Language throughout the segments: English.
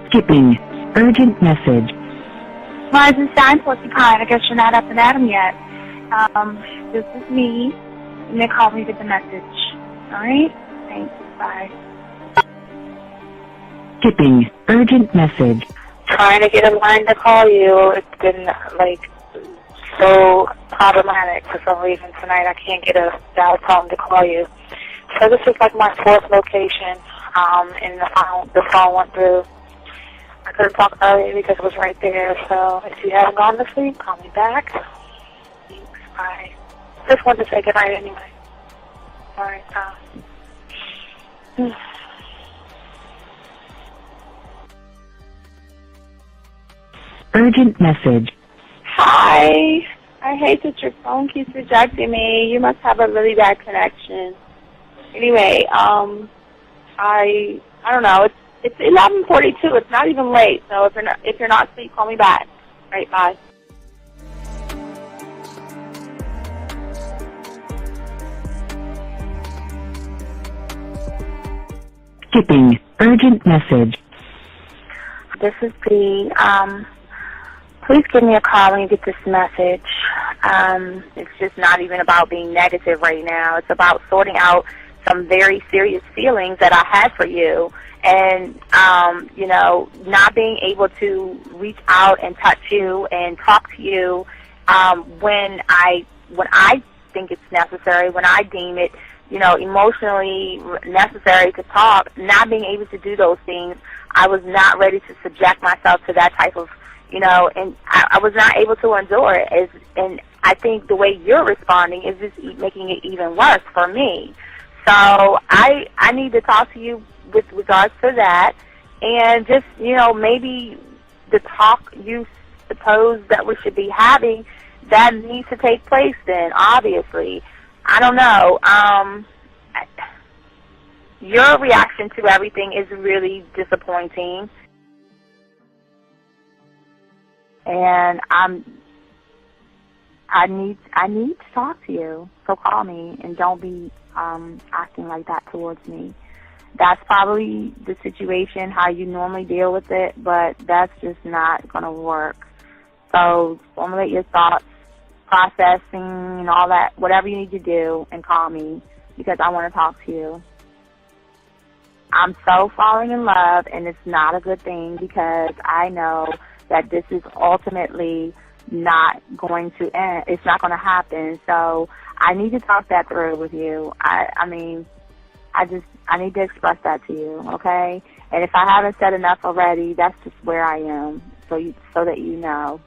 Skipping. Urgent message. Rise and shine, Porcupine. I guess you're not up and at 'em yet. This is me. And they call me with the message. Alright? Thanks. Bye. Skipping. Urgent message. Trying to get a line to call you. It's been, so problematic for some reason tonight. I can't get a dial tone to call you. So this is my fourth location, and the phone went through. I couldn't talk earlier because it was right there, so if you haven't gone to sleep, call me back. Thanks, bye. Just wanted to say goodnight anyway. All right, Urgent message. Hi. I hate that your phone keeps rejecting me. You must have a really bad connection. Anyway, I don't know. It's 11:42. It's not even late. So if you're not asleep, call me back. All right, bye. Skipping. Urgent message. This is Dee. Please give me a call when you get this message. It's just not even about being negative right now. It's about sorting out some very serious feelings that I had for you, and not being able to reach out and touch you and talk to you when I think it's necessary, when I deem it, emotionally necessary to talk. Not being able to do those things, I was not ready to subject myself to that type of, and I was not able to endure it. And I think the way you're responding is just making it even worse for me. So I need to talk to you with regards to that, and just, maybe the talk you suppose that we should be having, that needs to take place then, obviously. I don't know. Your reaction to everything is really disappointing. And I need to talk to you. So call me, and don't be acting like that towards me. That's probably the situation, how you normally deal with it, but that's just not going to work. So formulate your thoughts, processing, and all that, whatever you need to do, and call me, because I want to talk to you. I'm so falling in love, and it's not a good thing, because I know that this is ultimately not going to end. It's not going to happen. So I need to talk that through with you. I need to express that to you, okay? And if I haven't said enough already, that's just where I am, so that you know.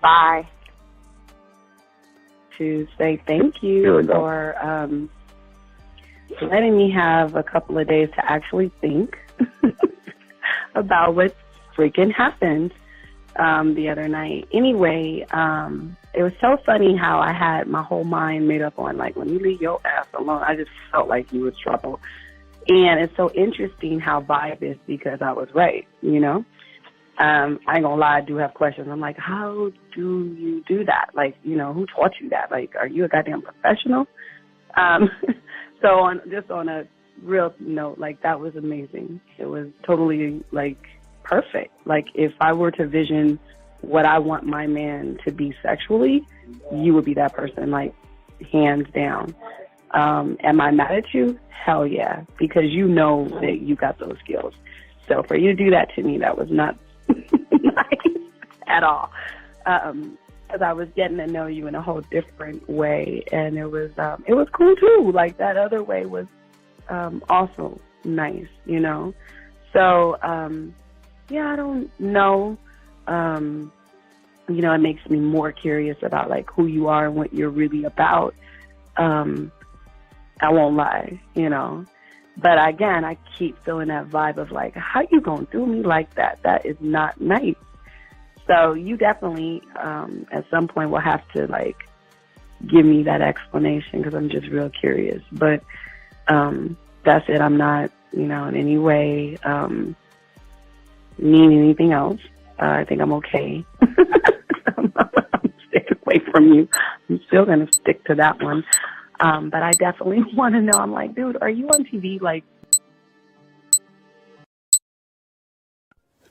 Bye. To say thank you for letting me have a couple of days to actually think about what freaking happened the other night. Anyway, it was so funny how I had my whole mind made up on, when you leave your ass alone, I just felt like you was trouble. And it's so interesting how vibe is, because I was right, I ain't gonna lie, I do have questions. I'm like, how do you do that? Who taught you that? Are you a goddamn professional? So on a real note, that was amazing. It was totally, perfect. If I were to vision what I want my man to be sexually, you would be that person, hands down. Am I mad at you? Hell yeah, because you know that you got those skills. So for you to do that to me, that was not nice at all. Because I was getting to know you in a whole different way, and it was cool too. That other way was also nice, So yeah, I don't know. It makes me more curious about who you are and what you're really about. I won't lie, But again, I keep feeling that vibe of how you gonna do me like that? That is not nice. So you definitely, at some point, will have to give me that explanation, because I'm just real curious. But that's it. I'm not, in any way mean anything else. I think I'm okay. I'm staying away from you. I'm still gonna stick to that one. But I definitely want to know. I'm like, dude, are you on TV?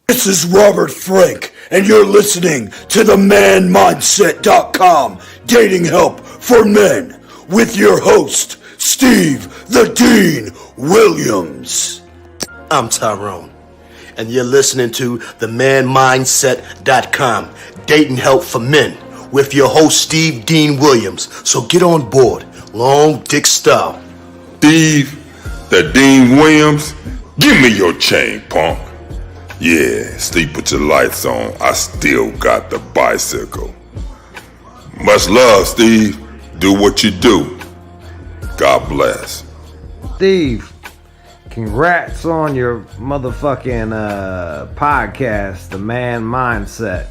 This is Robert Frank, and you're listening to the ManMindset.com Dating Help for Men with your host, Steve the Dean Williams. I'm Tyrone, and you're listening to the ManMindset.com Dating Help for Men with your host, Steve Dean Williams. So get on board, long dick style. Steve the Dean Williams, give me your chain, punk. Yeah, sleep with your lights on. I still got the bicycle. Much love, Steve. Do what you do. God bless. Steve, congrats on your motherfucking podcast, The Man Mindset.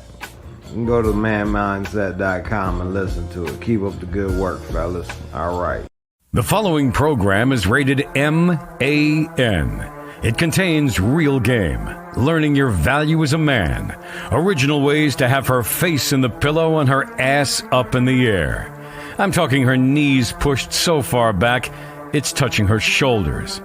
You can go to manmindset.com and listen to it. Keep up the good work, fellas. All right. The following program is rated MAN. It contains real game, learning your value as a man, original ways to have her face in the pillow and her ass up in the air. I'm talking her knees pushed so far back, it's touching her shoulders.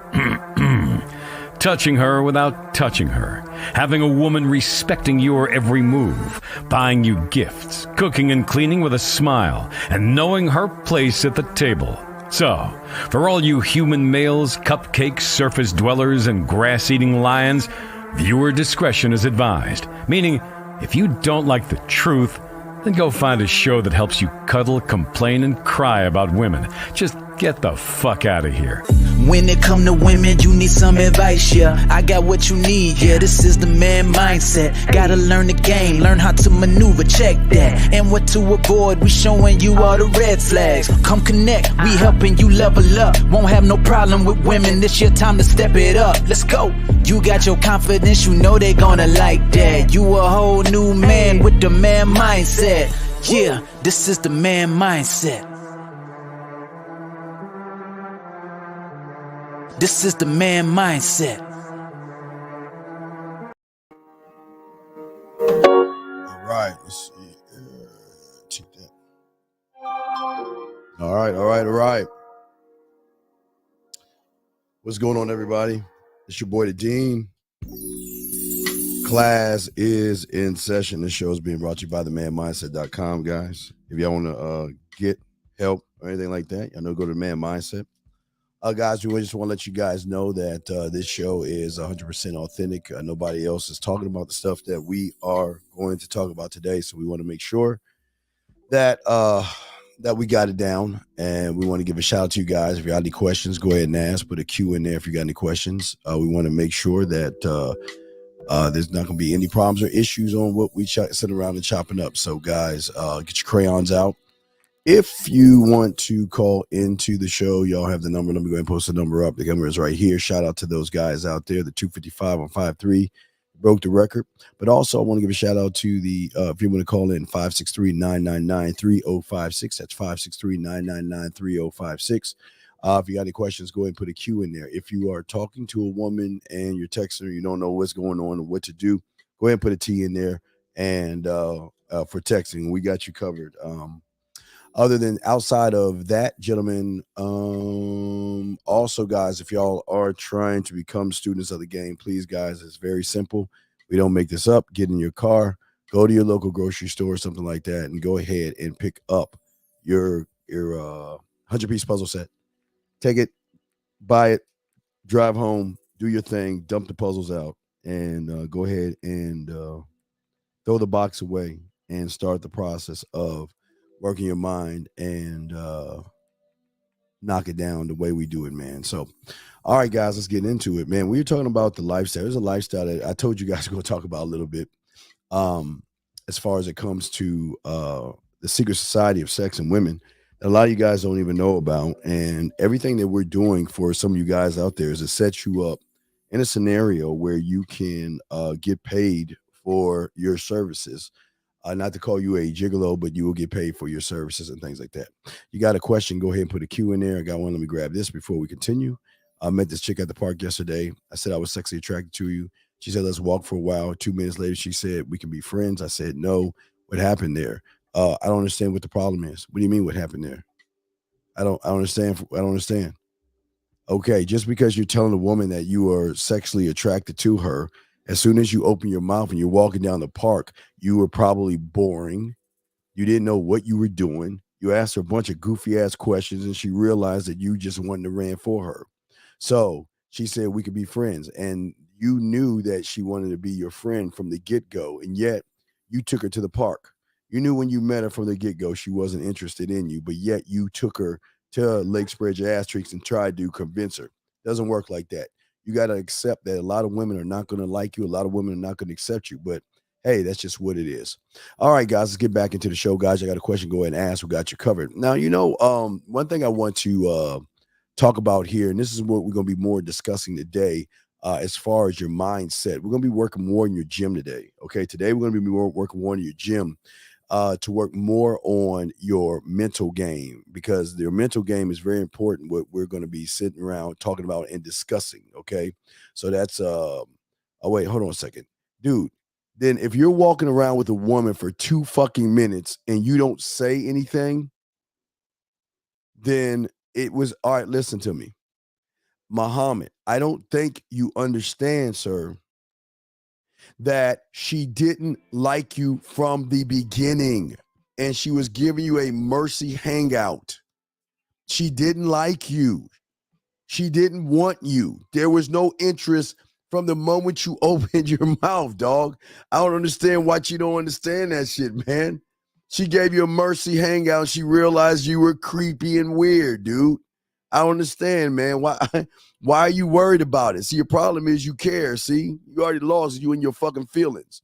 Touching her without touching her. Having a woman respecting your every move. Buying you gifts. Cooking and cleaning with a smile. And knowing her place at the table. So, for all you human males, cupcake surface dwellers, and grass-eating lions, viewer discretion is advised. Meaning, if you don't like the truth, then go find a show that helps you cuddle, complain, and cry about women. Just get the fuck out of here. When it come to women, you need some advice, yeah. I got what you need, yeah. This is the man mindset. Gotta learn the game, learn how to maneuver, check that. And what to avoid, we showing you all the red flags. Come connect, we helping you level up. Won't have no problem with women, it's your time to step it up. Let's go. You got your confidence, you know they gonna like that. You a whole new man with the man mindset. Yeah, this is the man mindset. This is the man mindset. All right. Let's see. Check that. All right. What's going on, everybody? It's your boy, the Dean. Class is in session. This show is being brought to you by the manmindset.com, guys. If y'all want to get help or anything like that, y'all know, go to the Man Mindset. Guys, we just want to let you guys know that this show is 100% authentic. Nobody else is talking about the stuff that we are going to talk about today. So we want to make sure that that we got it down. And we want to give a shout out to you guys. If you got any questions, go ahead and ask. Put a Q in there if you got any questions. We want to make sure that there's not going to be any problems or issues on what we sit around and chopping up. So, guys, get your crayons out. If you want to call into the show, y'all have the number. Let me go ahead and post the number up. The number is right here. Shout out to those guys out there. The 255 on 53 broke the record. But also, I want to give a shout out to the, if you want to call in, 563-999-3056. That's 563-999-3056. If you got any questions, go ahead and put a Q in there. If you are talking to a woman and you're texting her, you don't know what's going on or what to do, go ahead and put a T in there. And for texting, we got you covered. Other than outside of that, gentlemen, also, guys, if y'all are trying to become students of the game, please, guys, it's very simple. We don't make this up. Get in your car, go to your local grocery store or something like that, and go ahead and pick up your 100-piece puzzle set. Take it, buy it, drive home, do your thing, dump the puzzles out, and go ahead and throw the box away and start the process of working your mind and knock it down the way we do it, man. So, all right, guys, let's get into it, man. We were talking about the lifestyle. There's a lifestyle that I told you guys we're going to talk about a little bit as far as it comes to the secret society of sex and women that a lot of you guys don't even know about. And everything that we're doing for some of you guys out there is to set you up in a scenario where you can get paid for your services. Not to call you a gigolo, but you will get paid for your services and things like that. You got a question, go ahead and put a Q in there. I got one. Let me grab this before we continue. I met this chick at the park yesterday. I said I was sexually attracted to you. She said, let's walk for a while. 2 minutes later, she said, we can be friends. I said, no. What happened there? I don't understand what the problem is. What do you mean what happened there? I don't understand. I don't understand. Okay, just because you're telling a woman that you are sexually attracted to her As soon as you open your mouth and you're walking down the park, you were probably boring. You didn't know what you were doing. You asked her a bunch of goofy ass questions and she realized that you just wanted to ran for her. So she said we could be friends. And you knew that she wanted to be your friend from the get-go. And yet you took her to the park. You knew when you met her from the get-go, she wasn't interested in you, but yet you took her to Lake Spread Your Ass Cheeks and tried to convince her. Doesn't work like that. You got to accept that a lot of women are not going to like you. A lot of women are not going to accept you, but hey, that's just what it is. All right, guys, let's get back into the show. Guys, I got a question. Go ahead and ask. We got you covered. Now, one thing I want to talk about here, and this is what we're going to be more discussing today, as far as your mindset. We're going to be working more in your gym today. Okay, today we're going to be working more in your gym to work more on your mental game, because your mental game is very important. What we're going to be sitting around talking about and discussing. Okay, so that's oh wait, hold on a second, dude. Then if you're walking around with a woman for 2 fucking minutes and you don't say anything, then it was all right. Listen to me, Muhammad. I don't think you understand, sir, that she didn't like you from the beginning and she was giving you a mercy hangout. She didn't like you. She didn't want you. There was no interest from the moment you opened your mouth, dog. I don't understand why you don't understand that shit, man. She gave you a mercy hangout. She realized you were creepy and weird, dude. I don't understand, man. Why are you worried about it? See, your problem is you care. See, you already lost you in your fucking feelings.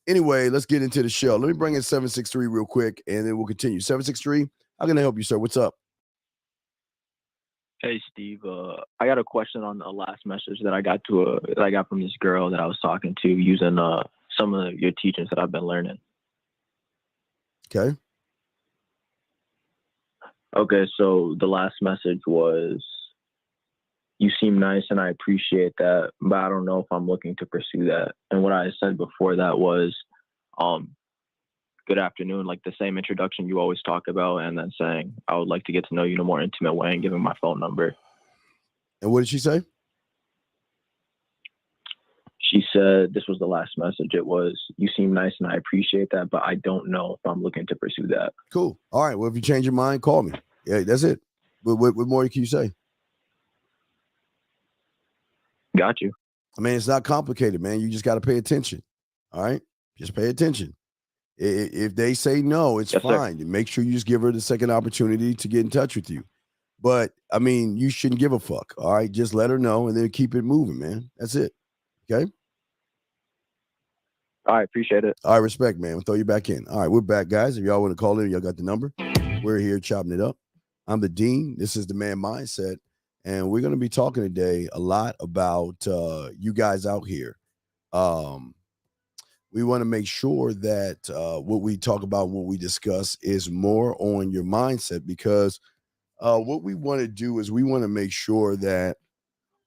Anyway, let's get into the show. Let me bring in 763 real quick, and then we'll continue. 763, how can I help you, sir? What's up? Hey, Steve. I got a question on the last message that I got from this girl that I was talking to using some of your teachings that I've been learning. Okay. Okay, so the last message was, you seem nice and I appreciate that, but I don't know if I'm looking to pursue that. And what I said before that was, good afternoon, like the same introduction you always talk about, and then saying, I would like to get to know you in a more intimate way and giving my phone number. And what did she say? She said, this was the last message. It was, you seem nice and I appreciate that, but I don't know if I'm looking to pursue that. Cool. All right. Well, if you change your mind, call me. Yeah, that's it. What more can you say? Got you. I mean, it's not complicated, man. You just got to pay attention. All right? Just pay attention. If they say no, it's fine. Sir. Make sure you just give her the second opportunity to get in touch with you. But, I mean, you shouldn't give a fuck. All right? Just let her know and then keep it moving, man. That's it. Okay? All right. Appreciate it. All right. Respect, man. We'll throw you back in. All right. We're back, guys. If y'all want to call in, y'all got the number. We're here chopping it up. I'm the Dean. This is the Man Mindset. And we're going to be talking today a lot about you guys out here. We want to make sure that what we talk about, what we discuss is more on your mindset, because what we want to do is we want to make sure that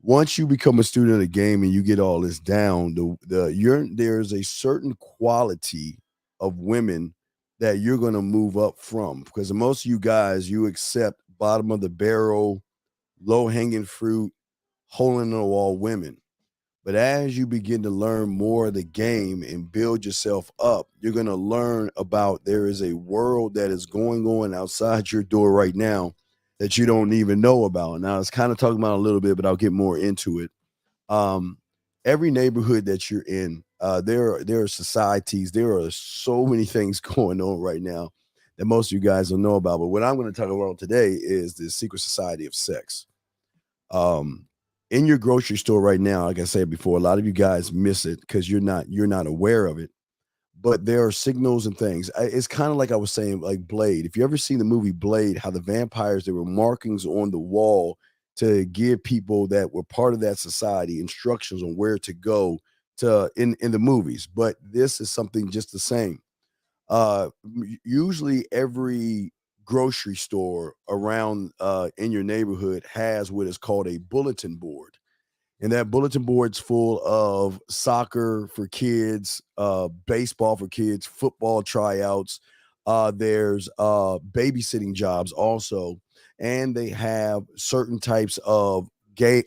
once you become a student of the game and you get all this down, there's a certain quality of women that you're going to move up from, because most of you guys, you accept bottom of the barrel, low-hanging fruit, hole-in-the-wall women. But as you begin to learn more of the game and build yourself up, you're going to learn about there is a world that is going on outside your door right now that you don't even know about. Now, it's kind of talking about a little bit, but I'll get more into it. Every neighborhood that you're in, there are societies. There are so many things going on right now that most of you guys don't know about. But what I'm going to talk about today is the secret society of sex. In your grocery store right now, like I said before, a lot of you guys miss it because you're not aware of it. But there are signals and things. It's kind of like I was saying, like Blade. If you ever seen the movie Blade, how the vampires, there were markings on the wall to give people that were part of that society instructions on where to go to in the movies. But this is something just the same. Usually every grocery store around in your neighborhood has what is called a bulletin board. And that bulletin board's full of soccer for kids, baseball for kids, football tryouts. There's babysitting jobs also. And they have certain types of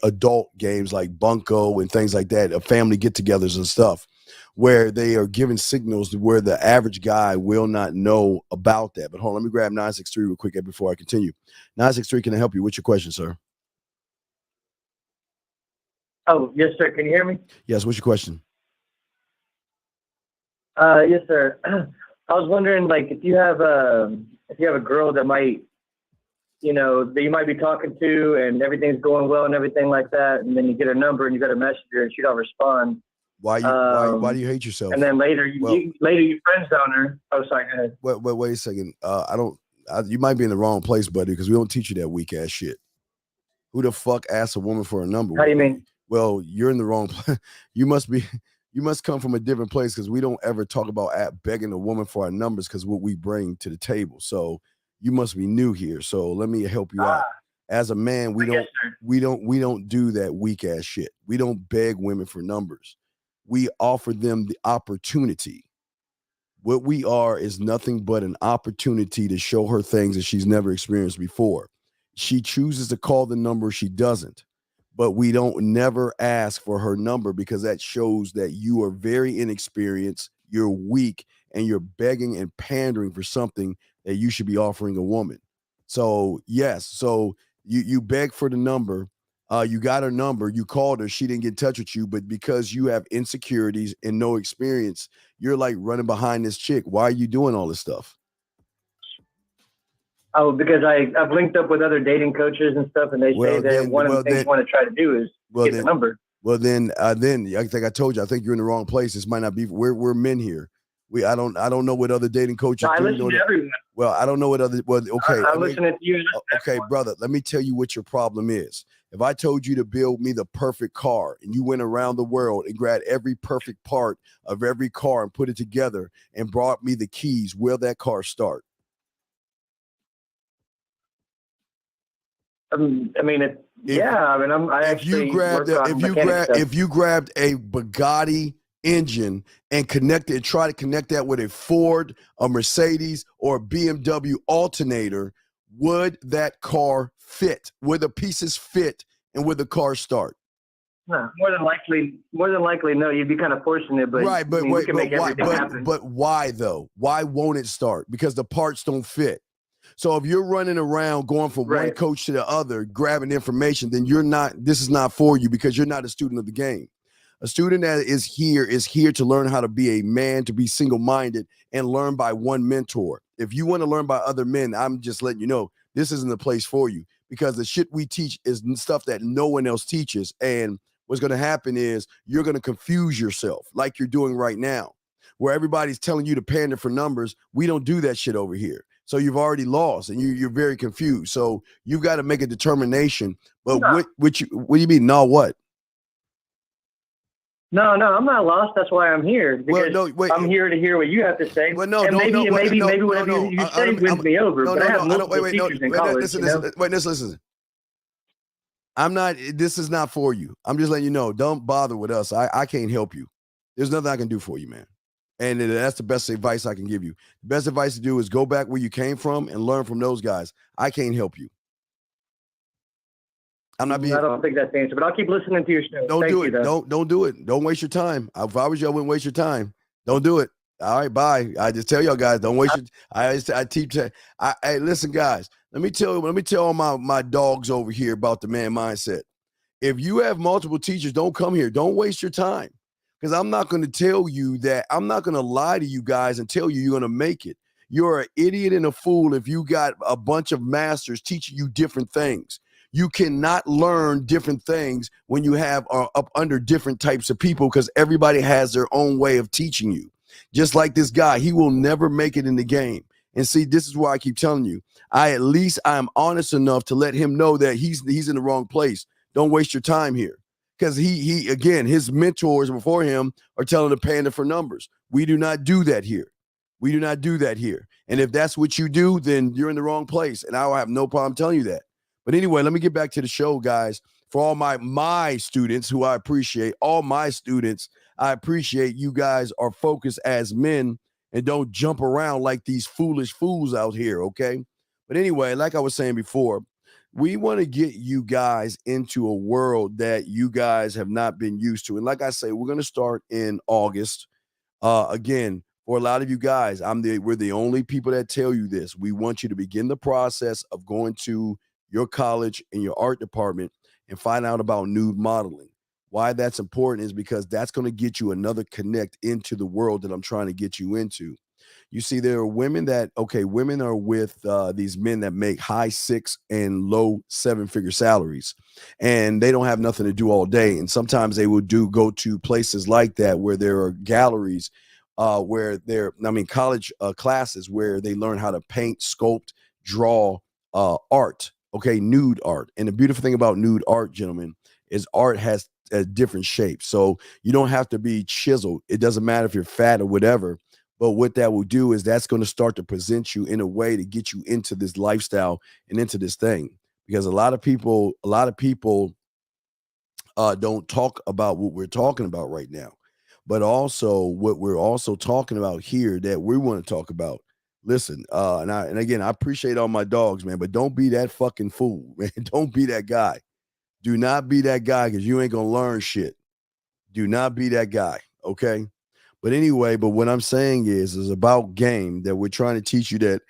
adult games like Bunko and things like that, family get-togethers and stuff, where they are giving signals to where the average guy will not know about that. But hold on, let me grab 963 real quick before I continue. 963, can I help you? What's your question, sir? Oh, yes, sir. Can you hear me? Yes, what's your question? Yes, sir. I was wondering, like, if you have a girl that might, that you might be talking to, and everything's going well and everything like that, and then you get her number and you got a message her and she don't respond. Why do you hate yourself? And then later you friend zone her. Oh, sorry. Go ahead. Wait a second. You might be in the wrong place, buddy, because we don't teach you that weak ass shit. Who the fuck asks a woman for a number? How do you mean? Well, you're in the wrong place. You must come from a different place, because we don't ever talk about begging a woman for our numbers, because what we bring to the table. So you must be new here. So let me help you out. As a man, we don't do that weak ass shit. We don't beg women for numbers. We offer them the opportunity. What we are is nothing but an opportunity to show her things that she's never experienced before. She chooses to call the number, she doesn't. But we don't never ask for her number, because that shows that you are very inexperienced, you're weak, and you're begging and pandering for something that you should be offering a woman. So yes, so you beg for the number, you got her number, you called her, she didn't get in touch with you, but because you have insecurities and no experience, you're like running behind this chick. Why are you doing all this stuff? Oh, because I've linked up with other dating coaches and stuff, and they say that one of the things you want to try to do is get the number. Well, then I think I told you, I think you're in the wrong place. This might not be. We're men here. I don't know what other dating coaches do. I listen to everyone. Well, I don't know what other. Well, okay. I'm listening to you. Okay, brother. Let me tell you what your problem is. If I told you to build me the perfect car, and you went around the world and grabbed every perfect part of every car and put it together and brought me the keys, will that car start? If you grabbed a Bugatti engine and try to connect that with a Ford, a Mercedes, or a BMW alternator, would that car fit? Would the pieces fit, and would the car start? No, more than likely, no. You'd be kind of forcing it, but right. But we can make everything happen. But why though? Why won't it start? Because the parts don't fit. So if you're running around going from one coach to the other, grabbing information, then this is not for you, because you're not a student of the game. A student that is here to learn how to be a man, to be single-minded, and learn by one mentor. If you want to learn by other men, I'm just letting you know, this isn't the place for you, because the shit we teach is stuff that no one else teaches. And what's going to happen is you're going to confuse yourself like you're doing right now, where everybody's telling you to pander for numbers. We don't do that shit over here. So you've already lost, and you're very confused. So you've got to make a determination. But what do you mean? No, what? No, I'm not lost. That's why I'm here. Because I'm here to hear what you have to say. Well, maybe whatever you say wins me over. But I have multiple teachers in college. Listen. I'm not. This is not for you. I'm just letting you know. Don't bother with us. I can't help you. There's nothing I can do for you, man. And that's the best advice I can give you. The best advice to do is go back where you came from and learn from those guys. I can't help you. I don't think that's the answer, but I'll keep listening to your show. Don't do it. Don't do it. Don't waste your time. If I was you, I wouldn't waste your time. Don't do it. All right, bye. I just tell y'all guys, don't waste your. I teach. Hey, listen, guys. Let me tell all my dogs over here about the man mindset. If you have multiple teachers, don't come here. Don't waste your time. Because I'm not going to tell you that. I'm not going to lie to you guys and tell you you're going to make it. You're an idiot and a fool if you got a bunch of masters teaching you different things. You cannot learn different things when you have up under different types of people, because everybody has their own way of teaching you. Just like this guy, he will never make it in the game. And see, this is why I keep telling you, I'm honest enough to let him know that he's in the wrong place. Don't waste your time here. Because he again, his mentors before him are telling him to pander for numbers. We do not do that here. We do not do that here. And if that's what you do, then you're in the wrong place. And I will have no problem telling you that. But anyway, let me get back to the show, guys. For all my students who I appreciate, all my students, I appreciate you guys are focused as men and don't jump around like these foolish fools out here, okay? But anyway, like I was saying before, we want to get you guys into a world that you guys have not been used to. And like I say, we're going to start in August. Again, for a lot of you guys, we're the only people that tell you this. We want you to begin the process of going to your college and your art department and find out about nude modeling. Why that's important is because that's going to get you another connect into the world that I'm trying to get you into. You see, there are women women are with these men that make high 6 and low 7-figure salaries, and they don't have nothing to do all day. And sometimes they will go to places like that where there are galleries, college classes where they learn how to paint, sculpt, draw art, nude art. And the beautiful thing about nude art, gentlemen, is art has a different shape. So you don't have to be chiseled. It doesn't matter if you're fat or whatever. But what that will do is that's going to start to present you in a way to get you into this lifestyle and into this thing. Because a lot of people don't talk about what we're talking about right now. But also what we're also talking about here that we want to talk about. Listen, and again, I appreciate all my dogs, man, but don't be that fucking fool, man. Don't be that guy. Do not be that guy because you ain't going to learn shit. Do not be that guy, okay? But anyway, what I'm saying is about game that we're trying to teach you that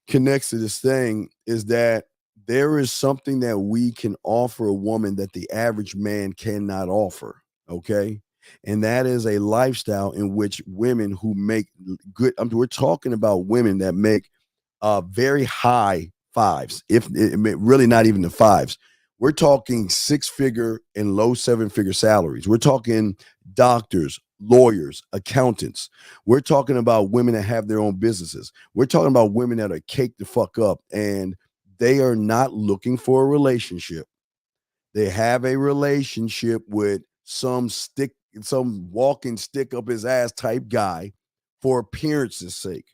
connects to this thing is that there is something that we can offer a woman that the average man cannot offer, okay? And that is a lifestyle in which women who make good, we're talking about women that make very high fives, if really not even the fives. We're talking 6-figure and low 7-figure salaries. We're talking doctors, lawyers, accountants. We're talking about women that have their own businesses. We're talking about women that are caked the fuck up and they are not looking for a relationship. They have a relationship with some walking stick up his ass type guy for appearance's sake.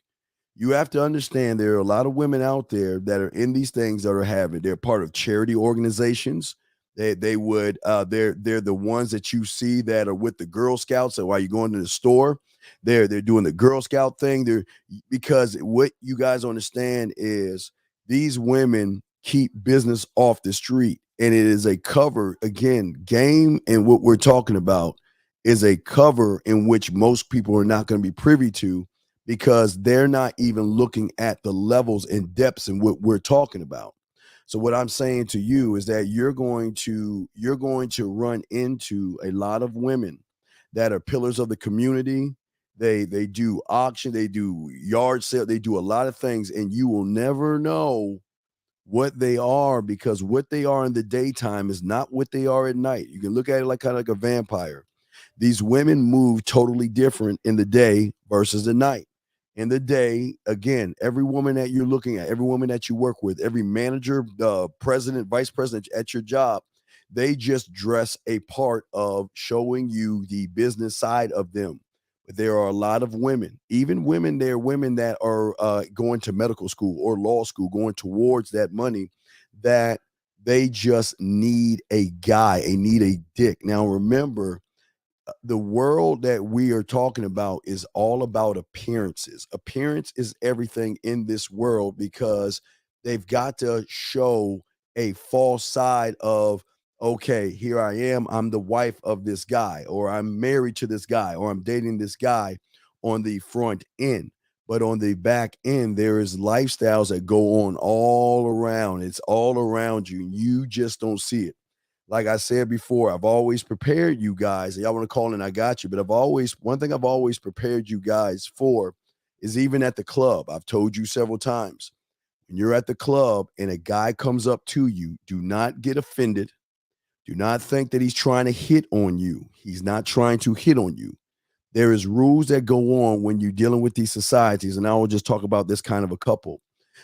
You have to understand there are a lot of women out there that are in these things that are having. They're part of charity organizations. They're the ones that you see that are with the Girl Scouts. So while you're going to the store, they're doing the Girl Scout thing. Because what you guys understand is these women keep business off the street, and it is a cover. Again, game and what we're talking about is a cover in which most people are not going to be privy to, because they're not even looking at the levels and depths in what we're talking about. So what I'm saying to you is that you're going to run into a lot of women that are pillars of the community. They do auction, they do yard sale, they do a lot of things, and you will never know what they are, because what they are in the daytime is not what they are at night. You can look at it like kind of like a vampire. These women move totally different in the day versus the night. In the day, again, every woman that you're looking at, every woman that you work with, every manager, president, vice president at your job, they just dress a part of showing you the business side of them. But there are a lot of women, even women, there are women that are going to medical school or law school, going towards that money, that they just need a guy, they need a dick. Now, remember, the world that we are talking about is all about appearances. Appearance is everything in this world, because they've got to show a false side of, okay, here I am, I'm the wife of this guy, or I'm married to this guy, or I'm dating this guy on the front end. But on the back end, there is lifestyles that go on all around. It's all around you. You just don't see it. Like I said before, I've always prepared you guys. Y'all want to call in, I got you. But one thing I've always prepared you guys for is, even at the club, I've told you several times, when you're at the club and a guy comes up to you, do not get offended. Do not think that he's trying to hit on you. He's not trying to hit on you. There is rules that go on when you're dealing with these societies. And I will just talk about this kind of a couple.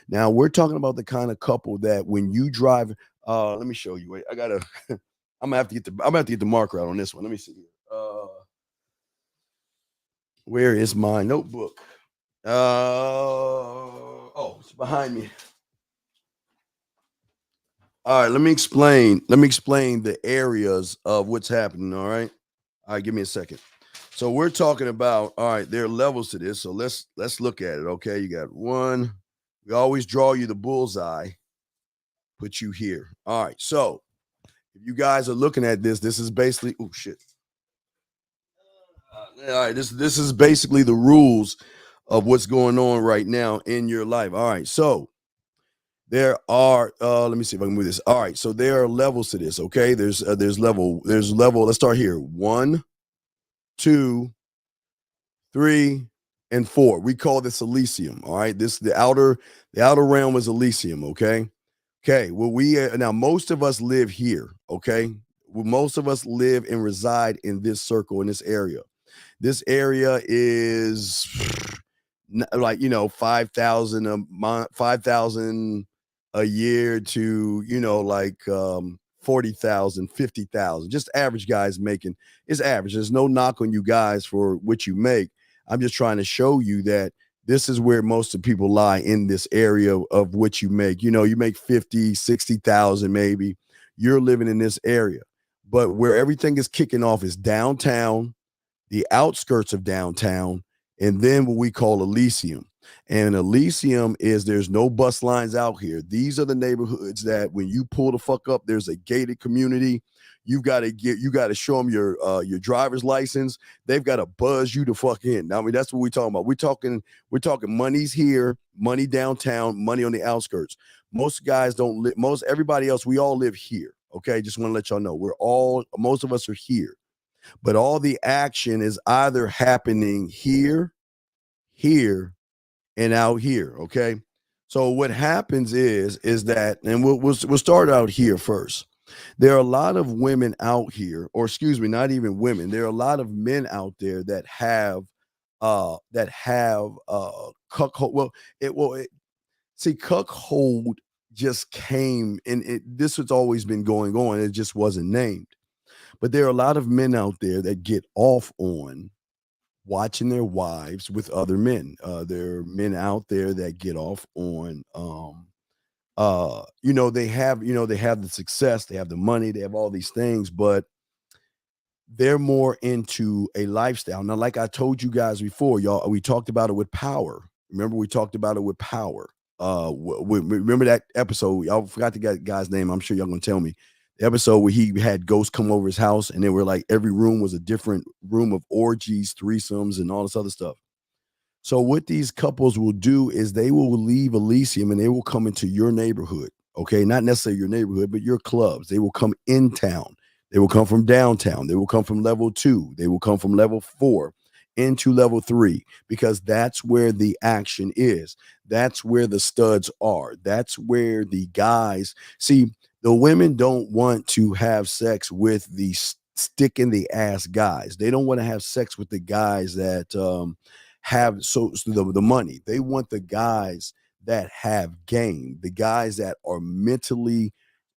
Now, we're talking about the kind of couple that when you drive, let me show you. Wait, I'm gonna have to get the marker out on this one. Let me see here. Where is my notebook? Oh, it's behind me. All right, let me explain the areas of what's happening. All right, give me a second. So we're talking about, all right, there are levels to this. So let's look at it. Okay, you got one. We always draw you the bullseye. put you here. All right. So if you guys are looking at this, this is basically, oh shit. All right, this is basically the rules of what's going on right now in your life. All right, so there are let me see if I can move this. All right, so there are levels to this. Okay, there's level. Let's start here. 1, 2, 3, and 4. We call this Elysium. All right, the outer realm is Elysium. Okay. Well, now most of us live here. Okay, well, most of us live and reside in this circle, in this area. This area is like 5,000 a month, 5,000 a year to like 40,000, 50,000. Just average guys making. It's average. There's no knock on you guys for what you make. I'm just trying to show you that this is where most of people lie, in this area of what you make. You make 50, 60,000 maybe. You're living in this area, but where everything is kicking off is downtown, the outskirts of downtown, and then what we call Elysium. And Elysium is, there's no bus lines out here. These are the neighborhoods that when you pull the fuck up, there's a gated community. You got to show them your driver's license. They've got to buzz you to fuck in. I mean, that's what we're talking about. We're talking money's here, money downtown, money on the outskirts. Most guys don't live, everybody else, we all live here. Okay, just want to let y'all know, most of us are here. But all the action is either happening here, and out here. Okay. So what happens is that, and we'll start out here first. There are a lot of women out here, or excuse me, not even women. There are a lot of men out there that have cuckold. Cuckold just came, and this has always been going on. It just wasn't named. But there are a lot of men out there that get off on watching their wives with other men. There are men out there that get off on, they have the success, they have the money, they have all these things, but they're more into a lifestyle. Now, like I told you guys before, y'all, we talked about it with Power. Remember, we talked about it with Power. Remember that episode? Y'all forgot the guy's name. I'm sure y'all gonna tell me. The episode where he had ghosts come over his house, and they were like, every room was a different room of orgies, threesomes, and all this other stuff. So what these couples will do is they will leave Elysium and they will come into your neighborhood. Okay, not necessarily your neighborhood, but your clubs. They will come in town. They will come from downtown. They will come from level 2. They will come from level 4 into level 3, because that's where the action is. That's where the studs are. That's where the guys see. The women don't want to have sex with the stick in the ass guys. They don't want to have sex with the guys that have the money. They want the guys that have game, the guys that are mentally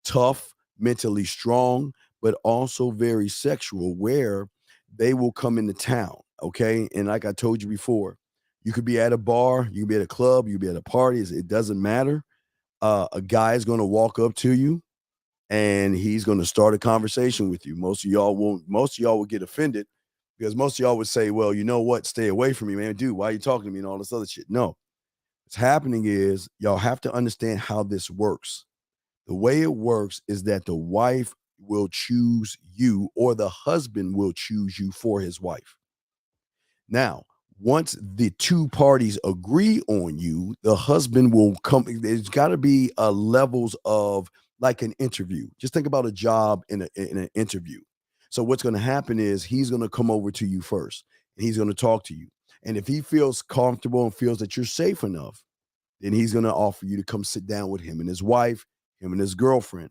tough, mentally strong, but also very sexual, where they will come into town. Okay. And like I told you before, you could be at a bar, you could be at a club, you could be at a party. It doesn't matter. A guy is going to walk up to you, and he's going to start a conversation with you. Most of y'all will get offended, because most of y'all would say, well, you know what? Stay away from me, man. Dude, why are you talking to me and all this other shit? No, what's happening is y'all have to understand how this works. The way it works is that the wife will choose you, or the husband will choose you for his wife. Now, once the two parties agree on you, the husband will come. There's got to be levels of, like an interview. Just think about a job in an interview. So what's going to happen is he's going to come over to you first, and he's going to talk to you. And if he feels comfortable and feels that you're safe enough, then he's going to offer you to come sit down with him and his wife, him and his girlfriend.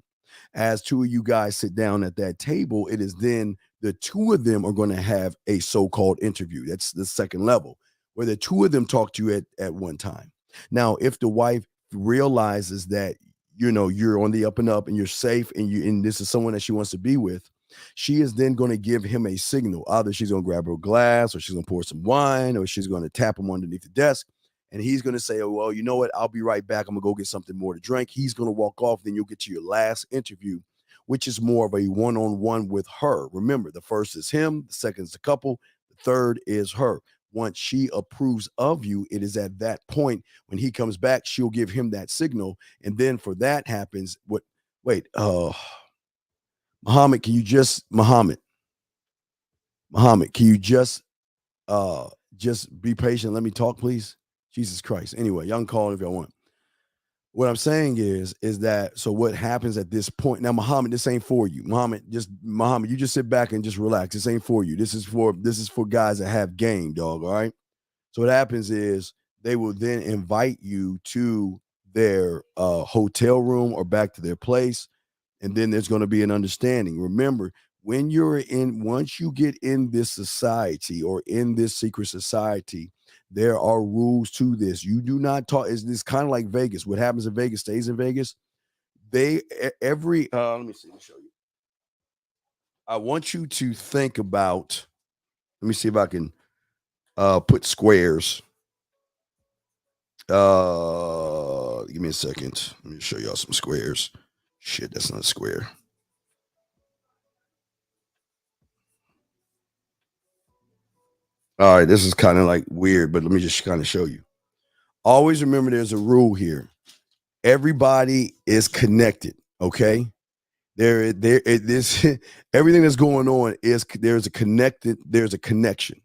As two of you guys sit down at that table, it is then the two of them are going to have a so-called interview. That's the second level, where the two of them talk to you at one time. Now, if the wife realizes that you're on the up and up and you're safe, and this is someone that she wants to be with, she is then going to give him a signal. Either she's going to grab her glass, or she's going to pour some wine, or she's going to tap him underneath the desk, and he's going to say, oh, well, you know what? I'll be right back. I'm going to go get something more to drink. He's going to walk off. Then you'll get to your last interview, which is more of a one-on-one with her. Remember, the first is him, the second is the couple, the third is her. once she approves of you, it is at that point when he comes back, she'll give him that signal. And then for that happens, Muhammad, can you just be patient? Let me talk, please. Jesus Christ. Anyway, y'all can call it if y'all want. What I'm saying is that, so what happens at this point now, Muhammad, this ain't for you. Muhammad, you just sit back and just relax. This ain't for you. This is for guys that have game, dog. All right. So what happens is they will then invite you to their hotel room or back to their place. And then there's going to be an understanding. Remember, once you get in this society or in this secret society, there are rules to this. You do not talk. It's kind of like Vegas. What happens in Vegas stays in Vegas. Let me see. Let me show you. I want you to think about. Let me see if I can put squares. Give me a second. Let me show y'all some squares. Shit, that's not a square. All right, this is kind of like weird, but let me just kind of show you. Always remember there's a rule here. Everybody is connected, okay? This everything that's going on there's a connection.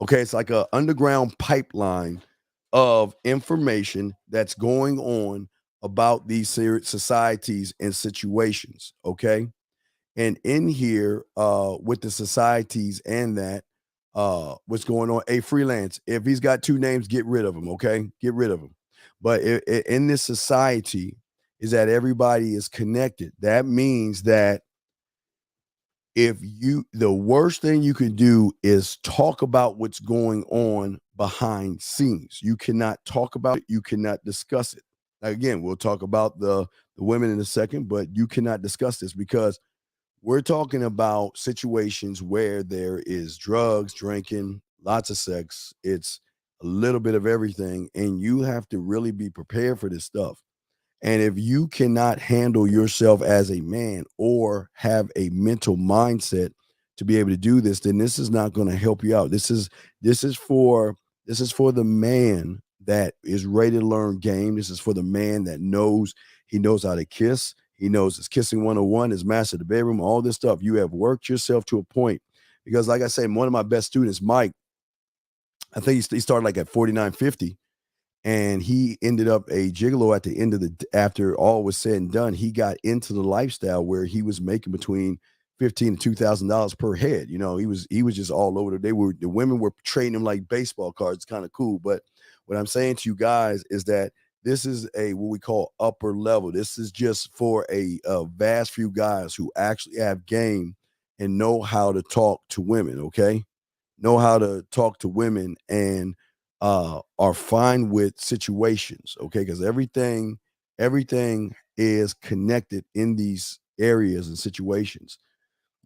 Okay, it's like an underground pipeline of information that's going on about these societies and situations, okay? And in here, with the societies and that, what's going on, a freelance, if he's got two names, get rid of him, okay? Get rid of him. But in this society is that everybody is connected. That means that the worst thing you can do is talk about what's going on behind scenes. You cannot talk about it. You cannot discuss it. Again, we'll talk about the women in a second, but you cannot discuss this because we're talking about situations where there is drugs, drinking, lots of sex. It's a little bit of everything, and you have to really be prepared for this stuff. And if you cannot handle yourself as a man or have a mental mindset to be able to do this, then this is not going to help you out. This is for the man that is ready to learn game. This is for the man that knows how to kiss. He knows his kissing 101, his master of the bedroom, all this stuff. You have worked yourself to a point because, like I say, one of my best students, Mike, I think he started like at 49.50. And he ended up a gigolo at the end of after all was said and done. He got into the lifestyle where he was making between $1,500 to $2,000 per head. You know, he was just all over. The women were trading him like baseball cards. It's kind of cool. But what I'm saying to you guys is that this is what we call upper level. This is just for a vast few guys who actually have game and know how to talk to women. Okay, know how to talk to women and are fine with situations, okay? Because everything is connected in these areas and situations.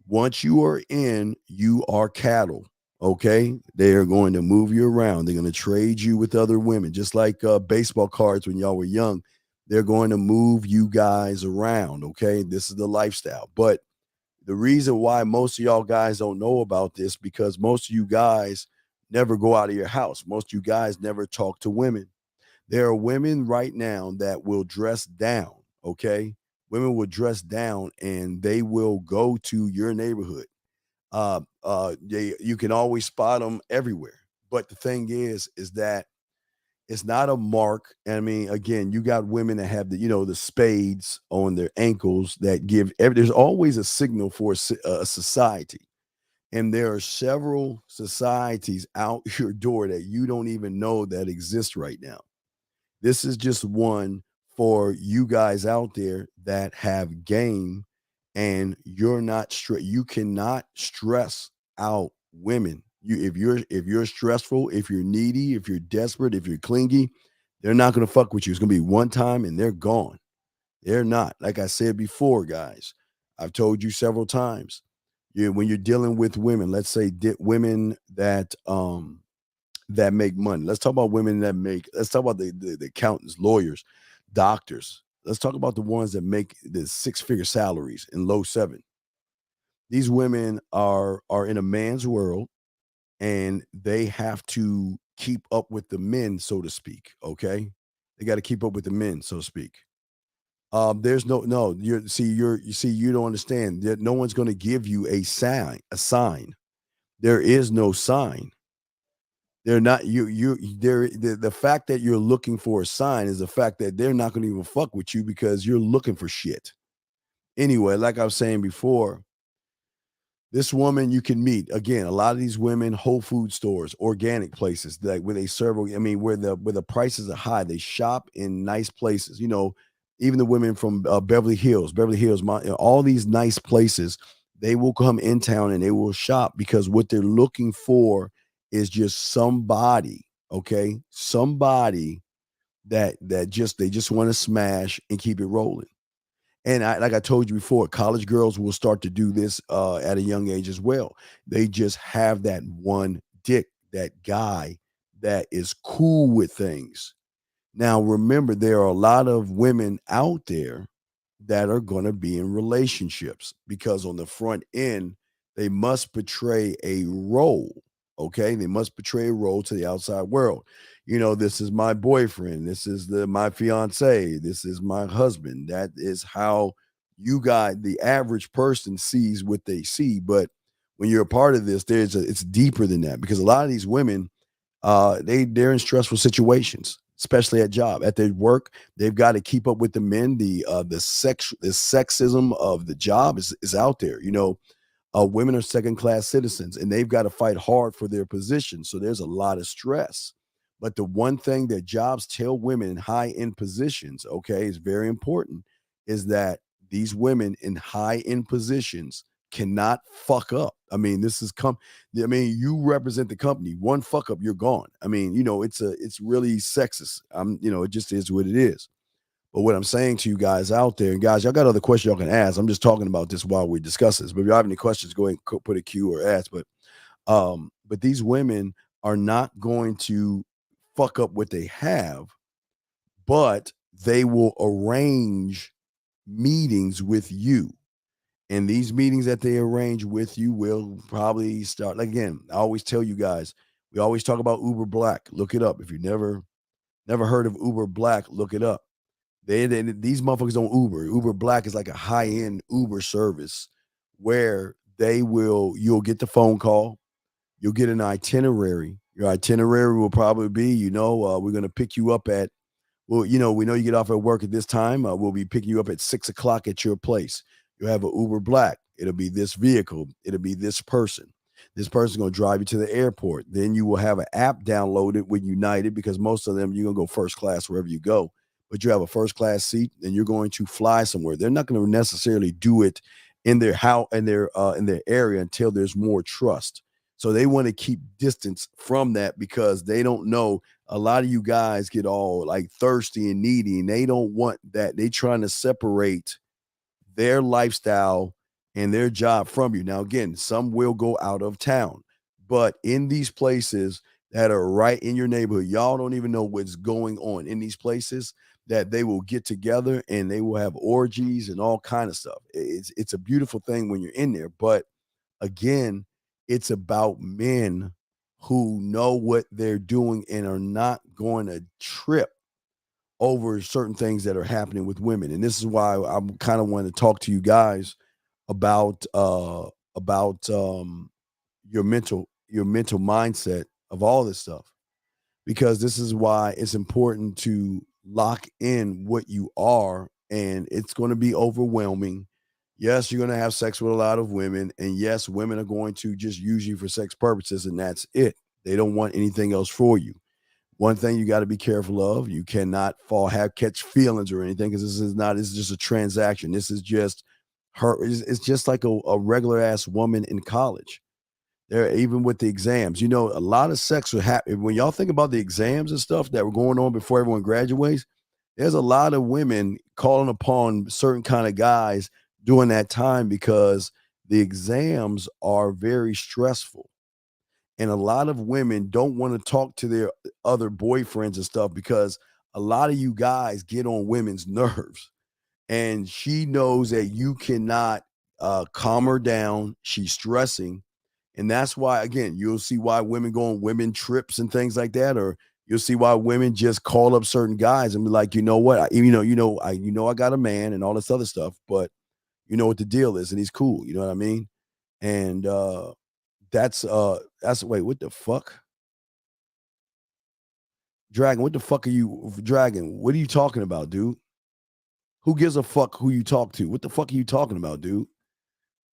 Once you are in, you are cattle, okay? They are going to move you around. They're going to trade you with other women, just like baseball cards when y'all were young. They're going to move you guys around, okay? This is the lifestyle. But the reason why most of y'all guys don't know about this, because most of you guys never go out of your house. Most of you guys never talk to women. There are women right now that will dress down, okay? Women will dress down and they will go to your neighborhood. You can always spot them everywhere. But the thing is that it's not a mark. I mean, again, you got women that have the spades on their ankles that give there's always a signal for a society. And there are several societies out your door that you don't even know that exist right now. This is just one for you guys out there that have game, and you cannot stress out women. If you're stressful, if you're needy, if you're desperate, if you're clingy, they're not going to fuck with you. It's going to be one time and they're gone. They're not. Like I said before, guys, I've told you several times. When you're dealing with women, let's say women that make money. Let's talk about women let's talk about the accountants, lawyers, doctors. Let's talk about the ones that make the 6-figure salaries in low 7. These women are in a man's world. and they have to keep up with the men, so to speak. Okay, they got to keep up with the men, so to speak. There's no you don't understand that no one's going to give you a sign. There is no sign. They're not the fact that you're looking for a sign is the fact that they're not going to even fuck with you because you're looking for shit. Anyway, like I was saying before, this woman you can meet again. A lot of these women, Whole Food stores, organic places, like where they serve. I mean, where the prices are high. They shop in nice places. You know, even the women from Beverly Hills, all these nice places. They will come in town and they will shop because what they're looking for is just somebody, okay, somebody that they just want to smash and keep it rolling. And like I told you before, college girls will start to do this at a young age as well. They just have that one dick, that guy that is cool with things. Now, remember, there are a lot of women out there that are going to be in relationships because on the front end, they must portray a role. Okay, they must portray a role to the outside world. You know, this is my boyfriend. This is my fiance. This is my husband. That is how the average person sees what they see. But when you're a part of this, it's deeper than that because a lot of these women, they're in stressful situations, especially at their work. They've got to keep up with the men. The sexism of the job is out there. You know, women are second-class citizens, and they've got to fight hard for their position. So there's a lot of stress. But the one thing that jobs tell women in high-end positions, okay, is very important, is that these women in high-end positions cannot fuck up. I mean, you represent the company. One fuck up, you're gone. I mean, you know, it's really sexist. It just is what it is. But what I'm saying to you guys out there, and guys, y'all got other questions y'all can ask. I'm just talking about this while we discuss this. But if you have any questions, go ahead and put a Q or ask. But these women are not going to fuck up what they have, but they will arrange meetings with you. And these meetings that they arrange with you will probably start. Again, I always tell you guys, we always talk about Uber Black. Look it up. If you never heard of Uber Black, look it up. These motherfuckers don't Uber. Uber Black is like a high-end Uber service where you'll get the phone call, you'll get an itinerary. Your itinerary will probably be, we're going to pick you up at, we know you get off at work at this time. We'll be picking you up at 6:00 at your place. You'll have an Uber Black. It'll be this vehicle. It'll be this person. This person's going to drive you to the airport. Then you will have an app downloaded with United because most of them, you're going to go first class wherever you go. But you have a first class seat and you're going to fly somewhere. They're not going to necessarily do it in their area until there's more trust. So they want to keep distance from that because they don't know. A lot of you guys get all like thirsty and needy, and they don't want that. They trying to separate their lifestyle and their job from you. Now, again, some will go out of town, but in these places that are right in your neighborhood, y'all don't even know what's going on in these places, that they will get together and they will have orgies and all kind of stuff. It's a beautiful thing when you're in there. But again, it's about men who know what they're doing and are not going to trip over certain things that are happening with women. And this is why I'm kind of wanting to talk to you guys about your mental mindset of all this stuff, because this is why it's important to lock in what you are. And it's going to be overwhelming. Yes, you're going to have sex with a lot of women, and yes, women are going to just use you for sex purposes, and that's it. They don't want anything else for you. One thing you got to be careful of, you cannot catch feelings or anything, because it's just a transaction. This is just her. It's just like a regular ass woman in college. There, even with the exams, a lot of sex will happen. When y'all think about the exams and stuff that were going on before everyone graduates, there's a lot of women calling upon certain kind of guys during that time because the exams are very stressful. And a lot of women don't want to talk to their other boyfriends and stuff because a lot of you guys get on women's nerves. And she knows that you cannot calm her down. She's stressing. And that's why, again, you'll see why women go on women trips and things like that, or you'll see why women just call up certain guys and be like, you know what, I got a man and all this other stuff, but you know what the deal is, and he's cool. You know what I mean? And that's wait, what the fuck? Dragon, what the fuck are you, Dragon? What are you talking about, dude? Who gives a fuck who you talk to? What the fuck are you talking about, dude?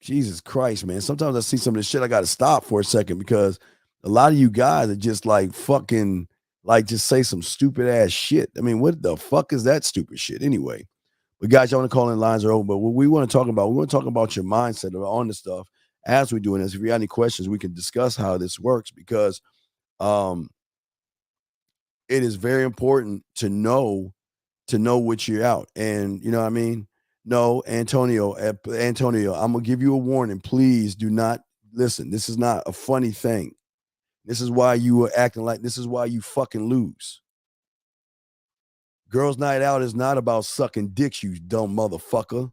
Jesus Christ, man. Sometimes I see some of this shit, I got to stop for a second because a lot of you guys are just like fucking, like just say some stupid ass shit. I mean, what the fuck is that stupid shit anyway? But guys, y'all want to call in, lines are open. But what we want to talk about your mindset on this stuff as we're doing this. If you got any questions, we can discuss how this works because it is very important to know what you're out. And you know what I mean? No, Antonio, I'm gonna give you a warning. Please do not listen. This is not a funny thing. This is why you are acting like this is why you fucking lose. Girls' night out is not about sucking dicks, you dumb motherfucker.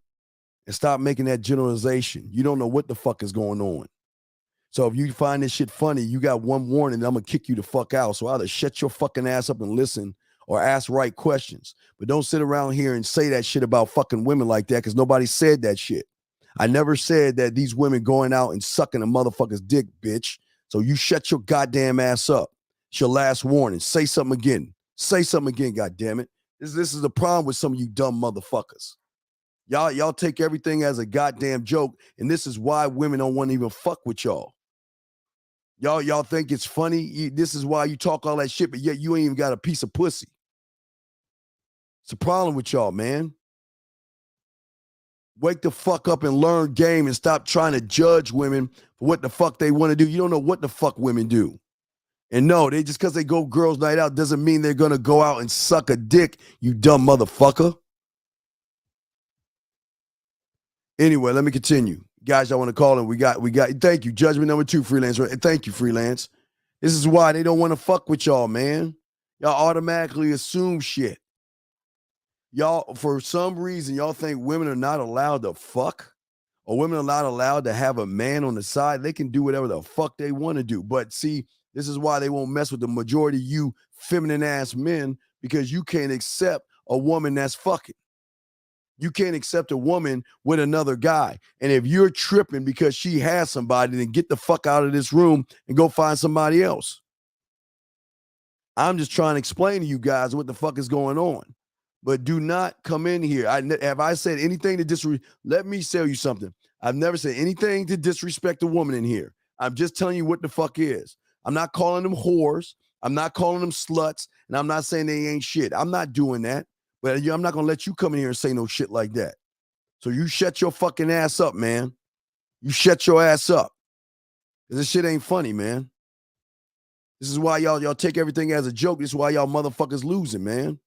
And stop making that generalization. You don't know what the fuck is going on. So if you find this shit funny, you got one warning, I'm gonna kick you the fuck out. So either shut your fucking ass up and listen or ask right questions. But don't sit around here and say that shit about fucking women like that because nobody said that shit. I never said that these women going out and sucking a motherfucker's dick, bitch. So you shut your goddamn ass up. It's your last warning. Say something again. Say something again, goddammit. This is the problem with some of you dumb motherfuckers. Y'all take everything as a goddamn joke, and this is why women don't want to even fuck with y'all. Y'all think it's funny. This is why you talk all that shit, but yet you ain't even got a piece of pussy. It's a problem with y'all, man. Wake the fuck up and learn game and stop trying to judge women for what the fuck they want to do. You don't know what the fuck women do. And no, they just because they go girls' night out doesn't mean they're going to go out and suck a dick, you dumb motherfucker. Anyway, let me continue. Guys, I want to call in. We got, thank you. Judgment number 2, Freelance. Thank you, Freelance. This is why they don't want to fuck with y'all, man. Y'all automatically assume shit. Y'all, for some reason, y'all think women are not allowed to fuck or women are not allowed to have a man on the side. They can do whatever the fuck they want to do. But see, this is why they won't mess with the majority of you feminine ass men because you can't accept a woman that's fucking. You can't accept a woman with another guy. And if you're tripping because she has somebody, then get the fuck out of this room and go find somebody else. I'm just trying to explain to you guys what the fuck is going on. But do not come in here. Have I said anything to disrespect? Let me tell you something. I've never said anything to disrespect a woman in here. I'm just telling you what the fuck is. I'm not calling them whores. I'm not calling them sluts. And I'm not saying they ain't shit. I'm not doing that. But I'm not going to let you come in here and say no shit like that. So you shut your fucking ass up, man. You shut your ass up. Because this shit ain't funny, man. This is why y'all take everything as a joke. This is why y'all motherfuckers losing, man.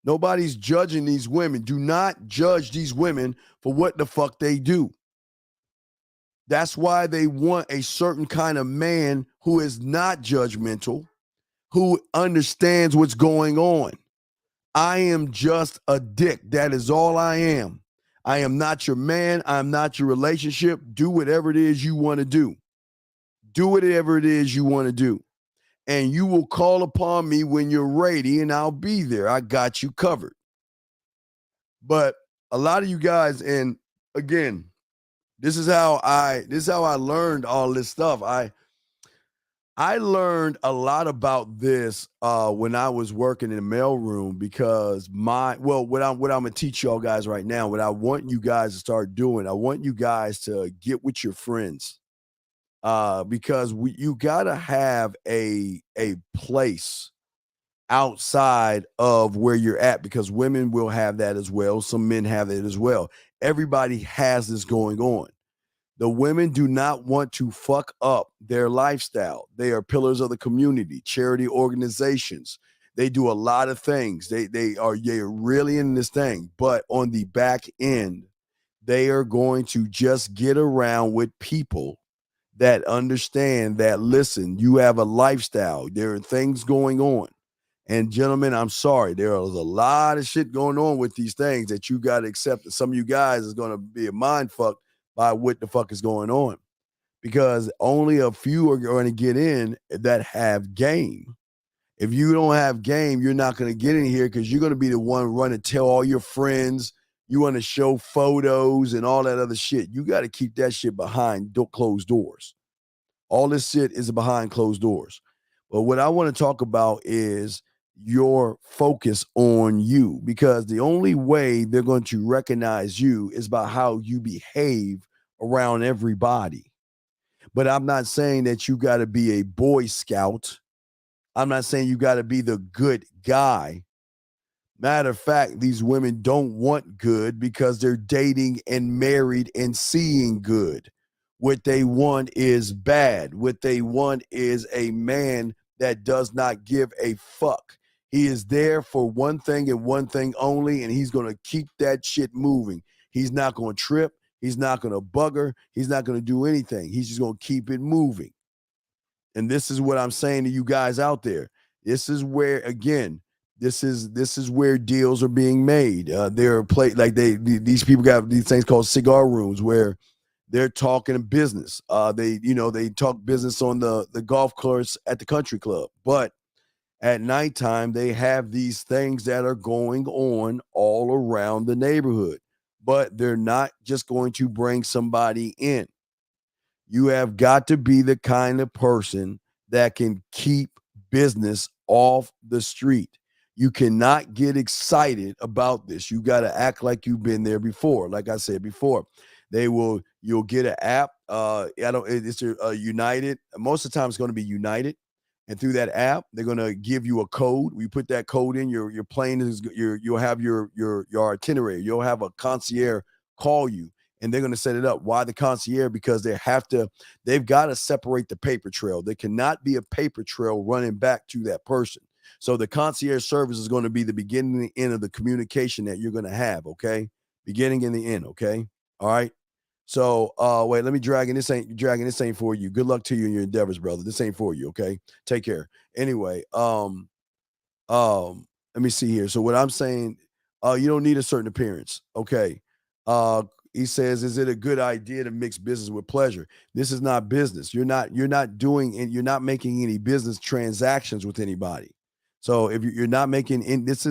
Nobody's judging these women. Do not judge these women for what the fuck they do. That's why they want a certain kind of man who is not judgmental, who understands what's going on. I am just a dick. That is all I am. I am not your man. I'm not your relationship. Do whatever it is you want to do. Do whatever it is you want to do. And you will call upon me when you're ready, and I'll be there. I got you covered. But a lot of you guys, and again, this is how I learned all this stuff. I learned a lot about this when I was working in the mailroom because what I'm gonna teach y'all guys right now, what I want you guys to start doing, I want you guys to get with your friends because you gotta have a place outside of where you're at because women will have that as well. Some men have it as well. Everybody has this going on. The women do not want to fuck up their lifestyle. They are pillars of the community, charity organizations. They do a lot of things. They're really in this thing. But on the back end, they are going to just get around with people that understand that, listen, you have a lifestyle. There are things going on. And gentlemen, I'm sorry. There is a lot of shit going on with these things that you got to accept. Some of you guys is going to be a mind fuck by what the fuck is going on. because only a few are going to get in that have game. If you don't have game, you're not going to get in here because you're going to be the one running, tell all your friends. You want to show photos and all that other shit. You got to keep that shit behind closed doors. All this shit is behind closed doors. But what I want to talk about is your focus on you, because the only way they're going to recognize you is by how you behave around everybody. But I'm not saying that you got to be a Boy Scout. I'm not saying you got to be the good guy. Matter of fact, these women don't want good because they're dating and married and seeing good. What they want is bad. What they want is a man that does not give a fuck. He is there for one thing and one thing only, and he's going to keep that shit moving. He's not going to trip. He's not going to bugger. He's not going to do anything. He's just going to keep it moving. And this is what I'm saying to you guys out there. This is where, again, this is where deals are being made. There are these people got these things called cigar rooms where they're talking business. They talk business on the golf course at the country club, but at nighttime they have these things that are going on all around the neighborhood. But they're not just going to bring somebody in. You have got to be the kind of person that can keep business off the street. You cannot get excited about this. You got to act like you've been there before. Like I said before, you'll get an app. It's United. Most of the time it's going to be United. And through that app, they're going to give you a code. We put that code in, your plane you'll have your itinerary. You'll have a concierge call you, and they're going to set it up. Why the concierge? Because they've got to separate the paper trail. There cannot be a paper trail running back to that person. So the concierge service is going to be the beginning and the end of the communication that you're going to have, okay? Beginning and the end, okay? All right? So wait, let me dragging this ain't for you. Good luck to you in your endeavors, brother. This ain't for you, okay? Take care. Anyway, let me see here. So what I'm saying, you don't need a certain appearance, okay? He says, is it a good idea to mix business with pleasure? This is not business. You're not making any business transactions with anybody. So if you're not making this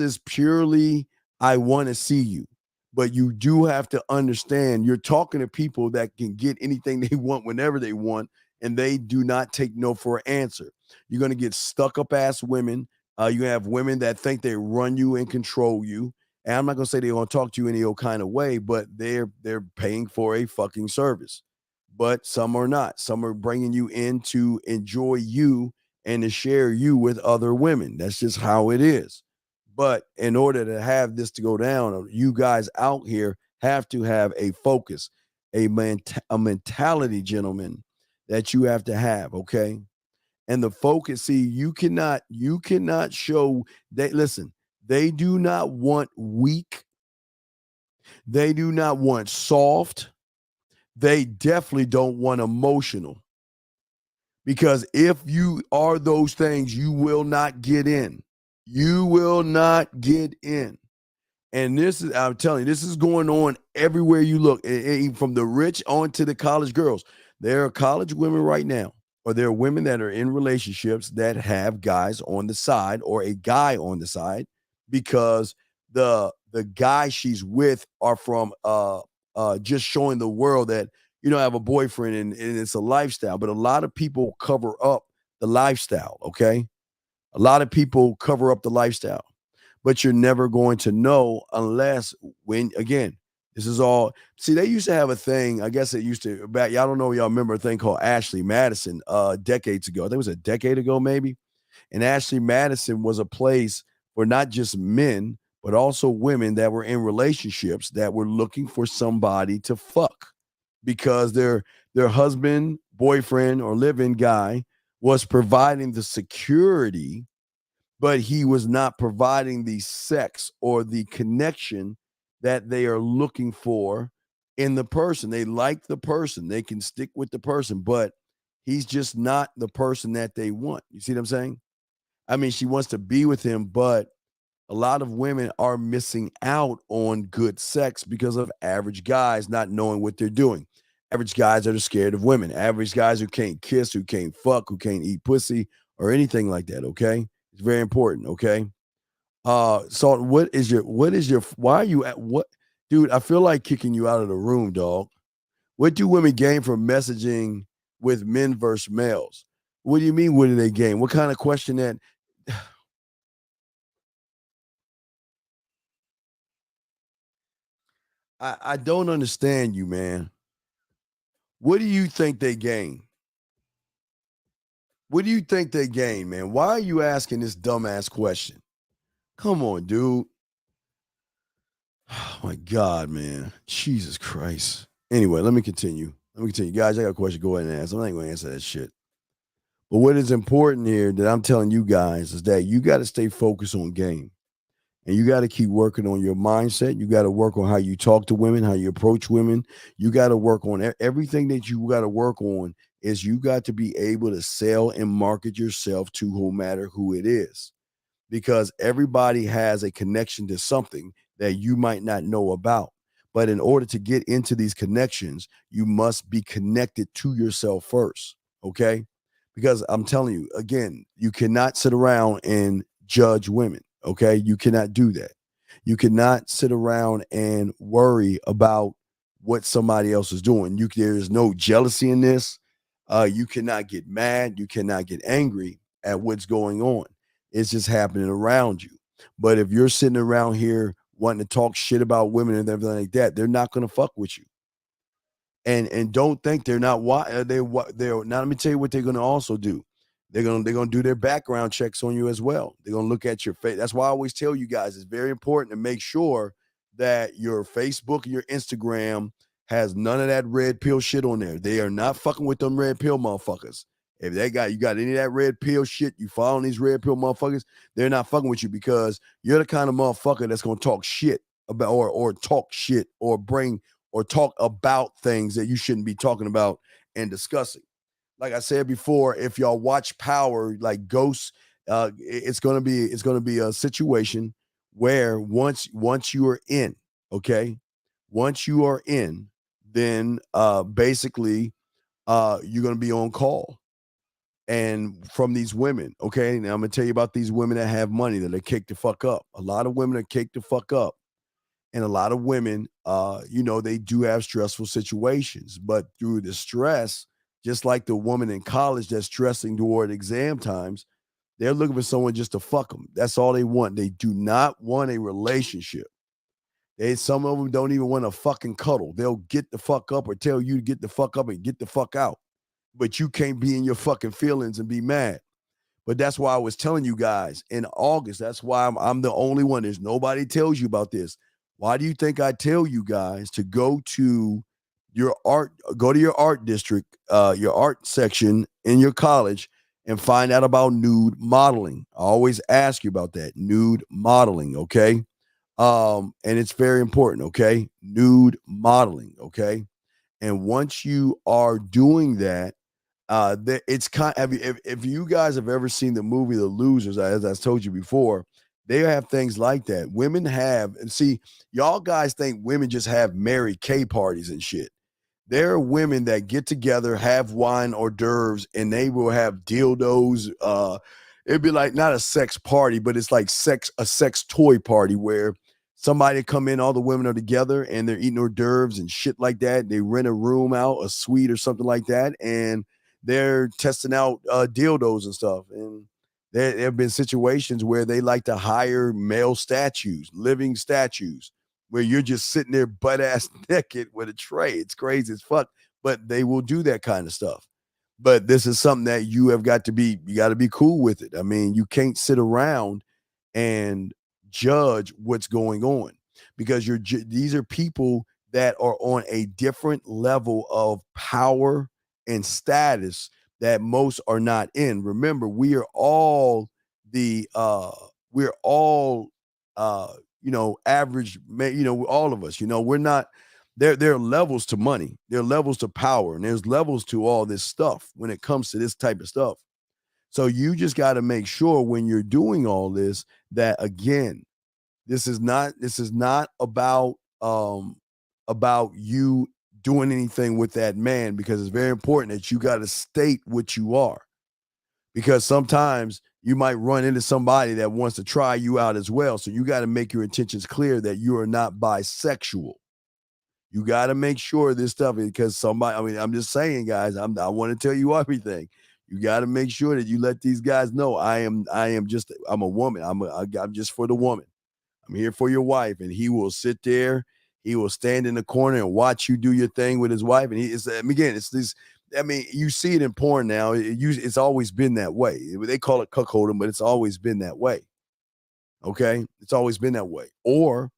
is purely I want to see you. But you do have to understand you're talking to people that can get anything they want whenever they want, and they do not take no for an answer. You're going to get stuck up ass women. You have women that think they run you and control you. And I'm not going to say they're going to talk to you any old kind of way, but they're paying for a fucking service. But some are not. Some are bringing you in to enjoy you and to share you with other women. That's just how it is. But in order to have this to go down, you guys out here have to have a focus, a mentality, gentlemen, that you have to have, okay? And the focus, see, you cannot show that. Listen, they do not want weak. They do not want soft. They definitely don't want emotional. Because if you are those things, you will not get in. You will not get in. And I'm telling you, this is going on everywhere you look, from the rich on to the college girls. There are college women right now, or there are women that are in relationships that have guys on the side or a guy on the side because the guy she's with are from just showing the world that, I have a boyfriend and it's a lifestyle. But a lot of people cover up the lifestyle, okay? A lot of people cover up the lifestyle, but you're never going to know unless this is all. See, they used to have a thing. I guess it used to back. Y'all don't know. Y'all remember a thing called Ashley Madison decades ago. I think it was a decade ago, maybe. And Ashley Madison was a place for not just men, but also women that were in relationships that were looking for somebody to fuck because their husband, boyfriend, or live-in guy was providing the security, but he was not providing the sex or the connection that they are looking for in the person. They like the person. They can stick with the person, but he's just not the person that they want. You see what I'm saying? I mean, she wants to be with him, but a lot of women are missing out on good sex because of average guys not knowing what they're doing. average guys that are scared of women, average guys who can't kiss, who can't fuck, who can't eat pussy or anything like that. Okay. It's very important. Okay. So why are you at what, dude? I feel like kicking you out of the room, dog. What do women gain from messaging with men versus males? What do you mean? What do they gain? What kind of question that? I don't understand you, man. What do you think they gain? What do you think they gain, man? Why are you asking this dumbass question? Come on, dude. Oh my God, man. Jesus Christ. Anyway, let me continue. Guys, I got a question. Go ahead and ask. I'm not going to answer that shit. But what is important here that I'm telling you guys is that you got to stay focused on game. And you got to keep working on your mindset. You got to work on how you talk to women, how you approach women. You got to work on everything that you got to work on is you got to be able to sell and market yourself to no matter who it is. Because everybody has a connection to something that you might not know about. But in order to get into these connections, you must be connected to yourself first, okay? Because I'm telling you, again, you cannot sit around and judge women, okay? You cannot do that. You cannot sit around and worry about what somebody else is doing. There is no jealousy in this. You cannot get mad. You cannot get angry at what's going on. It's just happening around you. But if you're sitting around here wanting to talk shit about women and everything like that, they're not going to fuck with you. And don't think they're not they're now. Let me tell you what they're going to also do. They're going to do their background checks on you as well. They're going to look at your face. That's why I always tell you guys it's very important to make sure that your Facebook and your Instagram has none of that red pill shit on there. They are not fucking with them red pill motherfuckers. If you got any of that red pill shit, you following these red pill motherfuckers, they're not fucking with you because you're the kind of motherfucker that's gonna talk shit about or talk shit or talk about things that you shouldn't be talking about and discussing. Like I said before, if y'all watch Power, like Ghosts, it's gonna be a situation where once you are in, okay, once you are in, then basically you're gonna be on call. And from these women, okay? Now I'm gonna tell you about these women that have money that are caked the fuck up. A lot of women are caked the fuck up. And a lot of women, they do have stressful situations, but through the stress, just like the woman in college that's stressing toward exam times, they're looking for someone just to fuck them. That's all they want. They do not want a relationship. Some of them don't even want to fucking cuddle. They'll get the fuck up or tell you to get the fuck up and get the fuck out. But you can't be in your fucking feelings and be mad. But that's why I was telling you guys in August. That's why I'm the only one. There's nobody tells you about this. Why do you think I tell you guys to go to your art district, your art section in your college and find out about nude modeling? I always ask you about that nude modeling. Okay. And it's very important. Okay. Nude modeling. Okay. And once you are doing that, it's kind of, if you guys have ever seen the movie The Losers, as I told you before, they have things like that. Women have, and see, y'all guys think women just have Mary Kay parties and shit. There are women that get together, have wine hors d'oeuvres, and they will have dildos. It'd be like not a sex party, but it's like a sex toy party where somebody come in, all the women are together and they're eating hors d'oeuvres and shit like that. They rent a room out, a suite or something like that, and they're testing out dildos and stuff. And there have been situations where they like to hire male statues, living statues, where you're just sitting there butt ass naked with a tray. It's crazy as fuck, but they will do that kind of stuff. But this is something that you got to be cool with it. I mean, you can't sit around and judge what's going on because these are people that are on a different level of power and status that most are not in. Remember, we are all average, all of us, we're not, there are levels to money, there are levels to power, and there's levels to all this stuff when it comes to this type of stuff. So you just got to make sure when you're doing all this, that again, this is not about you doing anything with that man, because it's very important that you got to state what you are. Because sometimes you might run into somebody that wants to try you out as well. So you got to make your intentions clear that you are not bisexual. You got to make sure this stuff, because somebody, I mean, I'm just saying, guys, I want to tell you everything. You got to make sure that you let these guys know I'm a woman. I'm just for the woman. I'm here for your wife. And he will sit there. He will stand in the corner and watch you do your thing with his wife. And it's this, I mean, you see it in porn now. It's always been that way. They call it cuckolding, but it's always been that way. Okay? It's always been that way. Or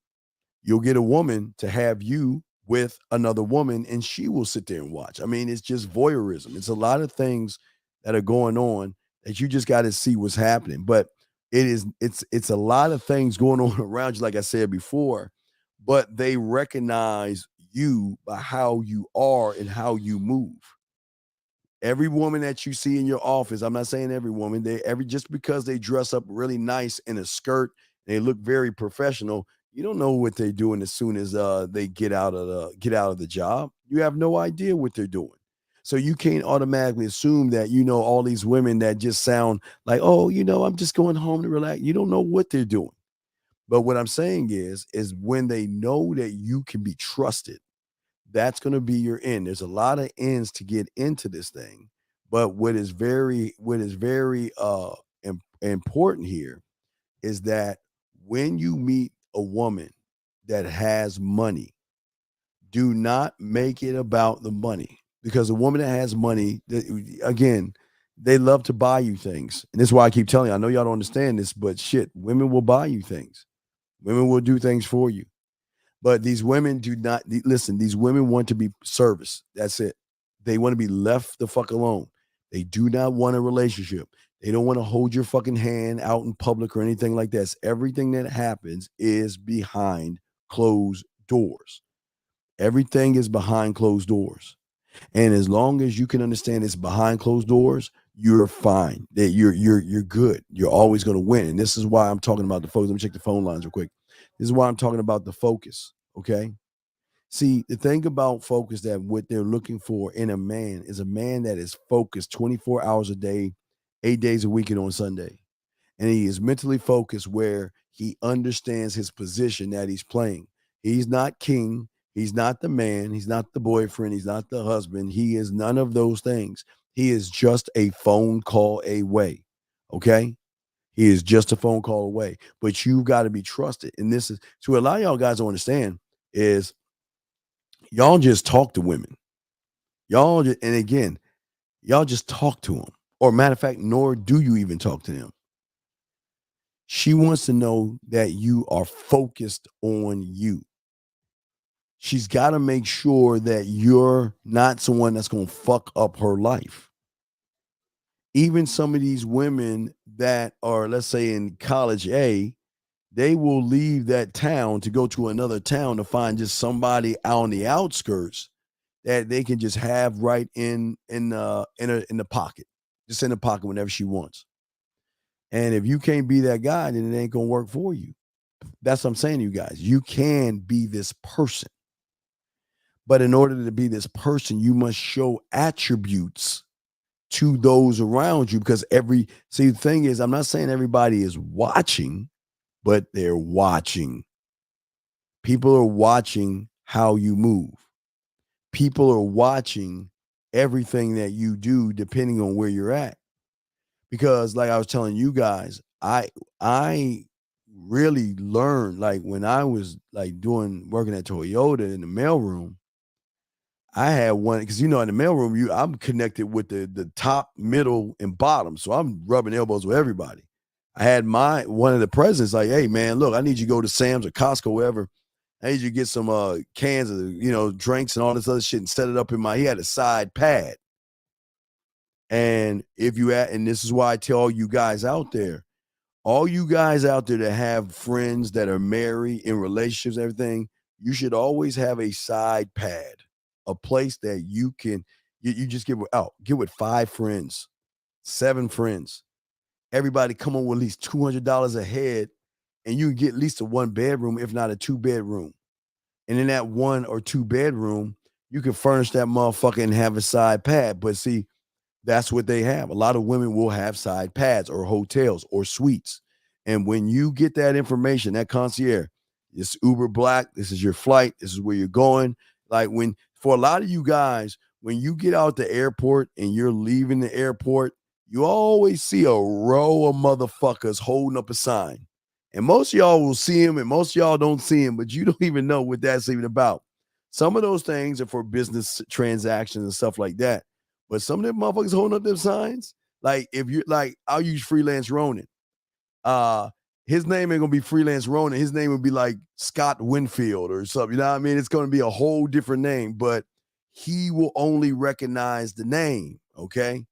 you'll get a woman to have you with another woman and she will sit there and watch. I mean, it's just voyeurism. It's a lot of things that are going on that you just got to see what's happening. But it's a lot of things going on around you, like I said before, but they recognize you by how you are and how you move. Every woman that you see in your office, I'm not saying every woman, just because they dress up really nice in a skirt, they look very professional, you don't know what they're doing as soon as they get out of the job. You have no idea what they're doing. So you can't automatically assume that you know all these women that just sound like, oh, I'm just going home to relax. You don't know what they're doing. But what I'm saying is when they know that you can be trusted, that's going to be your end. There's a lot of ends to get into this thing. But what is very important here is that when you meet a woman that has money, do not make it about the money, because a woman that has money, again, they love to buy you things. And this is why I keep telling you, I know y'all don't understand this, but shit, women will buy you things. Women will do things for you. But these women do not listen. These women want to be serviced. That's it. They want to be left the fuck alone. They do not want a relationship. They don't want to hold your fucking hand out in public or anything like that. Everything that happens is behind closed doors. Everything is behind closed doors. And as long as you can understand it's behind closed doors, you're fine. That you're good. You're always going to win. And this is why I'm talking about the focus. Let me check the phone lines real quick. This is why I'm talking about the focus. Okay. See, the thing about focus, that what they're looking for in a man is a man that is focused 24 hours a day, 8 days a week, and on Sunday. And he is mentally focused where he understands his position that he's playing. He's not king. He's not the man. He's not the boyfriend. He's not the husband. He is none of those things. He is just a phone call away. Okay. He is just a phone call away, but you got to be trusted. And this is, so a lot of y'all guys don't understand is y'all just talk to women. Y'all just talk to them. Or matter of fact, nor do you even talk to them. She wants to know that you are focused on you. She's got to make sure that you're not someone that's going to fuck up her life. Even some of these women that are, let's say, in college A, they will leave that town to go to another town to find just somebody out on the outskirts that they can just have right in the pocket, just in the pocket whenever she wants. And if you can't be that guy, then it ain't gonna work for you. That's what I'm saying to you guys. You can be this person. But in order to be this person, you must show attributes to those around you, because the thing is, I'm not saying everybody is watching, but they're watching. People are watching how you move. People are watching everything that you do depending on where you're at. Because like I was telling you guys, I really learned, like when I was like working at Toyota in the mailroom, I had one, because in the mailroom, I'm connected with the top, middle, and bottom. So I'm rubbing elbows with everybody. I had one of the presidents like, hey man, look, I need you to go to Sam's or Costco, wherever. I need you to get some cans of drinks and all this other shit and set it up he had a side pad. And and this is why I tell all you guys out there that have friends that are married, in relationships, everything, you should always have a side pad, a place that you can, you just get with 5 friends, 7 friends. Everybody come on with at least $200 a head, and you can get at least a 1 bedroom, if not a 2 bedroom. And in that 1 or 2 bedroom, you can furnish that motherfucker and have a side pad. But see, that's what they have. A lot of women will have side pads or hotels or suites. And when you get that information, that concierge, it's Uber Black, this is your flight, this is where you're going. Like when, for a lot of you guys, when you get out the airport and you're leaving the airport, you always see a row of motherfuckers holding up a sign. And most of y'all will see him and most of y'all don't see him, but you don't even know what that's even about. Some of those things are for business transactions and stuff like that. But some of them motherfuckers holding up them signs, like if you're like, I'll use Freelance Ronin. His name ain't gonna be Freelance Ronin. His name would be like Scott Winfield or something. You know what I mean? It's gonna be a whole different name, but he will only recognize the name. Okay.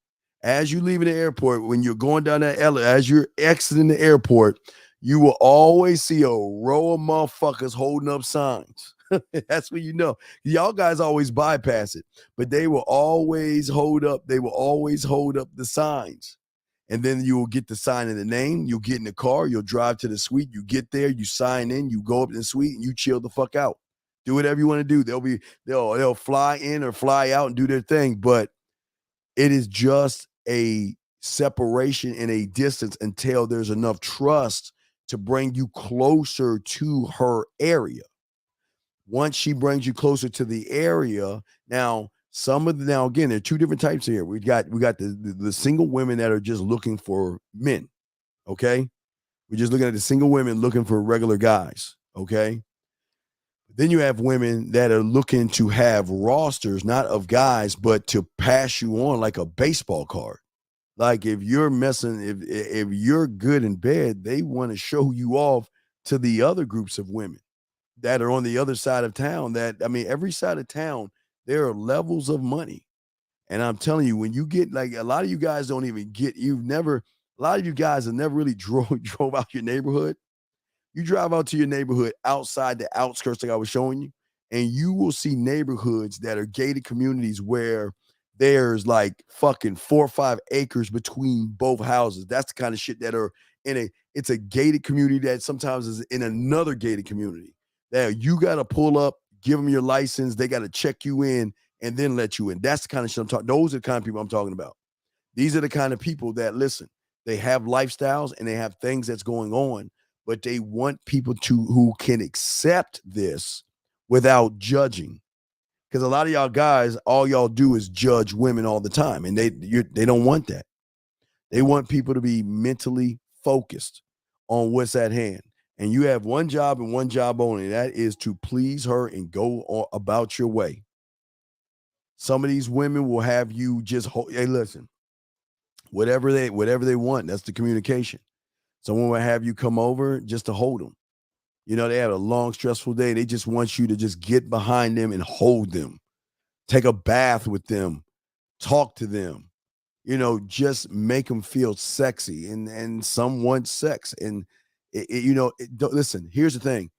As you leave the airport, when you're going down that elevator, as you're exiting the airport, you will always see a row of motherfuckers holding up signs. That's what you know. Y'all guys always bypass it, but they will always hold up. They will always hold up the signs. And then you will get the sign in the name. You'll get in the car. You'll drive to the suite. You get there. You sign in. You go up to the suite and you chill the fuck out. Do whatever you want to do. They'll fly in or fly out and do their thing. But it is just a separation and a distance until there's enough trust to bring you closer to her area. Once she brings you closer to the area, now again, there are two different types here. We got the single women that are just looking for men. Okay, we're just looking at the single women looking for regular guys. Okay, then you have women that are looking to have rosters, not of guys, but to pass you on like a baseball card. Like if you're if you're good in bed, they want to show you off to the other groups of women that are on the other side of town. Every side of town, there are levels of money. And I'm telling you, when you get, like, a lot of you guys don't even get, a lot of you guys have never really drove out your neighborhood. You drive out to your neighborhood outside the outskirts like I was showing you, and you will see neighborhoods that are gated communities where there's like fucking 4 or 5 acres between both houses. That's the kind of shit that are it's a gated community that sometimes is in another gated community. That you got to pull up, give them your license. They got to check you in and then let you in. That's the kind of shit I'm talking. Those are the kind of people I'm talking about. These are the kind of people that, listen, they have lifestyles and they have things that's going on, but they want people who can accept this without judging. Because a lot of y'all guys, all y'all do is judge women all the time, and they don't want that. They want people to be mentally focused on what's at hand. And you have one job and one job only. That is to please her and go about your way. Some of these women will have you just hey, listen, whatever they want. That's the communication. Someone will have you come over just to hold them. You know, they have a long, stressful day. They just want you to just get behind them and hold them, take a bath with them, talk to them, just make them feel sexy. And some want sex. And listen, here's the thing.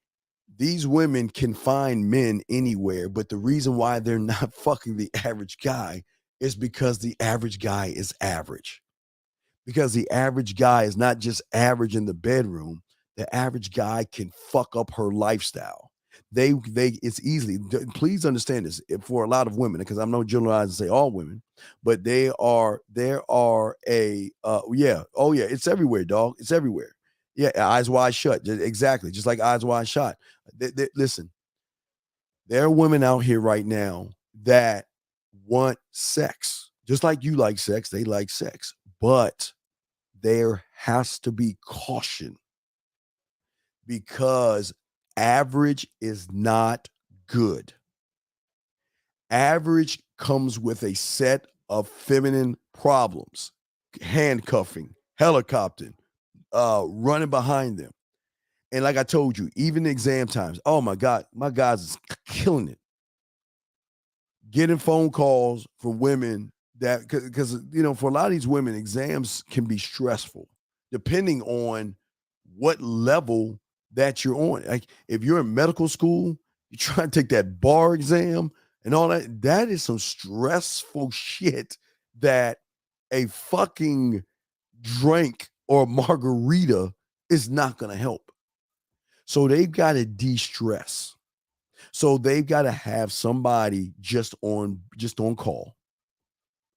These women can find men anywhere, but the reason why they're not fucking the average guy is because the average guy is average. Because the average guy is not just average in the bedroom. The average guy can fuck up her lifestyle. It's easily, please understand this for a lot of women, because I'm not generalizing to say all women, but there are it's everywhere, dog. It's everywhere. Yeah, Eyes Wide Shut. Exactly. Just like Eyes Wide Shut. Listen, there are women out here right now that want sex. Just like you like sex, they like sex. But there has to be caution, because average is not good. Average comes with a set of feminine problems: handcuffing, helicoptering, running behind them. And like I told you, even the exam times, oh my God, my guys is killing it. Getting phone calls from women that, because for a lot of these women, exams can be stressful depending on what level that you're on. Like if you're in medical school, you try to take that bar exam and all that. That is some stressful shit that a fucking drink or margarita is not going to help. So they've got to de-stress. So they've got to have somebody just on call.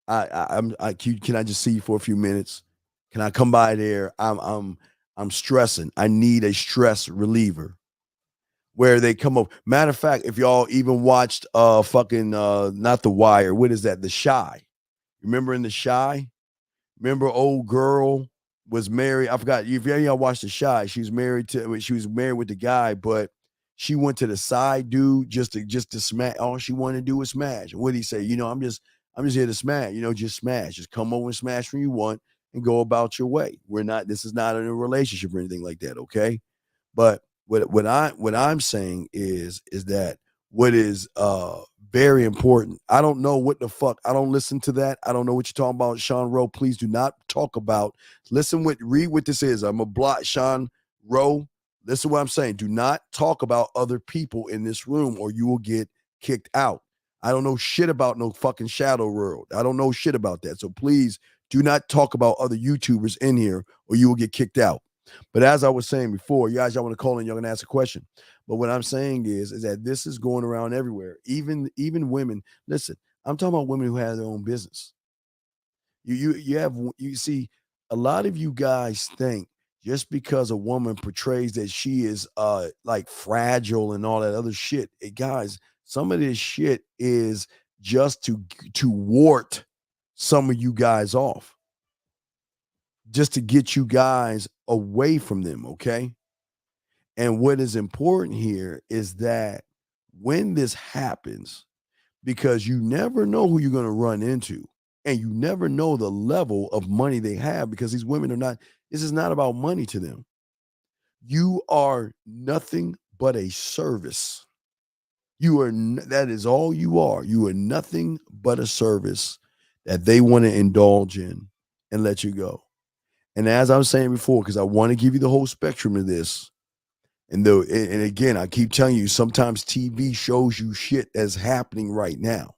Can I just see you for a few minutes? Can I come by there? I'm stressing. I need a stress reliever. Where they come up. Matter of fact, if y'all even watched not The Wire, what is that? The Shy. Remember in The Shy? Remember old girl was married. I forgot if y'all watched The Shy. She was married with the guy, but she went to the side dude just to smash. All she wanted to do was smash. What did he say? I'm just here to smash. Just smash. Just come over and smash when you want and go about your way. This is not in a relationship or anything like that, okay? But what I'm saying is that what is very important. I don't know what the fuck. I don't listen to that. I don't know what you're talking about, Sean Rowe. Please do not talk about. Read what this is. I'm a block, Sean Rowe. Listen to what I'm saying. Do not talk about other people in this room, or you will get kicked out. I don't know shit about no fucking Shadow World. I don't know shit about that. So please do not talk about other YouTubers in here, or you will get kicked out. But as I was saying before, you guys, y'all want to call in, y'all gonna ask a question. But what I'm saying is that this is going around everywhere. Even women. Listen, I'm talking about women who have their own business. You see, a lot of you guys think just because a woman portrays that she is like fragile and all that other shit, guys, some of this shit is just to ward some of you guys off. Just to get you guys away from them, okay? And what is important here is that when this happens, because you never know who you're going to run into, and you never know the level of money they have, because these women this is not about money to them. You are nothing but a service. That is all you are. You are nothing but a service that they want to indulge in and let you go. And as I was saying before, because I want to give you the whole spectrum of this, and again, I keep telling you, sometimes TV shows you shit that's happening right now.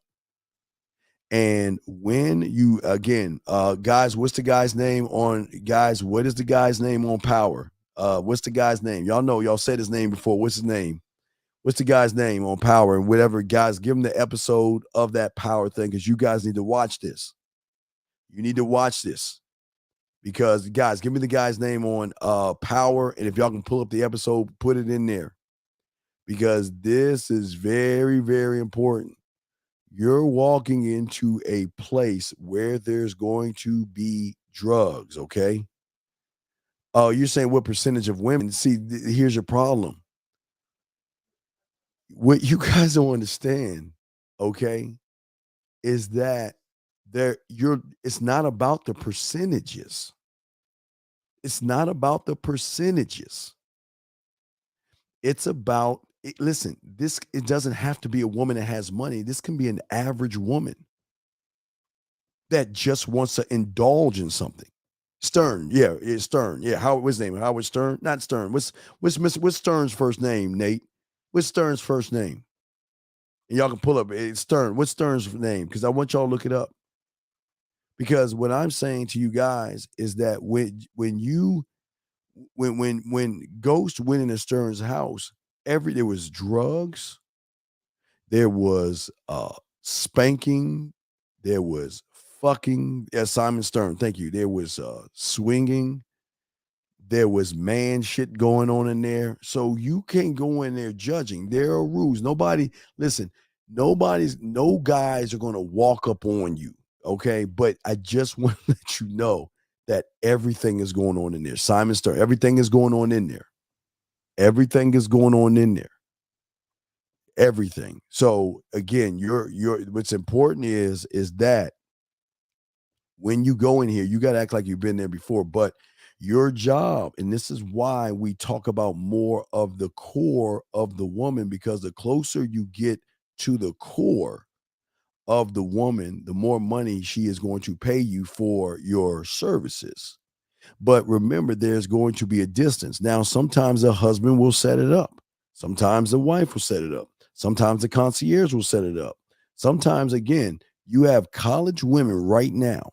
And when you, again, guys, what's the guy's name on, guys, what is the guy's name on Power? What's the guy's name? Y'all know, y'all said his name before. What's his name? What's the guy's name on Power? And whatever, guys, give him the episode of that Power thing, because you guys need to watch this. You need to watch this. Because, guys, give me the guy's name on Power, and if y'all can pull up the episode, put it in there. Because this is very, very important. You're walking into a place where there's going to be drugs, okay? Oh, you're saying what percentage of women? See, here's your problem. What you guys don't understand, okay, is that it's not about the percentages. It's not about the percentages. It's about, listen, it doesn't have to be a woman that has money. This can be an average woman that just wants to indulge in something. Stern, yeah, it's Stern. Yeah, what's his name? Howard Stern? Not Stern. What's Stern's first name, Nate? What's Stern's first name? And y'all can pull up Stern. What's Stern's name? Because I want y'all to look it up. Because what I'm saying to you guys is that when Ghost went into Stern's house, there was drugs, there was spanking, there was fucking, Simon Stern, thank you. There was swinging, there was man shit going on in there. So you can't go in there judging. There are rules. No guys are gonna walk up on you. Okay, but I just want to let you know that everything is going on in there. Simon Stern, everything is going on in there. Everything is going on in there. Everything. So again, what's important is that when you go in here, you got to act like you've been there before. But your job, and this is why we talk about more of the core of the woman, because the closer you get to the core of the woman, the more money she is going to pay you for your services. But remember, there's going to be a distance. Now, sometimes a husband will set it up. Sometimes the wife will set it up. Sometimes the concierge will set it up. Sometimes, again, you have college women right now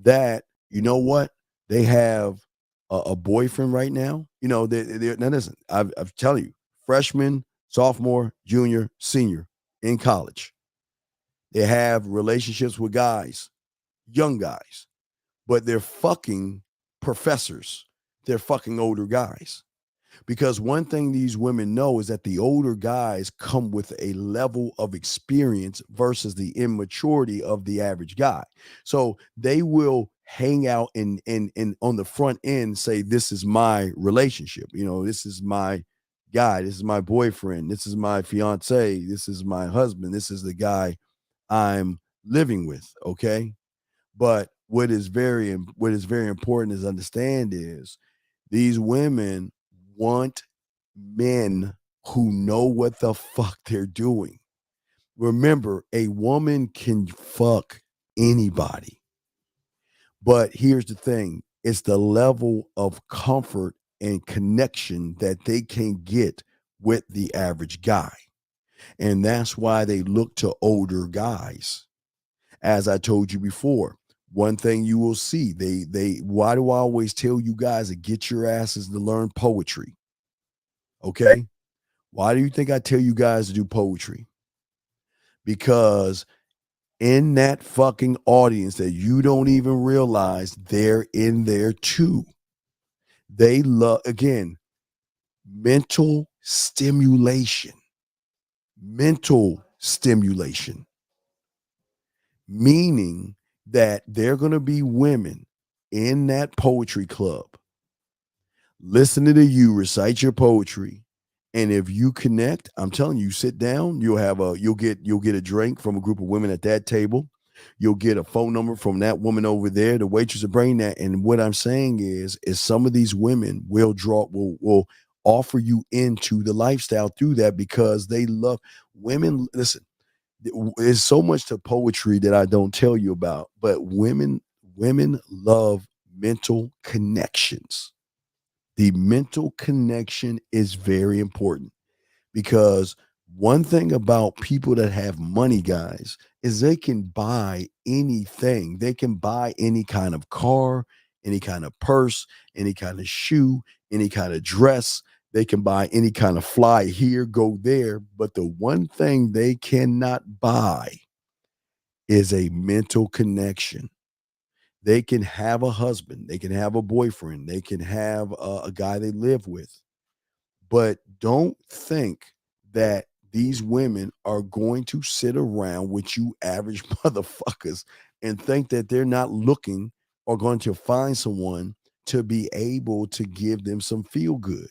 that, you know what, they have a boyfriend right now. You know, now listen, I'm telling you, freshmen, sophomore, junior, senior in college. They have relationships with guys, young guys, but they're fucking professors. They're fucking older guys. Because one thing these women know is that the older guys come with a level of experience versus the immaturity of the average guy. So they will hang out and on the front end say, this is my relationship. You know, this is my guy. This is my boyfriend. This is my fiance. This is my husband. This is the guy I'm living with. Okay. But what is very important is understand is these women want men who know what the fuck they're doing. Remember, a woman can fuck anybody. But here's the thing, it's the level of comfort and connection that they can get with the average guy. And that's why they look to older guys. As I told you before, one thing you will see, why do I always tell you guys to get your asses to learn poetry? Okay. Why do you think I tell you guys to do poetry? Because in that fucking audience that you don't even realize, they're in there too. They love, again, mental stimulation. Mental stimulation. Meaning that there are going to be women in that poetry club listening to you recite your poetry, and if you connect, I'm telling you, sit down, you'll get a drink from a group of women at that table. You'll get a phone number from that woman over there, the waitress will bring that. And what I'm saying is some of these women will offer you into the lifestyle through that, because they love women. Listen, there's so much to poetry that I don't tell you about, but women love mental connections. The mental connection is very important, because one thing about people that have money, guys, is they can buy anything. They can buy any kind of car, any kind of purse, any kind of shoe, any kind of dress. They can buy any kind of fly here, go there. But the one thing they cannot buy is a mental connection. They can have a husband, they can have a boyfriend, they can have a guy they live with. But don't think that these women are going to sit around with you average motherfuckers and think that they're not looking or going to find someone to be able to give them some feel good.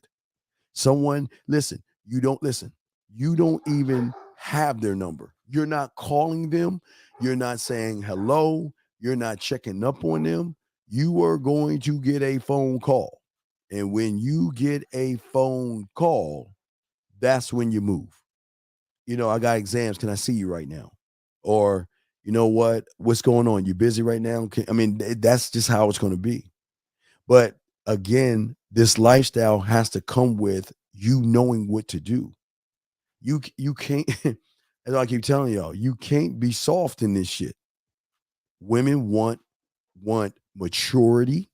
Someone, you don't even have their number. You're not calling them. You're not saying hello. You're not checking up on them. You are going to get a phone call. And when you get a phone call, that's when you move. You know, I got exams. Can I see you right now? Or, you know what? What's going on? You busy right now? That's just how it's going to be. But again, this lifestyle has to come with you knowing what to do. You can't, as I keep telling y'all, you can't be soft in this shit. Women want maturity,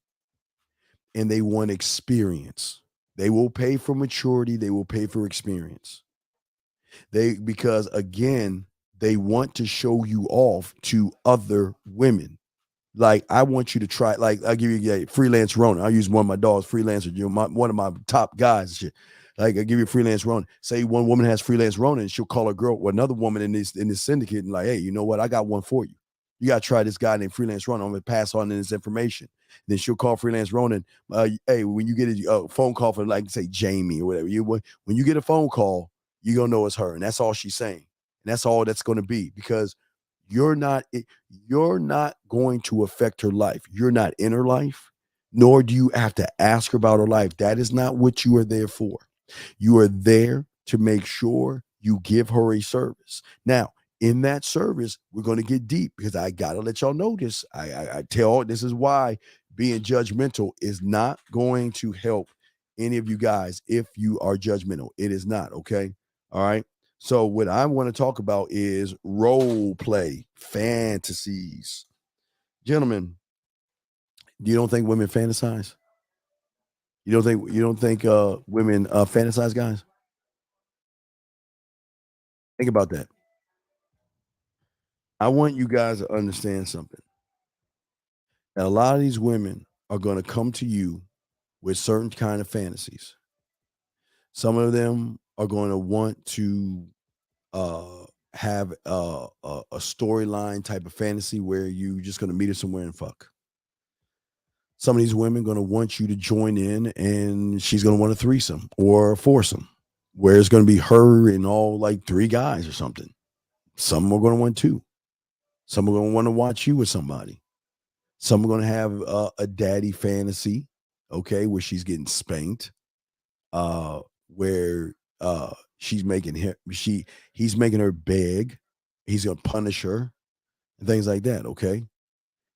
and they want experience. They will pay for maturity. They will pay for experience. Because again, they want to show you off to other women. Like, I want you to try, like, I'll give you a freelance Ronan. I'll use one of my dogs, freelancer, one of my top guys and shit. Like, I'll give you a freelance Ronan. Say one woman has freelance Ronan, and she'll call a girl or another woman in this syndicate and like, hey, you know what? I got one for you. You got to try this guy named Freelance Ronan. I'm going to pass on this information. Then she'll call Freelance Ronan. Hey, when you get a phone call from, like, say, Jamie or whatever, when you get a phone call, you're going to know it's her. And that's all she's saying. And that's all that's going to be, because you're not going to affect her life. You're not in her life, nor do you have to ask her about her life. That is not what you are there for. You are there to make sure you give her a service. Now, in that service, we're going to get deep, because I got to let y'all know this. This is why being judgmental is not going to help any of you guys if you are judgmental. It is not, okay? All right? So what I want to talk about is role play fantasies. Gentlemen, you don't think women fantasize? You don't think women fantasize, guys? Think about that. I want you guys to understand something. That a lot of these women are going to come to you with certain kind of fantasies. Some of them are going to want to have a storyline type of fantasy where you just going to meet her somewhere and fuck. Some of these women going to want you to join in, and she's going to want a threesome or a foursome, where it's going to be her and all like 3 guys or something. Some are going to want 2. Some are going to want to watch you with somebody. Some are going to have a daddy fantasy, okay, where she's getting spanked, where he's making her beg, he's going to punish her, and things like that. Okay,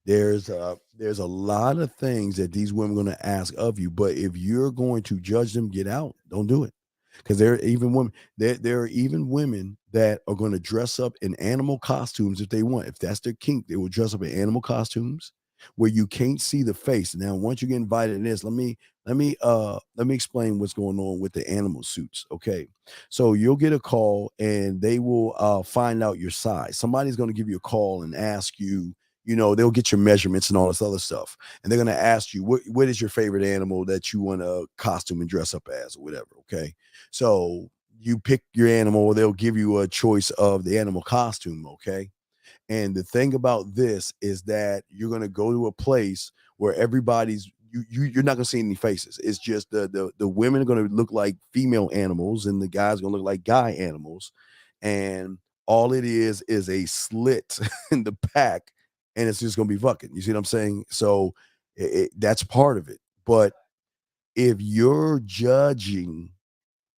there's a lot of things that these women are going to ask of you, but if you're going to judge them, get out. Don't do it, because there are even women. There are even women that are going to dress up in animal costumes if they want. If that's their kink, they will dress up in animal costumes where you can't see the face. Now, once you get invited in this, let me explain what's going on with the animal suits. Okay, so you'll get a call and they will find out your size. Somebody's going to give you a call and ask you, they'll get your measurements and all this other stuff, and they're going to ask you what is your favorite animal that you want to costume and dress up as or whatever. Okay, so you pick your animal, they'll give you a choice of the animal costume. Okay, and the thing about this is that you're going to go to a place where everybody's you're not going to see any faces. It's just the women are going to look like female animals and the guys are going to look like guy animals, and all it is a slit in the pack, and it's just going to be fucking. You see what I'm saying? So that's part of it. But if you're judging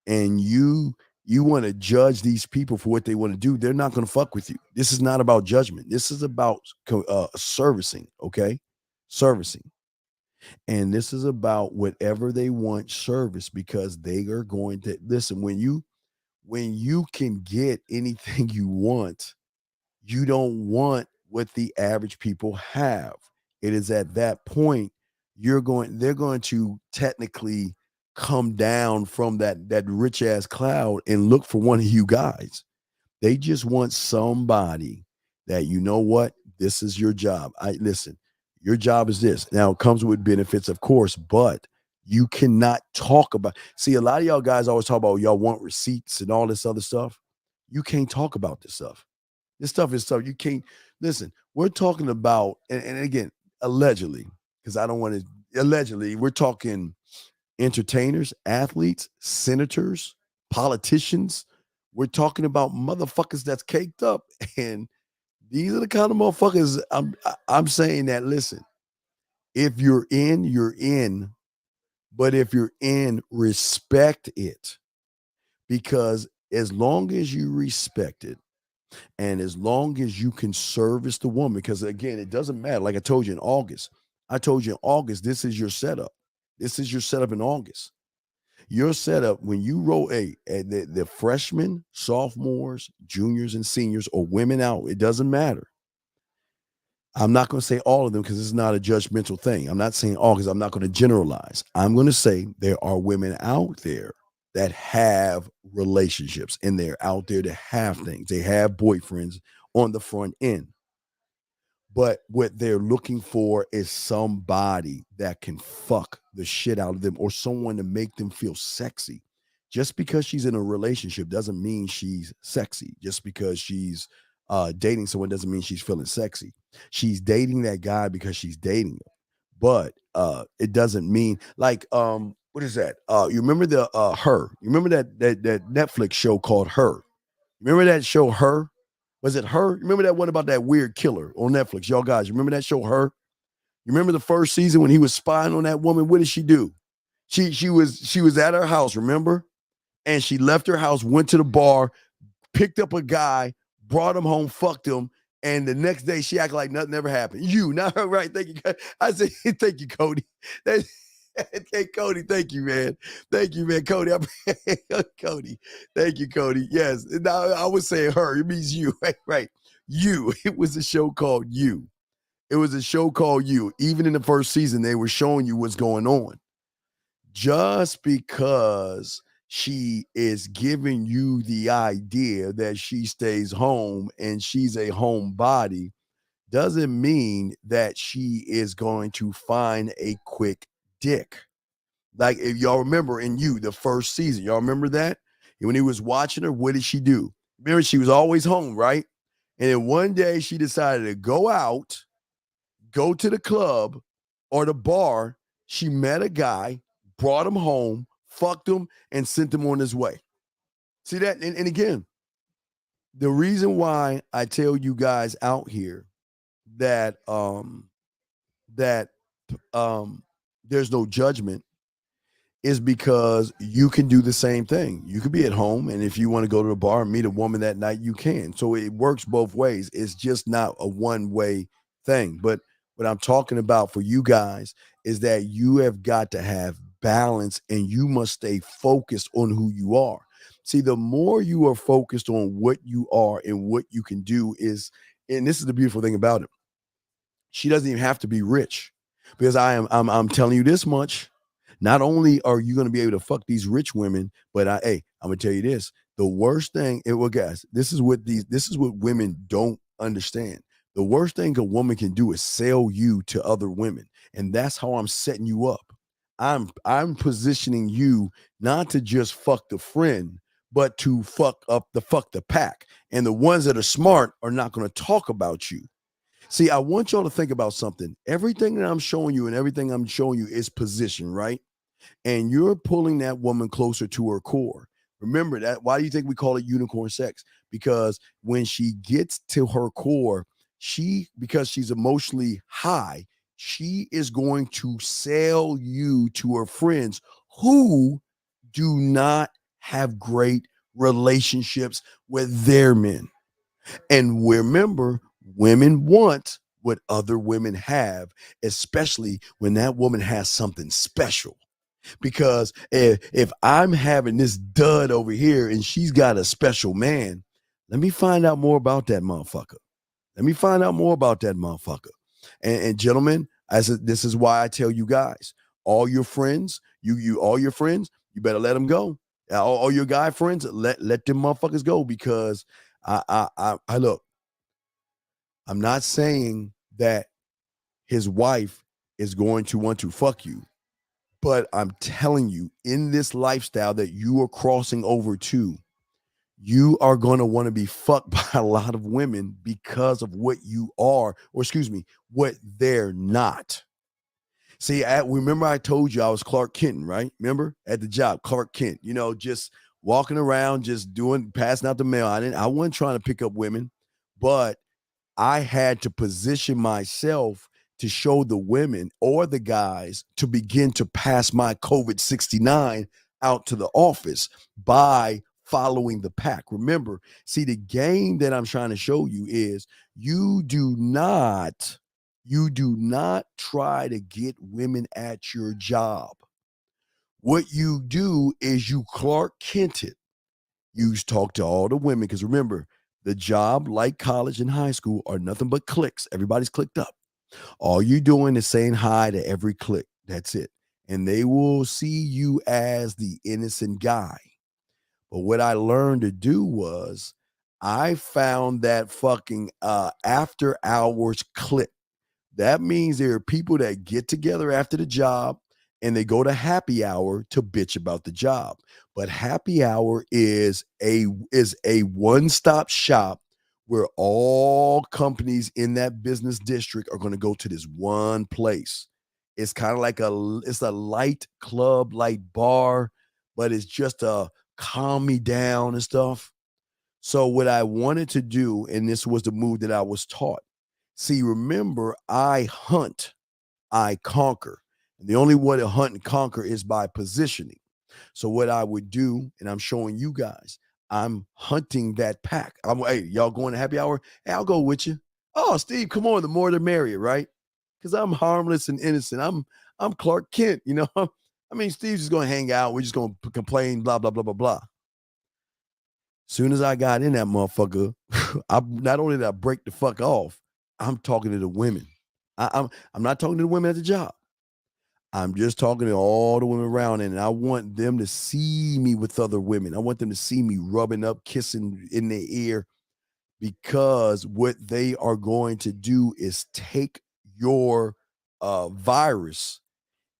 and you want to judge these people for what they want to do, they're not going to fuck with you. This is not about judgment. This is about servicing, okay? Servicing. And this is about whatever they want service, because they are going to listen. When you can get anything you want, you don't want what the average people have. It is at that point they're going to technically come down from that rich ass cloud and look for one of you guys. They just want somebody that, this is your job. Listen, your job is this. Now, it comes with benefits, of course, but you cannot talk about. See, a lot of y'all guys always talk about y'all want receipts and all this other stuff. You can't talk about this stuff. This stuff is stuff you can't. Listen, we're talking about, and again, allegedly, because I don't want to. Allegedly, we're talking entertainers, athletes, senators, politicians. We're talking about motherfuckers that's caked up, and these are the kind of motherfuckers I'm saying that, listen, if you're in, you're in, but if you're in, respect it, because as long as you respect it, and as long as you can service the woman, because again, it doesn't matter. Like I told you in August, this is your setup. This is your setup in August. Your setup when you roll the freshmen, sophomores, juniors, and seniors, or women out, it doesn't matter. I'm not going to say all of them because this is not a judgmental thing. I'm not saying all because I'm not going to generalize. I'm going to say there are women out there that have relationships, and they're out there to have things. They have boyfriends on the front end. But what they're looking for is somebody that can fuck the shit out of them, or someone to make them feel sexy. Just because she's in a relationship doesn't mean she's sexy. Just because she's dating someone doesn't mean she's feeling sexy. She's dating that guy because she's dating him. But it doesn't mean like what is that? You remember the Her? You remember that Netflix show called Her? Remember that show Her? Was it Her? Remember that one about that weird killer on Netflix? Y'all guys, remember that show Her? You remember the first season when he was spying on that woman? What did she do? She was at her house, remember? And she left her house, went to the bar, picked up a guy, brought him home, fucked him, and the next day she acted like nothing ever happened. Not her, right? Thank you. I said, thank you, Cody. Hey, Cody, thank you, man. Thank you, man. Cody, Cody. Thank you, Cody. Yes. Now I was saying Her. It means you, right? You. It was a show called You. It was a show called You. Even in the first season, they were showing you what's going on. Just because she is giving you the idea that she stays home and she's a homebody, doesn't mean that she is going to find a quick dick. Like, if y'all remember in You, the first season, y'all remember that? When he was watching her, what did she do? Remember, she was always home, right? And then one day she decided to go out, go to the club or the bar. She met a guy, brought him home, fucked him, and sent him on his way. See that? And again, the reason why I tell you guys out here that there's no judgment is because you can do the same thing. You could be at home, and if you want to go to the bar and meet a woman that night, you can. So it works both ways. It's just not a one-way thing. But what I'm talking about for you guys is that you have got to have balance, and you must stay focused on who you are. See, the more you are focused on what you are and what you can do is, and this is the beautiful thing about it, she doesn't even have to be rich, because I'm telling you this much. Not only are you going to be able to fuck these rich women, but I'm going to tell you this. The worst thing, guys, this is what women don't understand. The worst thing a woman can do is sell you to other women. And that's how I'm setting you up. I'm positioning you not to just fuck the friend, but to fuck the pack. And the ones that are smart are not going to talk about you. See, I want y'all to think about something. Everything that I'm showing you and everything I'm showing you is position, right? And you're pulling that woman closer to her core. Remember that. Why do you think we call it unicorn sex? Because when she gets to her core, because she's emotionally high, she is going to sell you to her friends who do not have great relationships with their men. And remember, women want what other women have, especially when that woman has something special. Because if I'm having this dud over here and she's got a special man, let me find out more about that motherfucker. And gentlemen, this is why I tell you guys, all your friends, all your friends, you better let them go. All your guy friends, let them motherfuckers go, because I look, I'm not saying that his wife is going to want to fuck you, but I'm telling you, in this lifestyle that you are crossing over to, you are going to want to be fucked by a lot of women because of what you are, or excuse me, what they're not. See, remember I told you I was Clark Kent, right? Remember at the job, Clark Kent, just walking around, just passing out the mail. I wasn't trying to pick up women, but I had to position myself to show the women or the guys to begin to pass my COVID-69 out to the office by following the pack. Remember, see, the game that I'm trying to show you is you do not try to get women at your job. What you do is you Clark Kent it. You talk to all the women, because remember, the job, like college and high school, are nothing but clicks. Everybody's clicked up. All you're doing is saying hi to every click. That's it. And they will see you as the innocent guy. But what I learned to do was I found that fucking after hours click. That means there are people that get together after the job and they go to happy hour to bitch about the job. But happy hour is a one-stop shop where all companies in that business district are going to go to this one place. It's kind of like it's a light club, light bar, but it's just a calm me down and stuff. So what I wanted to do, and this was the move that I was taught. See, remember, I hunt, I conquer. And the only way to hunt and conquer is by positioning. So what I would do, and I'm showing you guys, I'm hunting that pack. Hey, y'all going to happy hour? Hey, I'll go with you. Oh, Steve, come on. The more the merrier, right? Because I'm harmless and innocent. I'm Clark Kent, I mean, Steve's just going to hang out. We're just going to complain, blah, blah, blah, blah, blah. Soon as I got in that motherfucker, not only did I break the fuck off, I'm talking to the women. I'm not talking to the women at the job. I'm just talking to all the women around, and I want them to see me with other women. I want them to see me rubbing up, kissing in their ear, because what they are going to do is take your virus,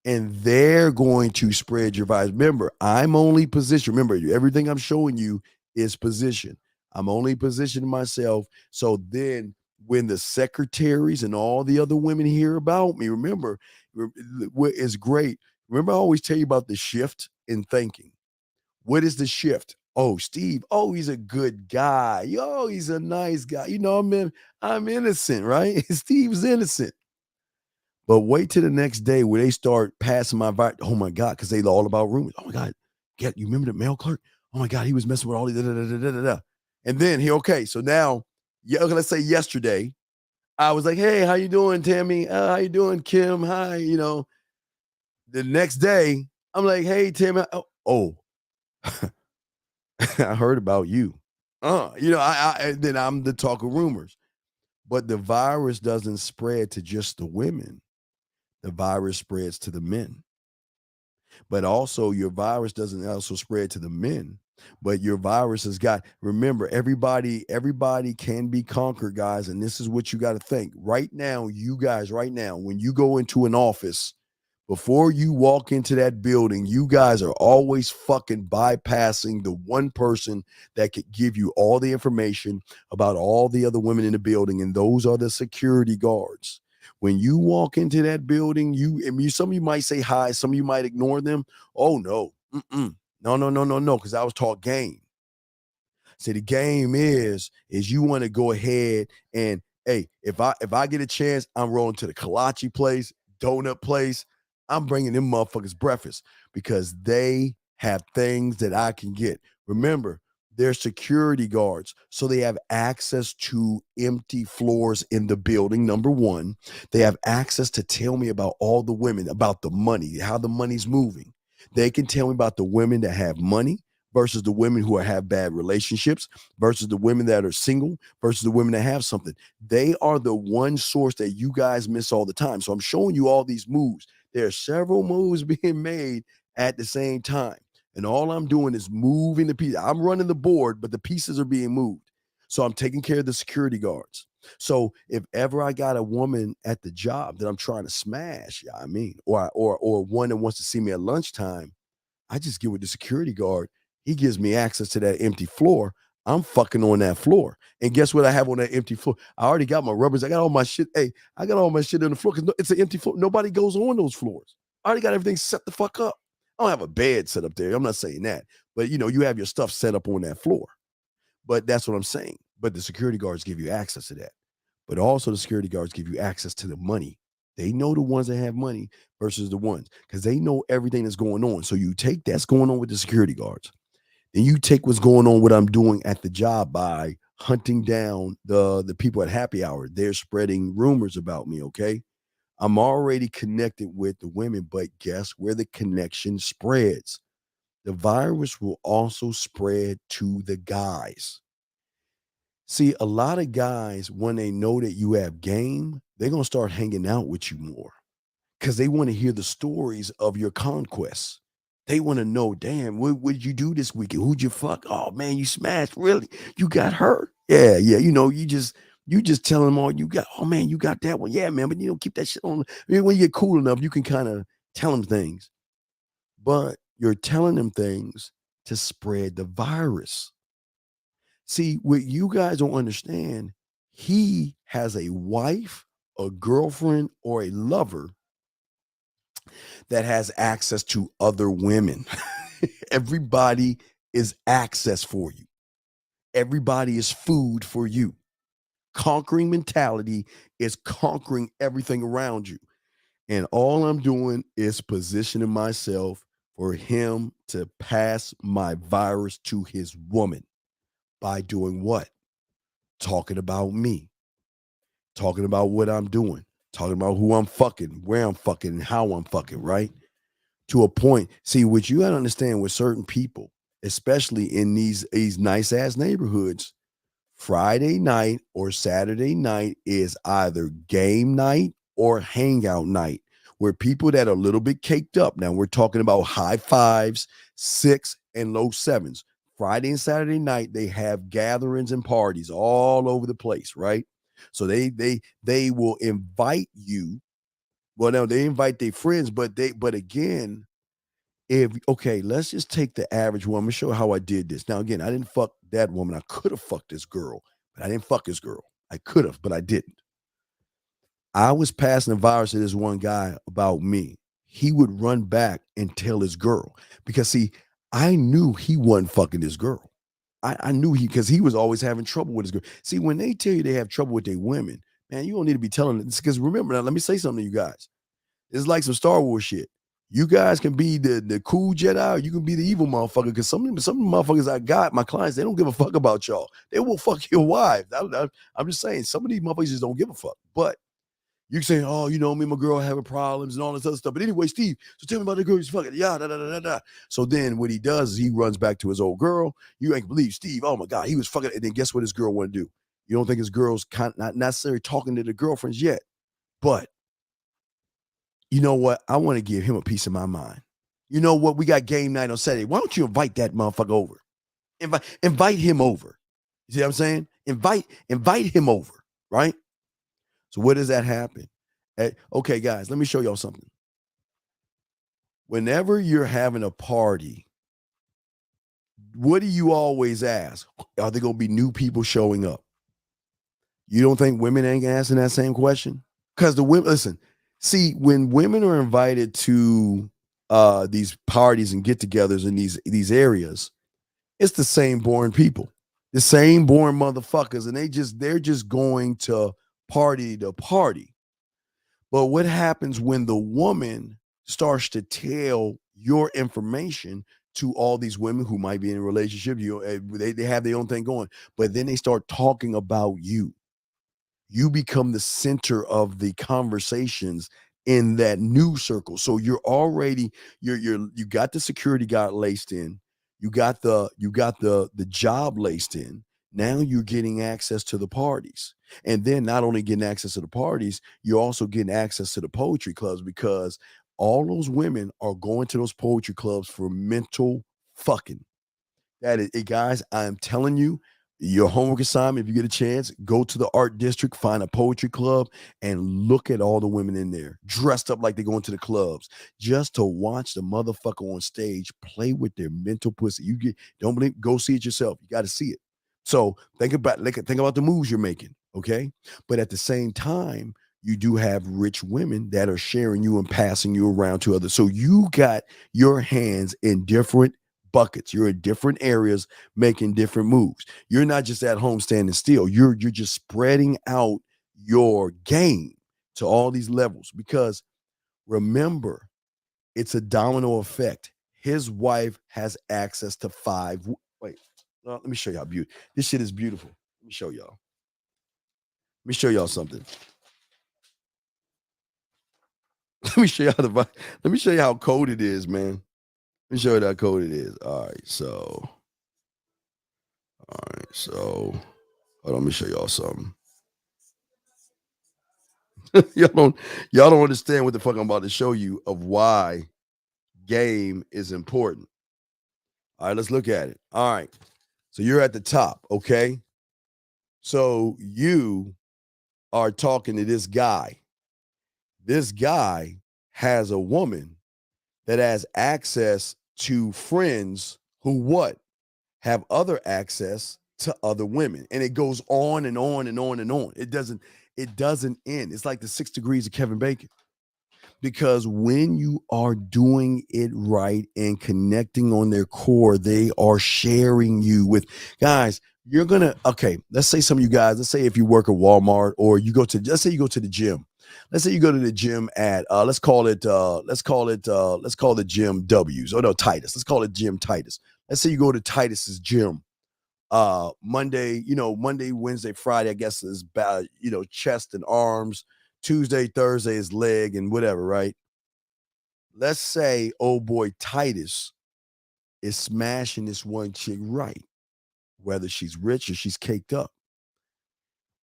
and they're going to spread your virus. Remember, I'm only positioned. Remember, everything I'm showing you is position. I'm only positioning myself. So then when the secretaries and all the other women hear about me, remember, what is great. Remember, I always tell you about the shift in thinking. What is the shift? Oh, Steve. Oh, he's a good guy. Yo, he's a nice guy. You know, I'm innocent, right? Steve's innocent. But wait till the next day where they start passing my virus. Oh my God, because they all about rumors. Oh my God, you remember the mail clerk? Oh my God, he was messing with all these. And then okay, so now, let's say yesterday, I was like, hey, how you doing, Tammy? How you doing, Kim? Hi, The next day, I'm like, hey, Tammy. Oh. I heard about you. Then I'm the talk of rumors. But the virus doesn't spread to just the women. The virus spreads to the men. But also your virus doesn't also spread to the men. But your virus has got, remember, everybody can be conquered, guys. And this is what you got to think. Right now, when you go into an office, before you walk into that building, you guys are always fucking bypassing the one person that could give you all the information about all the other women in the building, and those are the security guards. When you walk into that building, some of you might say hi, some of you might ignore them. Oh no, no, because I was taught game. See, the game is you want to go ahead and, hey, if I get a chance, I'm rolling to the kolache place, donut place. I'm bringing them motherfuckers breakfast because they have things that I can get. Remember, they're security guards, so they have access to empty floors in the building, number one. They have access to tell me about all the women, about the money, how the money's moving. They can tell me about the women that have money versus the women who have bad relationships versus the women that are single versus the women that have something. They are the one source that you guys miss all the time. So I'm showing you all these moves. There are several moves being made at the same time. And all I'm doing is moving the pieces. I'm running the board, but the pieces are being moved. So I'm taking care of the security guards. So if ever I got a woman at the job that I'm trying to smash, or one that wants to see me at lunchtime, I just get with the security guard. He gives me access to that empty floor. I'm fucking on that floor. And guess what I have on that empty floor? I already got my rubbers. I got all my shit. Hey, I got all my shit on the floor because it's an empty floor. Nobody goes on those floors. I already got everything set the fuck up. I don't have a bed set up there. I'm not saying that. But, you have your stuff set up on that floor. But that's what I'm saying. But the security guards give you access to that. But also the security guards give you access to the money. They know the ones that have money versus the ones because they know everything that's going on. So you take that's going on with the security guards. Then you take what's going on, what I'm doing at the job by hunting down the people at happy hour. They're spreading rumors about me, okay? I'm already connected with the women, but guess where the connection spreads? The virus will also spread to the guys. See, a lot of guys, when they know that you have game, they're going to start hanging out with you more because they want to hear the stories of your conquests. They want to know, damn, what did you do this weekend? Who'd you fuck? Oh, man, you smashed. Really? You got hurt? Yeah. You just tell them all you got. Oh, man, you got that one. Yeah, man, but keep that shit on. I mean, when you get cool enough, you can kind of tell them things. But you're telling them things to spread the virus. See, what you guys don't understand, he has a wife, a girlfriend, or a lover that has access to other women. Everybody is access for you. Everybody is food for you. Conquering mentality is conquering everything around you. And all I'm doing is positioning myself for him to pass my virus to his woman by doing what? Talking about me. Talking about what I'm doing. Talking about who I'm fucking, where I'm fucking, and how I'm fucking, right? To a point. See, what you gotta understand with certain people, especially in these nice ass neighborhoods, Friday night or Saturday night is either game night or hangout night. where people that are a little bit caked up. Now we're talking about high 5s, 6, and low 7s. Friday and Saturday night, they have gatherings and parties all over the place, right? So they will invite you. Well, now they invite their friends, but again, let's just take the average woman. I'm gonna show how I did this. Now, again, I didn't fuck that woman. I could have fucked this girl, but I didn't fuck this girl. I could have, but I didn't. I was passing the virus to this one guy about me. He would run back and tell his girl because, see, I knew he wasn't fucking this girl. I knew because he was always having trouble with his girl. See, when they tell you they have trouble with their women, man, you don't need to be telling them this because remember, now let me say something to you guys. It's like some Star Wars shit. You guys can be the cool Jedi, or you can be the evil motherfucker. Because some of the motherfuckers I got, my clients, they don't give a fuck about y'all. They will fuck your wife. I'm just saying, some of these motherfuckers just don't give a fuck. But you say, oh, you know, me and my girl having problems and all this other stuff. But anyway, Steve, so tell me about the girl you're fucking. Yeah, da, da, da, da. So then what he does is he runs back to his old girl. You ain't believe Steve. Oh my God, he was fucking. And then guess what his girl want to do? You don't think his girl's not necessarily talking to the girlfriends yet, but you know what? I want to give him a piece of my mind. You know what? We got game night on Saturday. Why don't you invite that motherfucker over? Invite him over. You see what I'm saying? Invite him over, right? So where does that happen? Okay, guys, let me show y'all something. Whenever you're having a party, what do you always ask? Are there going to be new people showing up? You don't think women ain't asking that same question? Because the women, listen, see, when women are invited to these parties and get-togethers in these areas, it's the same boring people, the same boring motherfuckers, and they're just going to party to party. But what happens when the woman starts to tell your information to all these women who might be in a relationship? They have their own thing going, but then they start talking about you. You become the center of the conversations in that new circle. So you're already you got the security guard laced in, you got the job laced in. Now you're getting access to the parties. And then not only getting access to the parties, you're also getting access to the poetry clubs because all those women are going to those poetry clubs for mental fucking. That is, guys, I'm telling you, your homework assignment, if you get a chance, go to the art district, find a poetry club, and look at all the women in there dressed up like they're going to the clubs just to watch the motherfucker on stage play with their mental pussy. Don't believe, go see it yourself. You got to see it. So think about the moves you're making, okay? But at the same time, you do have rich women that are sharing you and passing you around to others. So you got your hands in different buckets. You're in different areas making different moves. You're not just at home standing still. You're just spreading out your game to all these levels because remember, it's a domino effect. His wife has access to 5. Wait, let me show you how beautiful. This shit is beautiful. Let me show y'all. Let me show y'all something. Let me show you how cold it is, man. Let me show you how cold it is. All right, so hold on, let me show y'all something. y'all don't understand what the fuck I'm about to show you of why game is important. All right, let's look at it. All right, so you're at the top, okay? So you are talking to this guy. This guy has a woman that has access to friends who have other access to other women. And it goes on and on and on and on. It doesn't end. It's like the 6 degrees of Kevin Bacon. Because when you are doing it right and connecting on their core, they are sharing you with guys. You're gonna, okay, let's say some of you guys, let's say if you work at Walmart or let's say you go to the gym. Let's say you go to the gym at let's call it the gym W's. Oh no, Titus. Let's call it Gym Titus. Let's say you go to Titus's gym Monday, Wednesday, Friday, I guess is chest and arms. Tuesday, Thursday is leg and whatever, right? Let's say old boy Titus is smashing this one chick right, whether she's rich or she's caked up.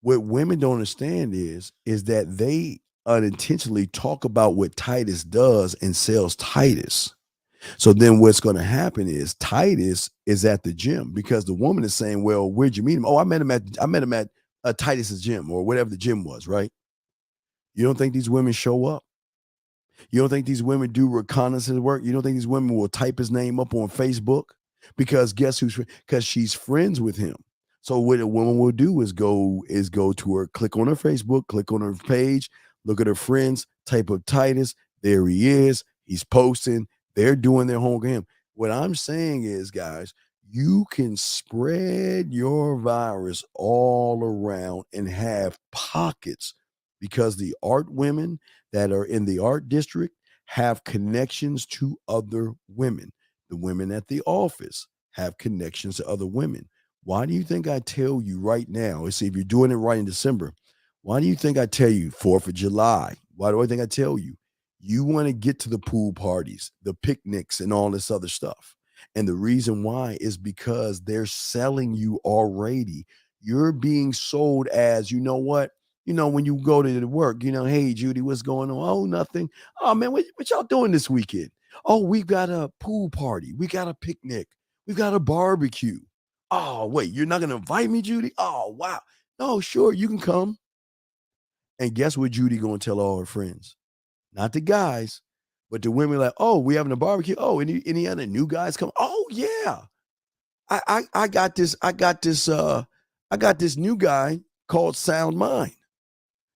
What women don't understand is that they unintentionally talk about what Titus does and sells Titus. So then what's going to happen is Titus is at the gym because the woman is saying, well, where'd you meet him? Oh, I met him at Titus's gym or whatever the gym was, right? You don't think these women show up? You don't think these women do reconnaissance work? You don't think these women will type his name up on Facebook? Because guess who's, because she's friends with him. So what a woman will do is go to her, click on her Facebook, click on her page, look at her friends, type up Titus. There he is. He's posting. They're doing their homework. What I'm saying is, guys, you can spread your virus all around and have pockets because the art women that are in the art district have connections to other women. The women at the office have connections to other women. Why do you think I tell you right now? Let's see if you're doing it right in December. Why do you think I tell you 4th of July? Why do I think I tell you? You want to get to the pool parties, the picnics, and all this other stuff. And the reason why is because they're selling you already. You're being sold as, you know what? You know, when you go to the work, you know, hey, Judy, what's going on? Oh, nothing. Oh, man, what y'all doing this weekend? Oh, we've got a pool party. We got a picnic. We've got a barbecue. Oh, wait, you're not going to invite me, Judy? Oh, wow. No, sure, you can come. And guess what Judy going to tell all her friends? Not the guys, but the women like, oh, we having a barbecue. Oh, any other new guys come? Oh, yeah. I got this new guy called Sound Mind.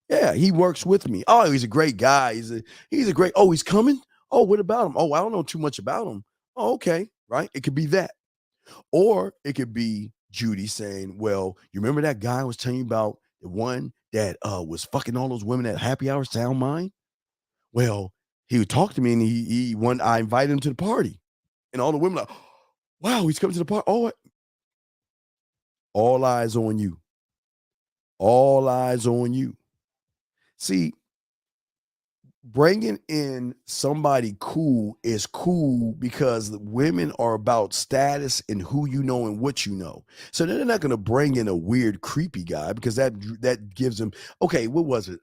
Yeah, he works with me. Oh, he's a great guy. He's a great, oh, he's coming? Oh, what about him? Oh, I don't know too much about him. Oh, okay, right? It could be that. Or it could be Judy saying, well, you remember that guy I was telling you about, the one that was fucking all those women at happy hour, Sound Mind? Well, he would talk to me and I invited him to the party. And all the women like, wow, he's coming to the party. Oh, all eyes on you. All eyes on you. See, bringing in somebody cool is cool because women are about status and who you know and what you know. So they're not going to bring in a weird, creepy guy because that gives them, okay, what was it?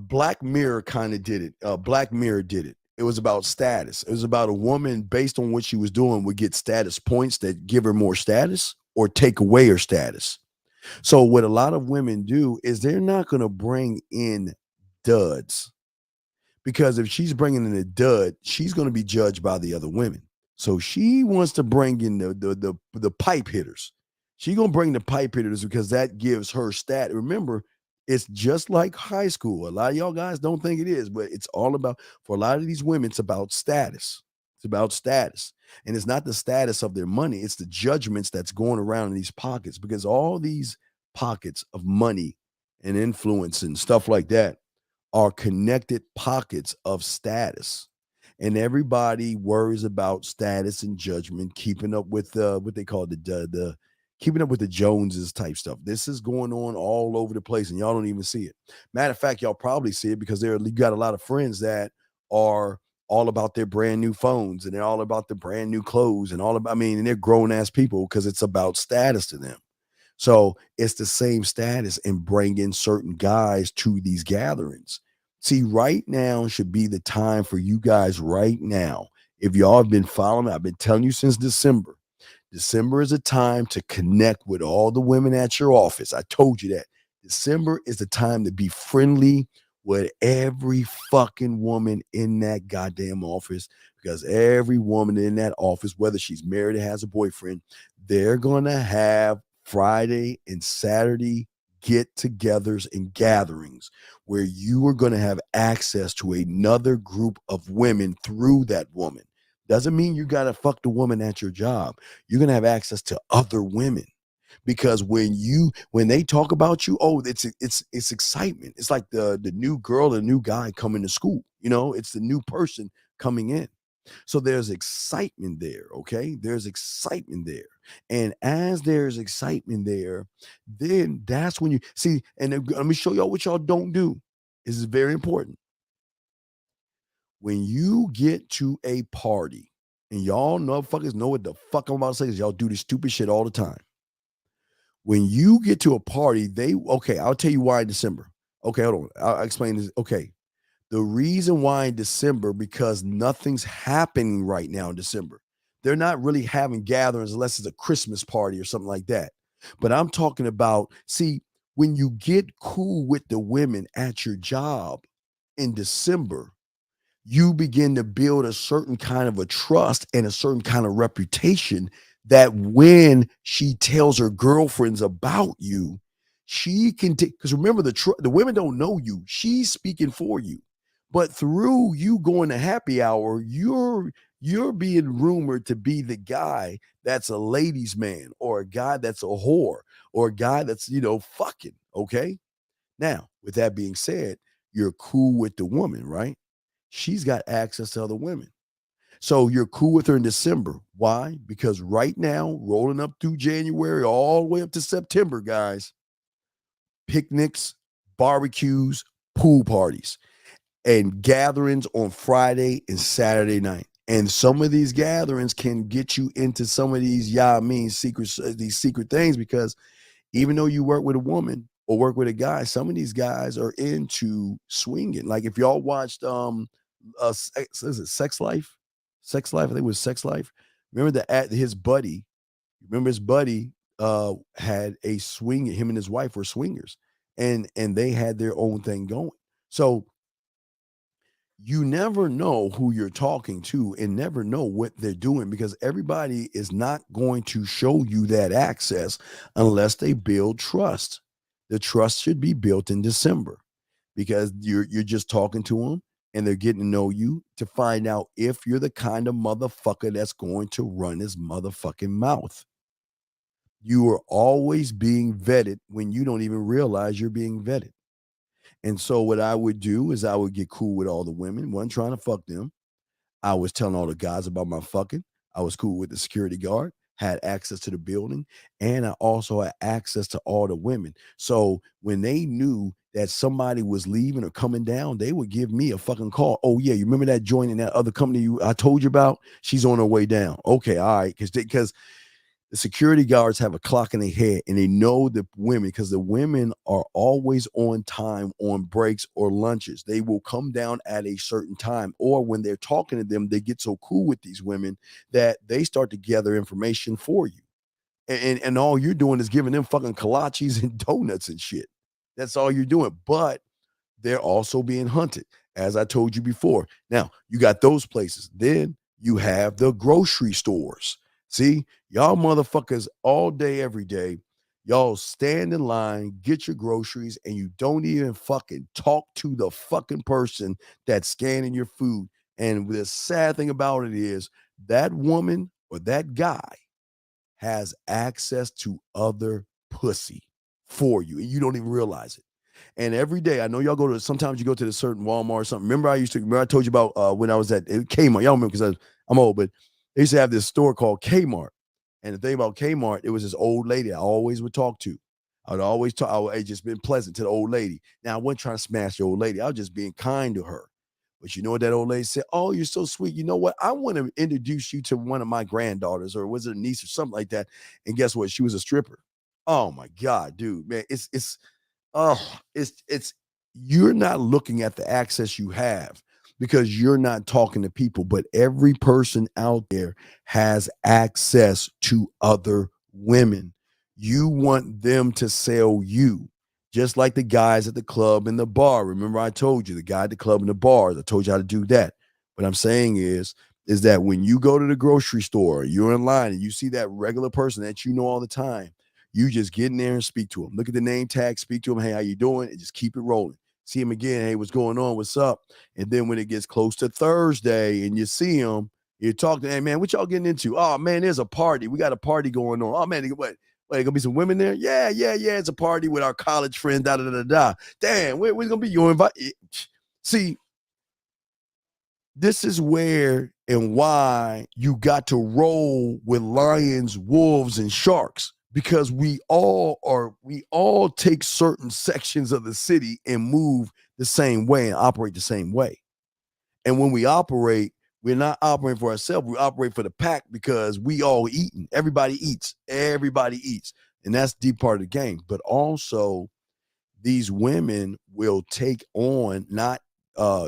Black Mirror kind of did it. Black Mirror did it. It was about status. It was about a woman based on what she was doing would get status points that give her more status or take away her status. So what a lot of women do is they're not going to bring in duds because if she's bringing in a dud, she's going to be judged by the other women. So she wants to bring in the pipe hitters. She's going to bring the pipe hitters because that gives her stat. Remember, it's just like high school. A lot of y'all guys don't think it is, but it's all about, for a lot of these women, it's about status. It's about status. And it's not the status of their money. It's the judgments that's going around in these pockets because all these pockets of money and influence and stuff like that are connected pockets of status. And everybody worries about status and judgment, keeping up with what they call the keeping up with the Joneses type stuff. This is going on all over the place and y'all don't even see it. Matter of fact, y'all probably see it because you got a lot of friends that are all about their brand new phones and they're all about the brand new clothes and and they're grown ass people because it's about status to them. So it's the same status and bringing certain guys to these gatherings. See, right now should be the time for you guys right now. If y'all have been following, I've been telling you since December. December is a time to connect with all the women at your office. I told you that. December is the time to be friendly with every fucking woman in that goddamn office because every woman in that office, whether she's married or has a boyfriend, they're going to have Friday and Saturday get-togethers and gatherings where you are going to have access to another group of women through that woman. Doesn't mean you got to fuck the woman at your job. You're going to have access to other women because when they talk about you, oh, it's excitement. It's like the new girl, the new guy coming to school. You know, it's the new person coming in. So there's excitement there, okay? There's excitement there. And as there's excitement there, then that's when you see, and let me show y'all what y'all don't do. This is very important. When you get to a party, and y'all motherfuckers know what the fuck I'm about to say, because y'all do this stupid shit all the time. When you get to a party, I'll tell you why in December. Okay, hold on. I'll explain this. Okay. The reason why in December, because nothing's happening right now in December. They're not really having gatherings unless it's a Christmas party or something like that. But I'm talking about, see, when you get cool with the women at your job in December, you begin to build a certain kind of a trust and a certain kind of reputation that when she tells her girlfriends about you, she can take, because remember, the women don't know you. She's speaking for you. But through you going to happy hour, you're being rumored to be the guy that's a ladies' man, or a guy that's a whore, or a guy that's, fucking. Okay. Now, with that being said, you're cool with the woman, right? She's got access to other women. So you're cool with her in December. Why? Because right now, rolling up through January, all the way up to September, guys, picnics, barbecues, pool parties, and gatherings on Friday and Saturday night. And some of these gatherings can get you into some of these, these secret things, because even though you work with a woman or work with a guy, some of these guys are into swinging. Like if y'all watched, is it Sex Life? Sex Life, I think it was Sex Life. Remember his buddy had a swing. Him and his wife were swingers, and they had their own thing going. So you never know who you're talking to and never know what they're doing, because everybody is not going to show you that access unless they build trust. The trust should be built in December, because you're just talking to them and they're getting to know you to find out if you're the kind of motherfucker that's going to run his motherfucking mouth. You are always being vetted when you don't even realize you're being vetted. And so what I would do is I would get cool with all the women. Wasn't trying to fuck them. I was telling all the guys about my fucking. I was cool with the security guard, had access to the building, and I also had access to all the women. So when they knew that somebody was leaving or coming down, they would give me a fucking call. Oh yeah, you remember that joint in that other company I told you about? She's on her way down. Okay, all right, because the security guards have a clock in their head and they know the women, because the women are always on time on breaks or lunches. They will come down at a certain time, or when they're talking to them, they get so cool with these women that they start to gather information for you. And all you're doing is giving them fucking kolaches and donuts and shit. That's all you're doing. But they're also being hunted, as I told you before. Now, you got those places. Then you have the grocery stores. See, y'all motherfuckers all day, every day, y'all stand in line, get your groceries, and you don't even fucking talk to the fucking person that's scanning your food. And the sad thing about it is that woman or that guy has access to other pussy for you, and you don't even realize it. And every day, I know y'all sometimes you go to the certain Walmart or something. Remember I told you about when I was at Kmart. Y'all remember, because I'm old, but they used to have this store called Kmart. And the thing about Kmart, it was this old lady I always would talk to. I would just been pleasant to the old lady. Now, I wasn't trying to smash the old lady. I was just being kind to her. But you know what that old lady said? Oh, you're so sweet. You know what? I want to introduce you to one of my granddaughters, or was it a niece or something like that? And guess what? She was a stripper. Oh my God, dude, man. It's you're not looking at the access you have because you're not talking to people, but every person out there has access to other women. You want them to sell you, just like the guys at the club and the bar. Remember, I told you the guy at the club and the bars. I told you how to do that. What I'm saying is that when you go to the grocery store, you're in line and you see that regular person that you know all the time, you just get in there and speak to them. Look at the name tag, speak to them. Hey, how you doing? And just keep it rolling. See him again. Hey, what's going on? What's up? And then when it gets close to Thursday and you see him, you talk to, hey, man, what y'all getting into? Oh, man, there's a party. We got a party going on. Oh, man, what? Wait, gonna be some women there? Yeah. It's a party with our college friends. Damn, where's gonna be? You invite? See, this is where and why you got to roll with lions, wolves, and sharks, because we all take certain sections of the city and move the same way and operate the same way. And when we operate, we're not operating for ourselves. We operate for the pack, because we all eating. Everybody eats. And that's deep part of the game. But also, these women will take on not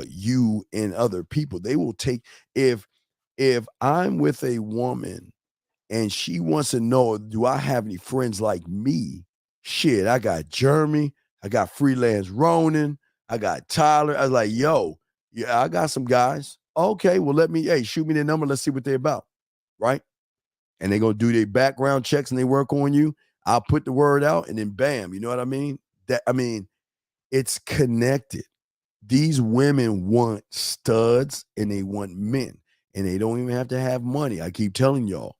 you and other people. They will take if I'm with a woman and she wants to know, do I have any friends like me? Shit, I got Jeremy, I got Freelance Ronan, I got Tyler. I was like, yo, yeah, I got some guys. Okay, well, shoot me their number. Let's see what they're about. Right? And they're going to do their background checks and they work on you. I'll put the word out and then bam, you know what I mean? It's connected. These women want studs and they want men, and they don't even have to have money. I keep telling y'all,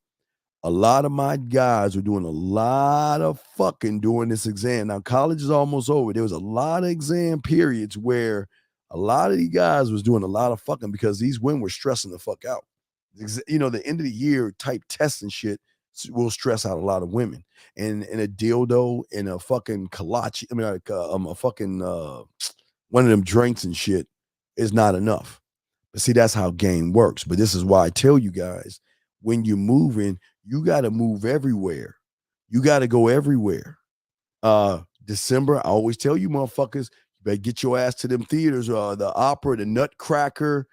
a lot of my guys were doing a lot of fucking during this exam. Now, college is almost over. There was a lot of exam periods where a lot of these guys was doing a lot of fucking because these women were stressing the fuck out. You know, the end of the year type tests and shit will stress out a lot of women. And a dildo and a fucking kolache, a fucking one of them drinks and shit is not enough. But see, that's how game works. But this is why I tell you guys, when you're moving, you got to move everywhere. You got to go everywhere. December, I always tell you motherfuckers, you better get your ass to them theaters, the opera, the Nutcracker,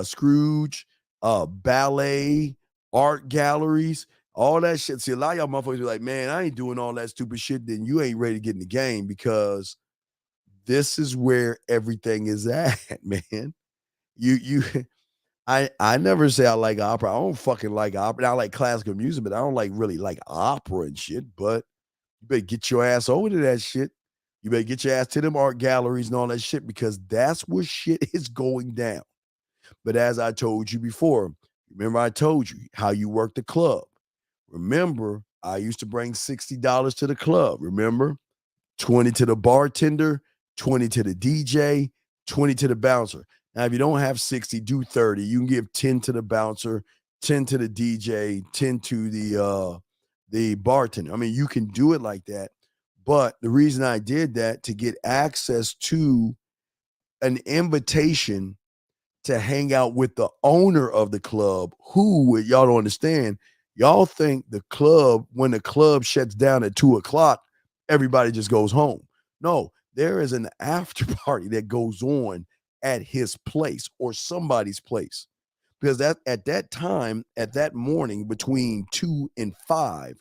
Scrooge, ballet, art galleries, all that shit. See, a lot of y'all motherfuckers be like, man, I ain't doing all that stupid shit. Then you ain't ready to get in the game, because this is where everything is at, man. I never say I like opera. I don't fucking like opera. I like classical music, but I don't really like opera and shit. But you better get your ass over to that shit. You better get your ass to them art galleries and all that shit, because that's where shit is going down. But as I told you before, remember I told you how you work the club. Remember, I used to bring $60 to the club. Remember? 20 to the bartender, 20 to the DJ, 20 to the bouncer. Now, if you don't have 60, do 30. You can give 10 to the bouncer, 10 to the DJ, 10 to the bartender. I mean, you can do it like that. But the reason I did that, to get access to an invitation to hang out with the owner of the club, who, y'all don't understand, y'all think the club, when the club shuts down at 2:00, everybody just goes home. No, there is an after party that goes on at his place or somebody's place, because that at that time, at that morning between 2 and 5,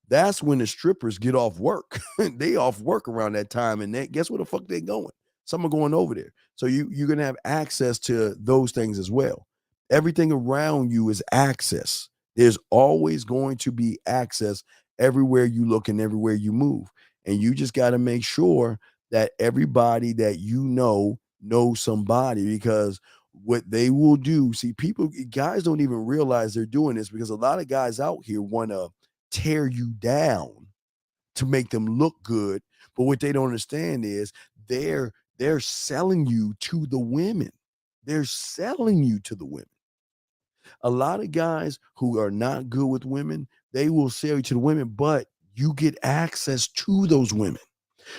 that's when the strippers get off work. They off work around that time, and guess where the fuck they going? Some are going over there. So you're gonna have access to those things as well. Everything around you is access. There's always going to be access everywhere you look and everywhere you move. And you just got to make sure that everybody that you know knows somebody, because what they will do, see, guys don't even realize they're doing this, because a lot of guys out here want to tear you down to make them look good. But what they don't understand is they're selling you to the women. They're selling you to the women. A lot of guys who are not good with women, they will sell you to the women, but you get access to those women.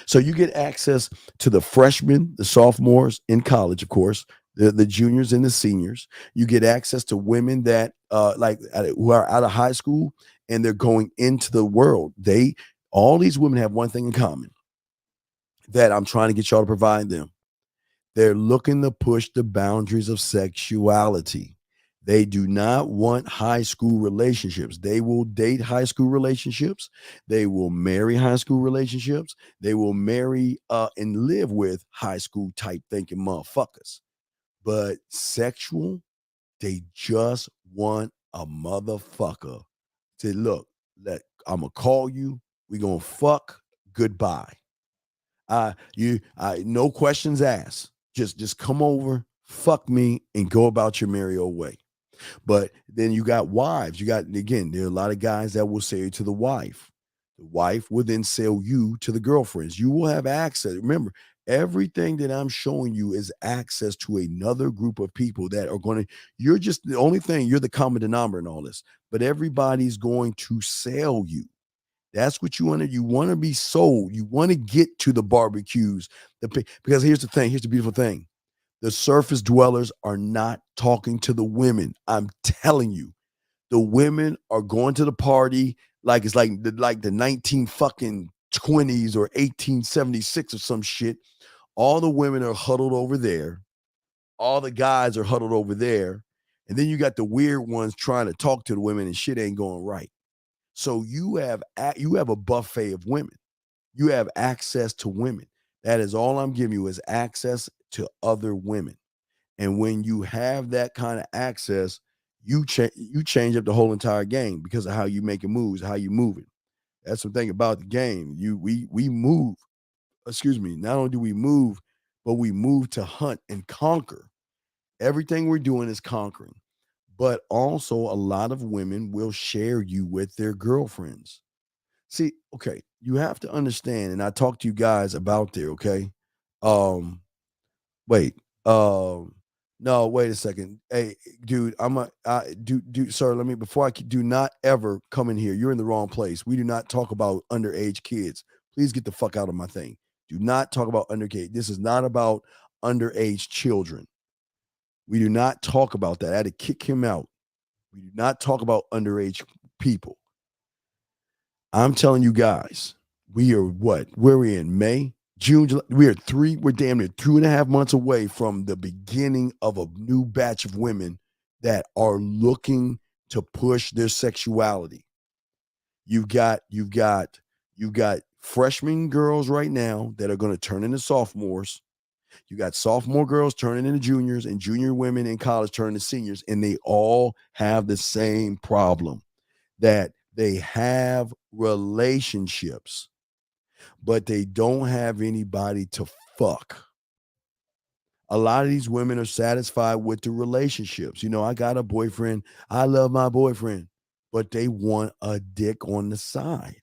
So you get access to the freshmen, the sophomores in college, of course, the juniors and the seniors. You get access to women that who are out of high school and they're going into the world. All these women have one thing in common that I'm trying to get y'all to provide them. They're looking to push the boundaries of sexuality. They do not want high school relationships. They will date high school relationships. They will marry high school relationships. They will marry and live with high school type thinking motherfuckers. But sexual, they just want a motherfucker to look, I'm going to call you. We going to fuck. Goodbye. No questions asked. Just come over, fuck me, and go about your merry old way. But then you got wives. There are a lot of guys that will sell you to the wife. The wife will then sell you to the girlfriends. You will have access. Remember, everything that I'm showing you is access to another group of people that are going to, you're just the only thing, you're the common denominator in all this, but everybody's going to sell you. That's what you want to, be sold. You want to get to the barbecues. Because here's the thing, here's the beautiful thing. The surface dwellers are not talking to the women. I'm telling you, the women are going to the party like it's like the 19 fucking 1920s or 1876 or some shit. All the women are huddled over there. All the guys are huddled over there. And then you got the weird ones trying to talk to the women and shit ain't going right. So you have a buffet of women. You have access to women. That is all I'm giving you is access to other women. And when you have that kind of access, you change up the whole entire game because of how you making moves, how you moving. That's the thing about the game. We move. Excuse me. Not only do we move, but we move to hunt and conquer. Everything we're doing is conquering. But also a lot of women will share you with their girlfriends. See, okay, you have to understand, and I talked to you guys about there, okay? No, wait a second. Hey, dude, sir, before I do not ever come in here. You're in the wrong place. We do not talk about underage kids. Please get the fuck out of my thing. Do not talk about underage. This is not about underage children. We do not talk about that. I had to kick him out. We do not talk about underage people. I'm telling you guys, we are what? Where are we in May? June, July, we're damn near 2.5 months away from the beginning of a new batch of women that are looking to push their sexuality. You've got freshman girls right now that are going to turn into sophomores. You got sophomore girls turning into juniors and junior women in college turning to seniors, and they all have the same problem that they have relationships, but they don't have anybody to fuck. A lot of these women are satisfied with the relationships. I got a boyfriend. I love my boyfriend, but they want a dick on the side.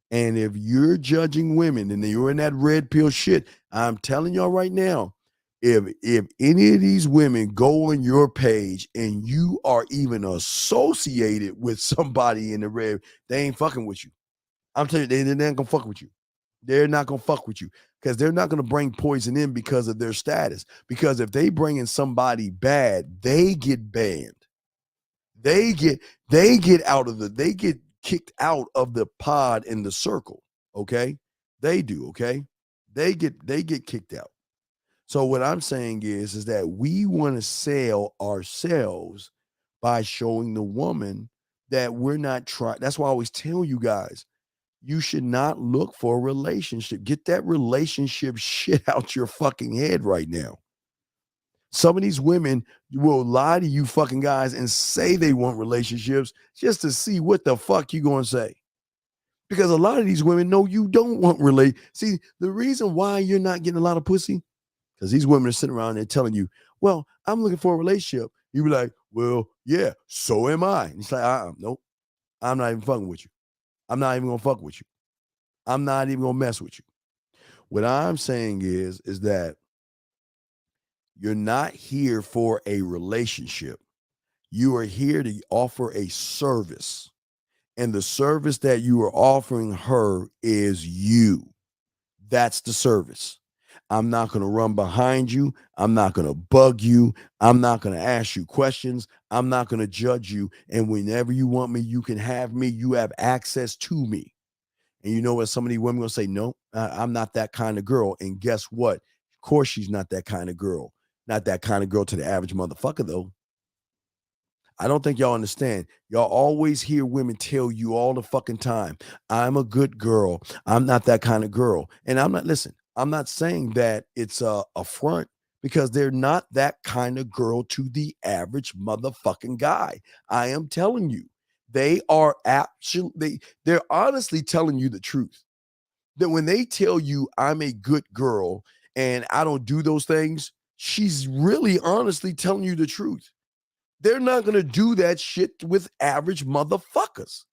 And if you're judging women and you're in that red pill shit, I'm telling y'all right now, if any of these women go on your page and you are even associated with somebody in the red, they ain't fucking with you. I'm telling you, they're not gonna fuck with you. They're not gonna fuck with you because they're not gonna bring poison in because of their status. Because if they bring in somebody bad, they get banned. They get kicked out of the pod in the circle. Okay, they do. Okay, they get kicked out. So what I'm saying is that we want to sell ourselves by showing the woman that we're not trying. That's why I always tell you guys, you should not look for a relationship. Get that relationship shit out your fucking head right now. Some of these women will lie to you fucking guys and say they want relationships just to see what the fuck you gonna say. Because a lot of these women know you don't want See, the reason why you're not getting a lot of pussy, because these women are sitting around there telling you, well, I'm looking for a relationship. You be like, well, yeah, so am I. And it's like, nope, I'm not even fucking with you. I'm not even gonna fuck with you. I'm not even gonna mess with you. What I'm saying is that you're not here for a relationship. You are here to offer a service. And the service that you are offering her is you. That's the service. I'm not going to run behind you. I'm not going to bug you. I'm not going to ask you questions. I'm not going to judge you. And whenever you want me, you can have me. You have access to me. And you know what? Some of these women will say, no, I'm not that kind of girl. And guess what? Of course, she's not that kind of girl. Not that kind of girl to the average motherfucker, though. I don't think y'all understand. Y'all always hear women tell you all the fucking time, I'm a good girl. I'm not that kind of girl. And I'm not saying that it's a front, because they're not that kind of girl to the average motherfucking guy. I am telling you, they are they're honestly telling you the truth. That when they tell you I'm a good girl and I don't do those things, she's really honestly telling you the truth. They're not going to do that shit with average motherfuckers,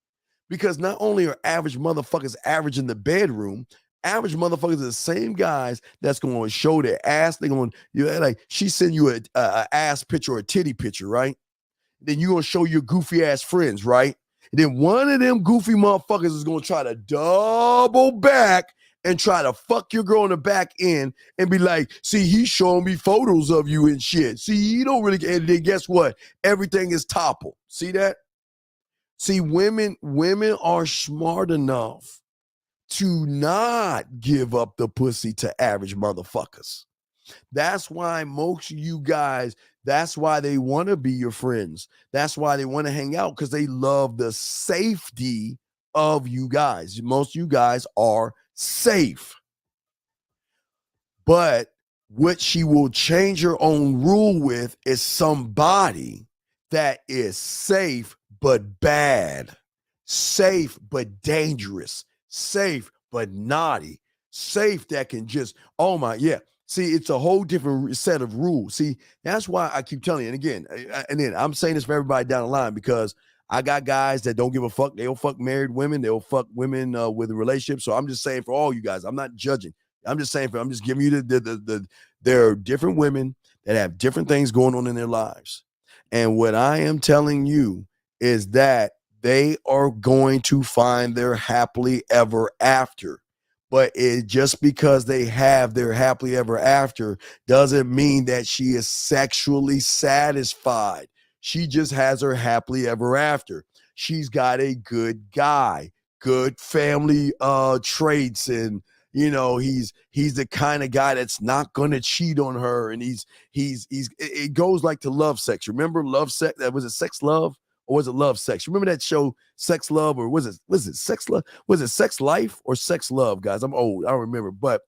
because not only are average motherfuckers average in the bedroom, average motherfuckers are the same guys that's going to show their ass. They're going to, like, she send you a ass picture or a titty picture, right? Then you're going to show your goofy ass friends, right? And then one of them goofy motherfuckers is going to try to double back and try to fuck your girl in the back end and be like, see, he's showing me photos of you and shit. See, you don't really, and then guess what? Everything is toppled. See that? See, women are smart enough to not give up the pussy to average motherfuckers. That's why most of you guys, that's why they want to be your friends. That's why they want to hang out, because they love the safety of you guys. Most of you guys are safe. But what she will change her own rule with is somebody that is safe but bad, safe but dangerous, safe but naughty, safe that can just, oh my, yeah. See, it's a whole different set of rules. See, that's why I keep telling you, and again, I'm saying this for everybody down the line, because I got guys that don't give a fuck. They'll fuck married women. They'll fuck women with a relationship. So I'm just saying for all you guys, I'm not judging. I'm just saying, I'm just giving you there are different women that have different things going on in their lives. And what I am telling you is that they are going to find their happily ever after. But it just because they have their happily ever after doesn't mean that she is sexually satisfied. She just has her happily ever after. She's got a good guy, good family traits, and he's the kind of guy that's not gonna cheat on her, and he's it goes like to Love Sex. Remember Love Sex? That was it, Sex Love, or was it Love Sex? Remember that show Sex Love, or was it Sex Love? Was it Sex Life or Sex Love? Guys, I'm old, I don't remember. But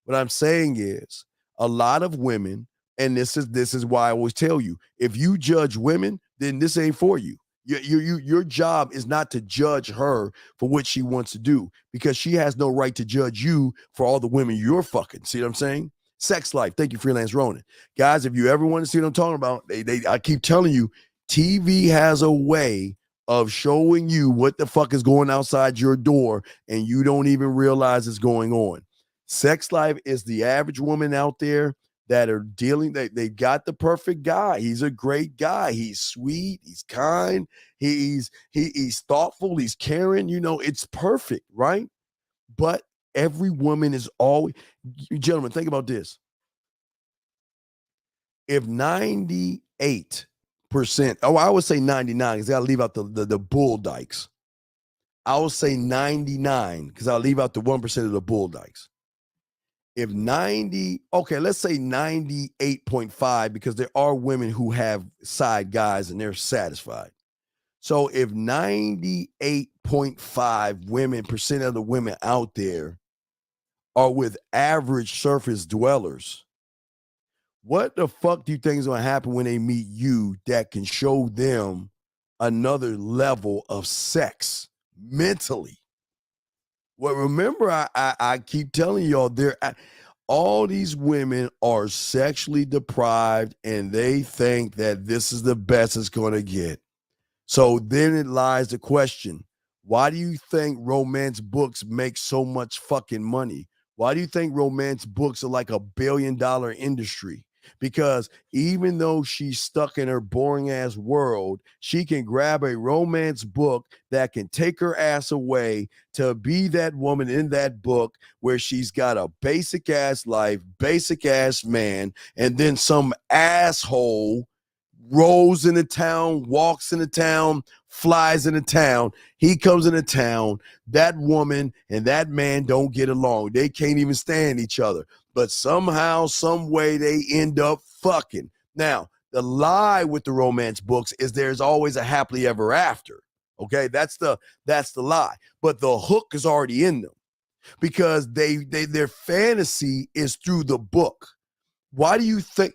what I'm saying is, a lot of women, and this is why I always tell you, if you judge women, then this ain't for you. Your job is not to judge her for what she wants to do, because she has no right to judge you for all the women you're fucking. See what I'm saying? Sex Life. Thank you, Freelance Ronin. Guys, if you ever want to see what I'm talking about, I keep telling you, TV has a way of showing you what the fuck is going outside your door, and you don't even realize it's going on. Sex Life is the average woman out there that are dealing, they got the perfect guy. He's a great guy. He's sweet. He's kind. He's thoughtful. He's caring. It's perfect, right? But every woman is always, gentlemen, think about this. If 98%, I would say 99, because I gotta leave out the bull dykes. I would say 99, because I'll leave out the 1% of the bull dykes. If let's say 98.5, because there are women who have side guys and they're satisfied. So if 98.5 percent of the women out there are with average surface dwellers, what the fuck do you think is going to happen when they meet you that can show them another level of sex mentally? Well, remember, I keep telling y'all, all these women are sexually deprived, and they think that this is the best it's going to get. So then it lies the question, why do you think romance books make so much fucking money? Why do you think romance books are like $1 billion industry? Because even though she's stuck in her boring ass world, she can grab a romance book that can take her ass away to be that woman in that book, where she's got a basic ass life, basic ass man, and then some asshole rolls into town, walks into town, flies into town. He comes into town. That woman and that man don't get along. They can't even stand each other. But somehow, some way, they end up fucking. Now, the lie with the romance books is there's always a happily ever after. Okay, that's the lie. But the hook is already in them, because their fantasy is through the book. Why do you think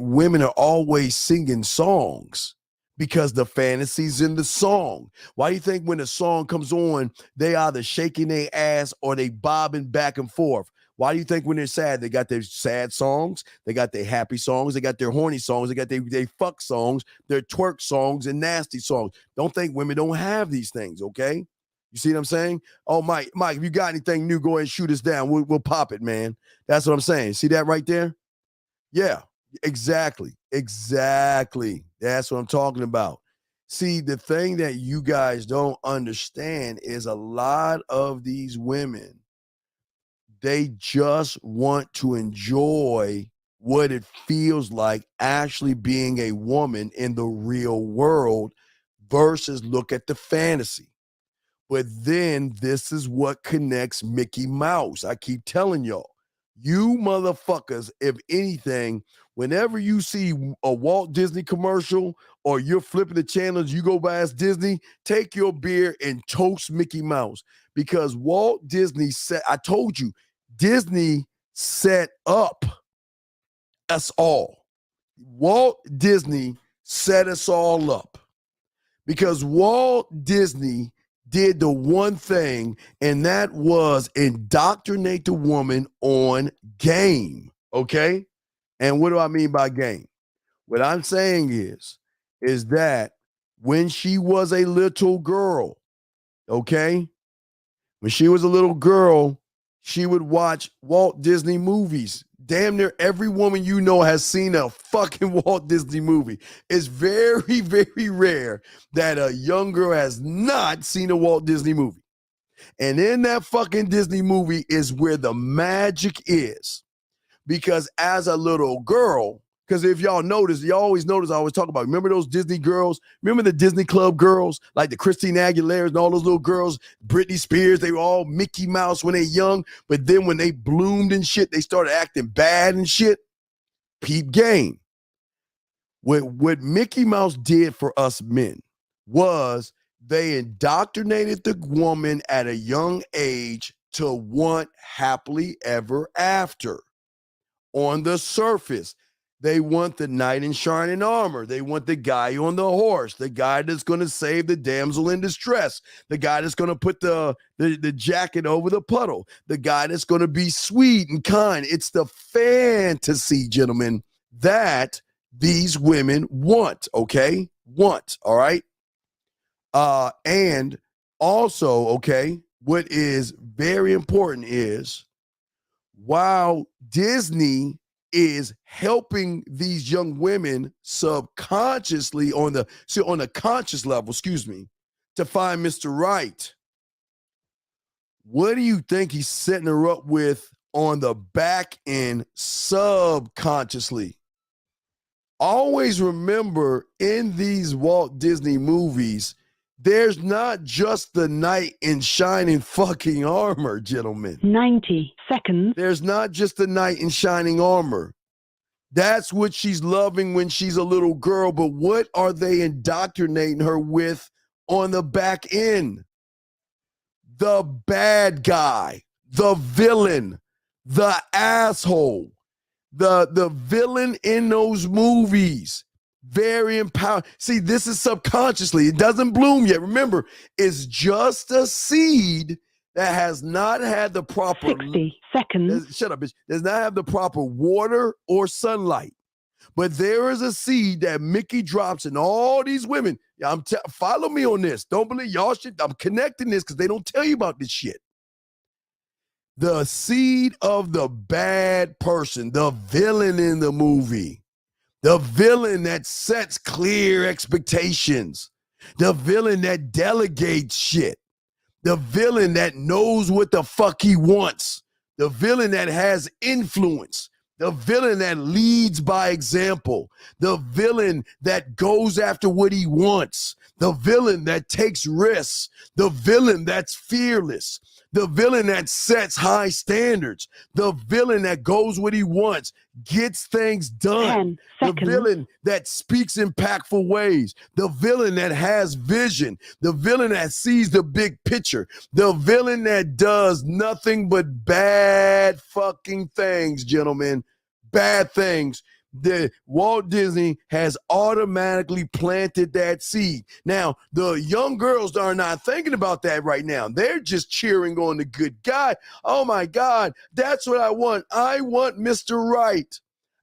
women are always singing songs? Because the fantasy's in the song. Why do you think when a song comes on, they either shaking their ass or they bobbing back and forth? Why do you think when they're sad, they got their sad songs, they got their happy songs, they got their horny songs, they got their fuck songs, their twerk songs, and nasty songs? Don't think women don't have these things, okay? You see what I'm saying? Oh, Mike, if you got anything new, go ahead and shoot us down. We'll pop it, man. That's what I'm saying. See that right there? Yeah, exactly. That's what I'm talking about. See, the thing that you guys don't understand is a lot of these women, they just want to enjoy what it feels like actually being a woman in the real world versus look at the fantasy. But then this is what connects Mickey Mouse. I keep telling y'all, you motherfuckers, if anything, whenever you see a Walt Disney commercial or you're flipping the channels, you go past Disney, take your beer and toast Mickey Mouse. Because Walt Disney said, I told you, Disney set up us all. Walt Disney set us all up. Because Walt Disney did the one thing, and that was indoctrinate the woman on game, okay? And what do I mean by game? What I'm saying is that when she was a little girl, okay? When she was a little girl, she would watch Walt Disney movies. Damn near every woman you know has seen a fucking Walt Disney movie. It's very, very rare that a young girl has not seen a Walt Disney movie. And in that fucking Disney movie is where the magic is. Because as a little girl, because if y'all notice, you always notice I always talk about, remember those Disney girls? Remember the Disney Club girls? Like the Christina Aguileras and all those little girls, Britney Spears, they were all Mickey Mouse when they young. But then when they bloomed and shit, they started acting bad and shit. Peep game. What Mickey Mouse did for us men was they indoctrinated the woman at a young age to want happily ever after. On the surface, they want the knight in shining armor. They want the guy on the horse, the guy that's going to save the damsel in distress, the guy that's going to put the jacket over the puddle, the guy that's going to be sweet and kind. It's the fantasy, gentlemen, that these women want, okay? Want, all right? And also, okay, what is very important is while Disney is helping these young women subconsciously on the conscious level, to find Mr. Right. What do you think he's setting her up with on the back end subconsciously? Always remember in these Walt Disney movies, there's not just the knight in shining fucking armor, gentlemen. 90 seconds. There's not just the knight in shining armor. That's what she's loving when she's a little girl, but what are they indoctrinating her with on the back end? The bad guy, the villain, the asshole, the villain in those movies. Very empowered. See, this is subconsciously. It doesn't bloom yet. Remember, it's just a seed that has not had the proper 60 seconds. Shut up, bitch. Does not have the proper water or sunlight. But there is a seed that Mickey drops in all these women. Yeah, follow me on this. Don't believe y'all shit. I'm connecting this because they don't tell you about this shit. The seed of the bad person, the villain in the movie. The villain that sets clear expectations. The villain that delegates shit. The villain that knows what the fuck he wants. The villain that has influence. The villain that leads by example. The villain that goes after what he wants. The villain that takes risks. The villain that's fearless. The villain that sets high standards. The villain that goes what he wants, gets things done. The villain that speaks impactful ways. The villain that has vision. The villain that sees the big picture. The villain that does nothing but bad fucking things, gentlemen. Bad things. The Walt Disney has automatically planted that seed. Now, the young girls are not thinking about that right now. They're just cheering on the good guy. Oh my God, that's what I want. I want Mr. Right.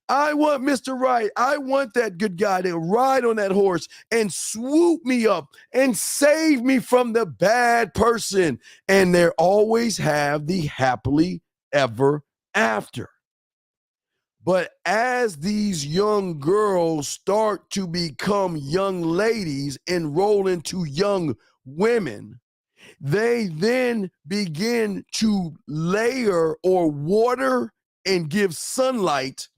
I want Mr. Right. I want that good guy to ride on that horse and swoop me up and save me from the bad person. And they always have the happily ever after. But as these young girls start to become young ladies, enroll into young women, they then begin to layer or water and give sunlight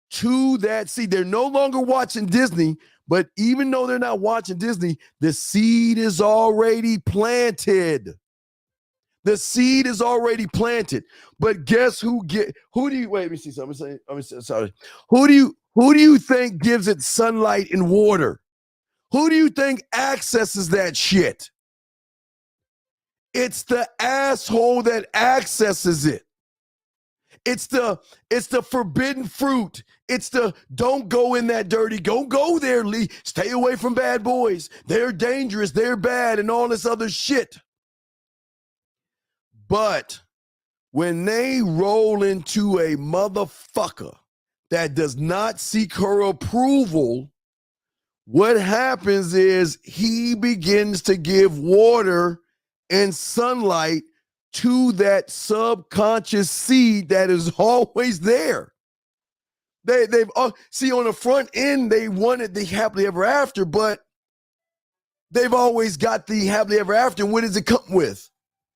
to that seed. They're no longer watching Disney, But even though they're not watching Disney, the seed is already planted. The seed is already planted. But guess who do you wait, let me see something. Sorry. Who do you think gives it sunlight and water? Who do you think accesses that shit? It's the asshole that accesses it. It's the forbidden fruit. It's the don't go in that dirty. Don't go there, Lee. Stay away from bad boys. They're dangerous. They're bad and all this other shit. But when they roll into a motherfucker that does not seek her approval, what happens is he begins to give water and sunlight to that subconscious seed that is always there. They've see, on the front end, they wanted the happily ever after, but they've always got the happily ever after. And what does it come with?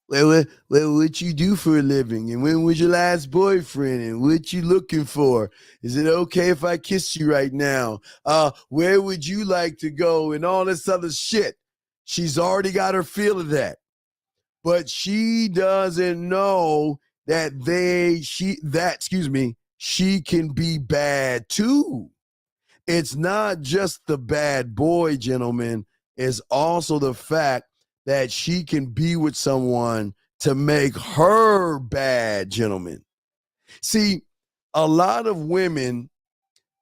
Well, what you do for a living, and when was your last boyfriend, and what you looking for? Is it okay if I kiss you right now? Where would you like to go? And all this other shit. She's already got her feel of that. But she doesn't know that she can be bad too. It's not just the bad boy, gentlemen. It's also the fact that she can be with someone to make her bad, gentlemen. See, a lot of women,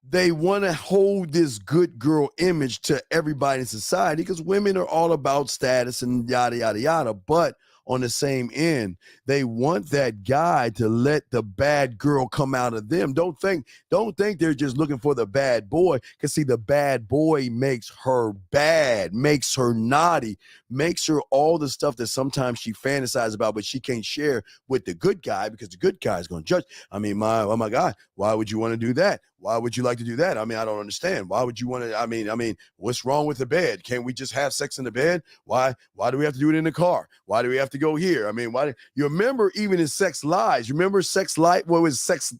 they want to hold this good girl image to everybody in society because women are all about status and yada, yada, yada. But on the same end, they want that guy to let the bad girl come out of them. Don't think they're just looking for the bad boy, because see, the bad boy makes her bad, makes her naughty, makes her all the stuff that sometimes she fantasizes about, but she can't share with the good guy because the good guy is going to judge. I mean, oh my God, why would you want to do that? Why would you like to do that? I mean, I don't understand. Why would you want to? I mean, what's wrong with the bed? Can't we just have sex in the bed? Why do we have to do it in the car? Why do we have to go here? I mean, why? You remember even in Sex Lies? You remember Sex Life? What was Sex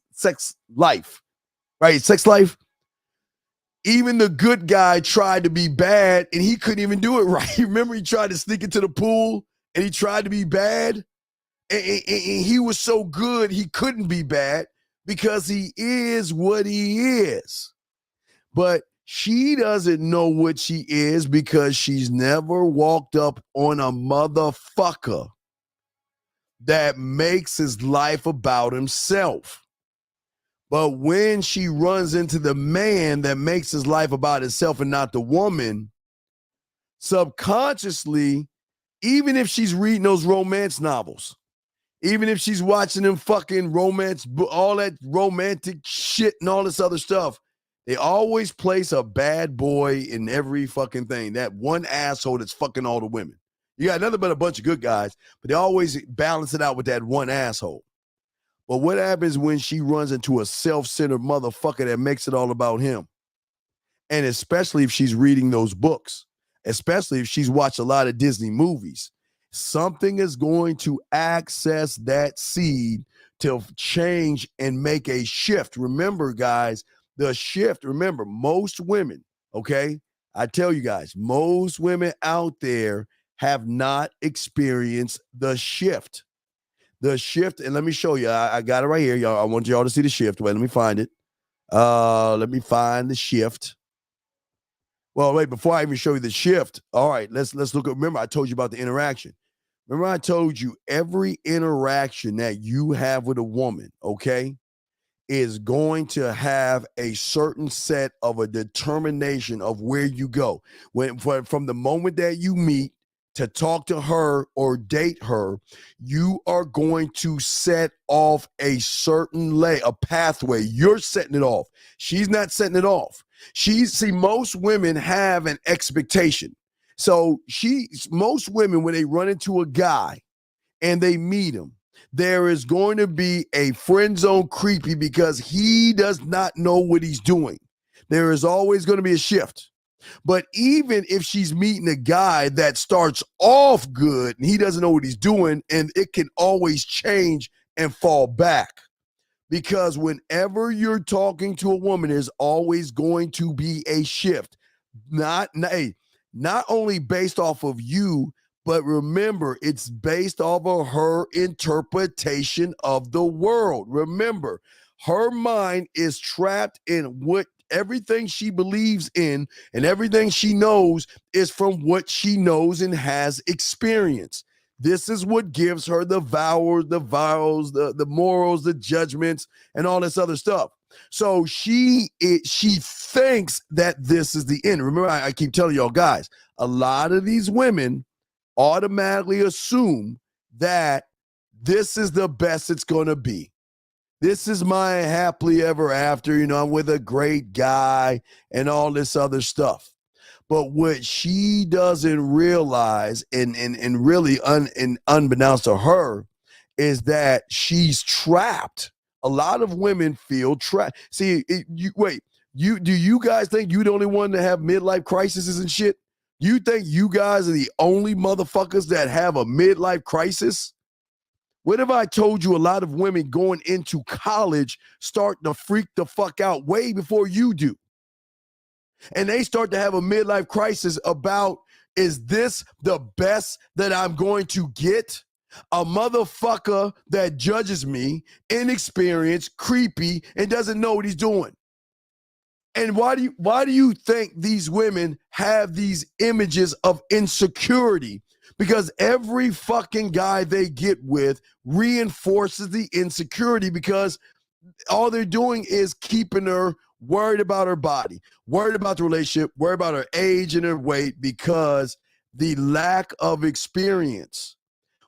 Life? Right? Sex Life. Even the good guy tried to be bad, and he couldn't even do it right. Remember, he tried to sneak into the pool, and he tried to be bad, and he was so good he couldn't be bad, because he is what he is. But she doesn't know what she is because she's never walked up on a motherfucker that makes his life about himself. But when she runs into the man that makes his life about himself and not the woman, subconsciously, even if she's reading those romance novels, even if she's watching them fucking romance, all that romantic shit and all this other stuff, they always place a bad boy in every fucking thing. That one asshole that's fucking all the women. You got nothing but a bunch of good guys, but they always balance it out with that one asshole. But what happens when she runs into a self-centered motherfucker that makes it all about him? And especially if she's reading those books, especially if she's watched a lot of Disney movies, something is going to access that seed to change and make a shift. Remember, guys, the shift. Remember, most women, okay? I tell you guys, most women out there have not experienced the shift. The shift, and let me show you. I got it right here, y'all. I want y'all to see the shift. Wait, let me find it. Let me find the shift. Well, wait, before I even show you the shift, all right, let's look at, remember, I told you about the interaction. Remember, I told you every interaction that you have with a woman, okay, is going to have a certain set of a determination of where you go. From the moment that you meet to talk to her or date her, you are going to set off a certain a pathway. You're setting it off. She's not setting it off. Most women have an expectation. So most women, when they run into a guy and they meet him, there is going to be a friend zone creepy because he does not know what he's doing. There is always going to be a shift. But even if she's meeting a guy that starts off good and he doesn't know what he's doing, and it can always change and fall back. Because whenever you're talking to a woman, there's always going to be a shift. not only based off of you, but remember, it's based off of her interpretation of the world. Remember, her mind is trapped in what everything she believes in, and everything she knows is from what she knows and has experienced. This is what gives her the vows, the morals, the judgments, and all this other stuff. So she thinks that this is the end. Remember, I keep telling y'all guys, a lot of these women automatically assume that this is the best it's going to be. This is my happily ever after, I'm with a great guy and all this other stuff. But what she doesn't realize, and really unbeknownst to her, is that she's trapped. A lot of women feel trapped. See, do you guys think you're the only one to have midlife crises and shit? You think you guys are the only motherfuckers that have a midlife crisis? What if I told you a lot of women going into college start to freak the fuck out way before you do? And they start to have a midlife crisis about, is this the best that I'm going to get? A motherfucker that judges me, inexperienced, creepy, and doesn't know what he's doing. And why do you think these women have these images of insecurity? Because every fucking guy they get with reinforces the insecurity, because all they're doing is keeping her worried about her body, worried about the relationship, worried about her age and her weight, because the lack of experience.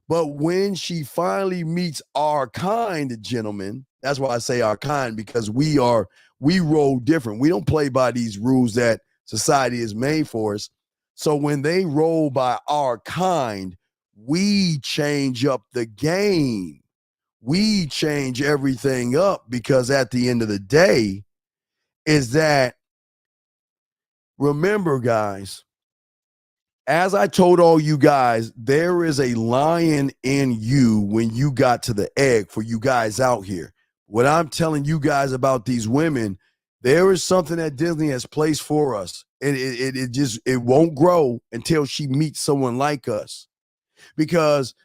But when she finally meets our kind, gentlemen, that's why I say our kind, because we roll different. We don't play by these rules that society has made for us. So when they roll by our kind, we change up the game. We change everything up, because at the end of the day is that, remember guys, as I told all you guys, there is a lion in you when you got to the egg for you guys out here. What I'm telling you guys about these women, there is something that Disney has placed for us. And it won't grow until she meets someone like us. Because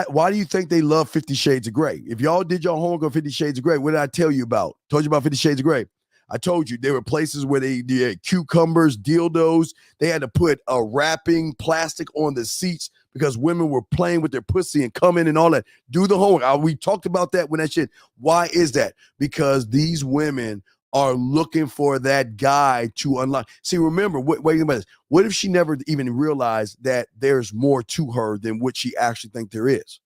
why do you think they love 50 Shades of Grey? If y'all did your homework on 50 Shades of Grey, what did I tell you about? Told you about 50 Shades of Grey. I told you there were places where they had cucumbers, dildos. They had to put a wrapping plastic on the seats because women were playing with their pussy and coming and all that. Do the homework. We talked about that when that shit. Why is that? Because these women are looking for that guy to unlock. See, remember, wait about this. What if she never even realized that there's more to her than what she actually thinks there is?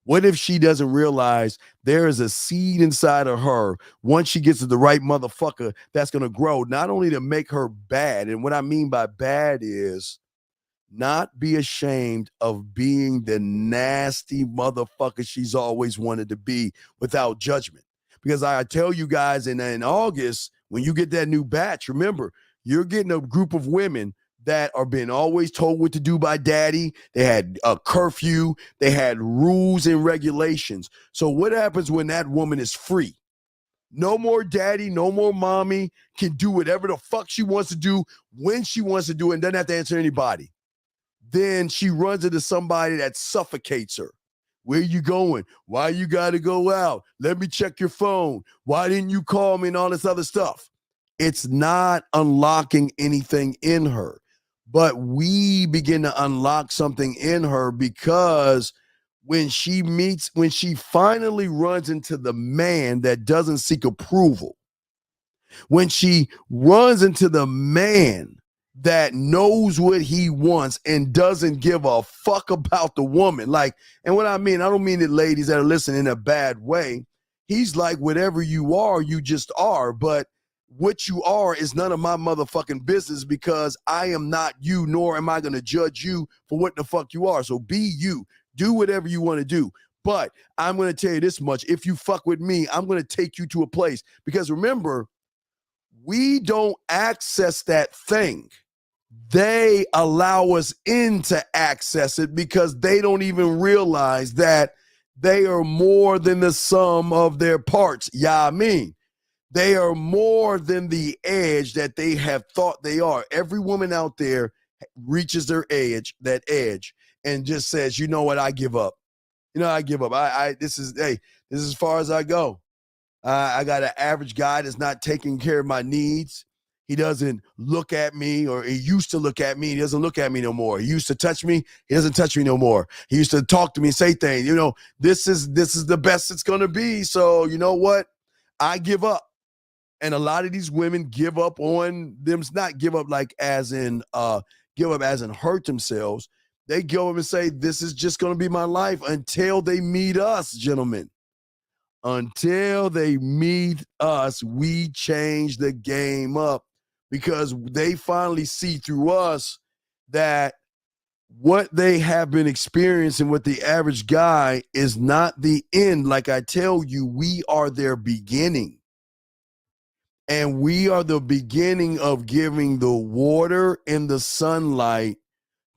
What if she doesn't realize there is a seed inside of her once she gets to the right motherfucker that's going to grow, not only to make her bad, and what I mean by bad is not be ashamed of being the nasty motherfucker she's always wanted to be without judgment. Because I tell you guys in August, when you get that new batch, remember, you're getting a group of women that are being always told what to do by daddy. They had a curfew. They had rules and regulations. So what happens when that woman is free? No more daddy, no more mommy, can do whatever the fuck she wants to do when she wants to do it and doesn't have to answer anybody. Then she runs into somebody that suffocates her. Where you going? Why you got to go out? Let me check your phone. Why didn't you call me and all this other stuff? It's not unlocking anything in her. But we begin to unlock something in her, because when she finally runs into the man that doesn't seek approval, when she runs into the man that knows what he wants and doesn't give a fuck about the woman. And what I don't mean that ladies that are listening in a bad way. He's like, whatever you are, you just are. But what you are is none of my motherfucking business, because I am not you, nor am I going to judge you for what the fuck you are. So be you. Do whatever you want to do. But I'm going to tell you this much. If you fuck with me, I'm going to take you to a place. Because remember, we don't access that thing. They allow us in to access it, because they don't even realize that they are more than the sum of their parts. Yeah, I mean. They are more than the edge that they have thought they are. Every woman out there reaches their edge, and just says, you know what, I give up. I give up. This is as far as I go. I got an average guy that's not taking care of my needs. He doesn't look at me, or he used to look at me. He doesn't look at me no more. He used to touch me. He doesn't touch me no more. He used to talk to me, say things. This is the best it's going to be. So you know what? I give up. And a lot of these women give up on them, not give up like as in hurt themselves. They give up and say, this is just going to be my life until they meet us, gentlemen. Until they meet us, we change the game up, because they finally see through us that what they have been experiencing with the average guy is not the end. Like I tell you, we are their beginning. And we are the beginning of giving the water and the sunlight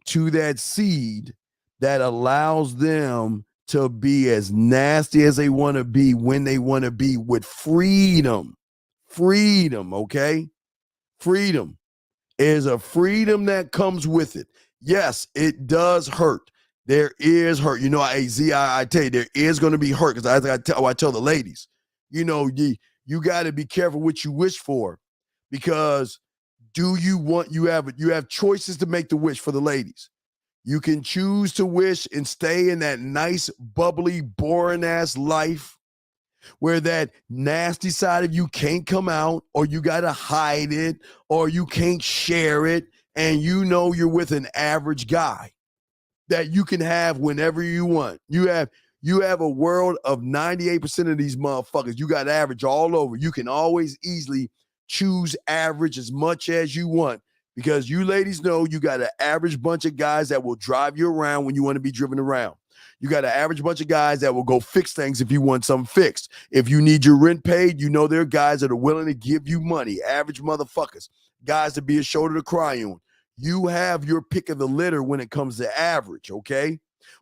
to that seed that allows them to be as nasty as they want to be when they want to be, with freedom. Freedom, okay? Freedom is a freedom that comes with it. Yes, it does hurt. There is hurt. I tell you, there is going to be hurt, because I tell the ladies, you got to be careful what you wish for, because you have choices to make the wish for the ladies. You can choose to wish and stay in that nice, bubbly, boring ass life where that nasty side of you can't come out, or you got to hide it, or you can't share it. And you're with an average guy that you can have whenever you want. You have a world of 98% of these motherfuckers. You got average all over. You can always easily choose average as much as you want, because you ladies know you got an average bunch of guys that will drive you around when you want to be driven around. You got an average bunch of guys that will go fix things if you want something fixed. If you need your rent paid, there are guys that are willing to give you money. Average motherfuckers. Guys to be a shoulder to cry on. You have your pick of the litter when it comes to average, okay?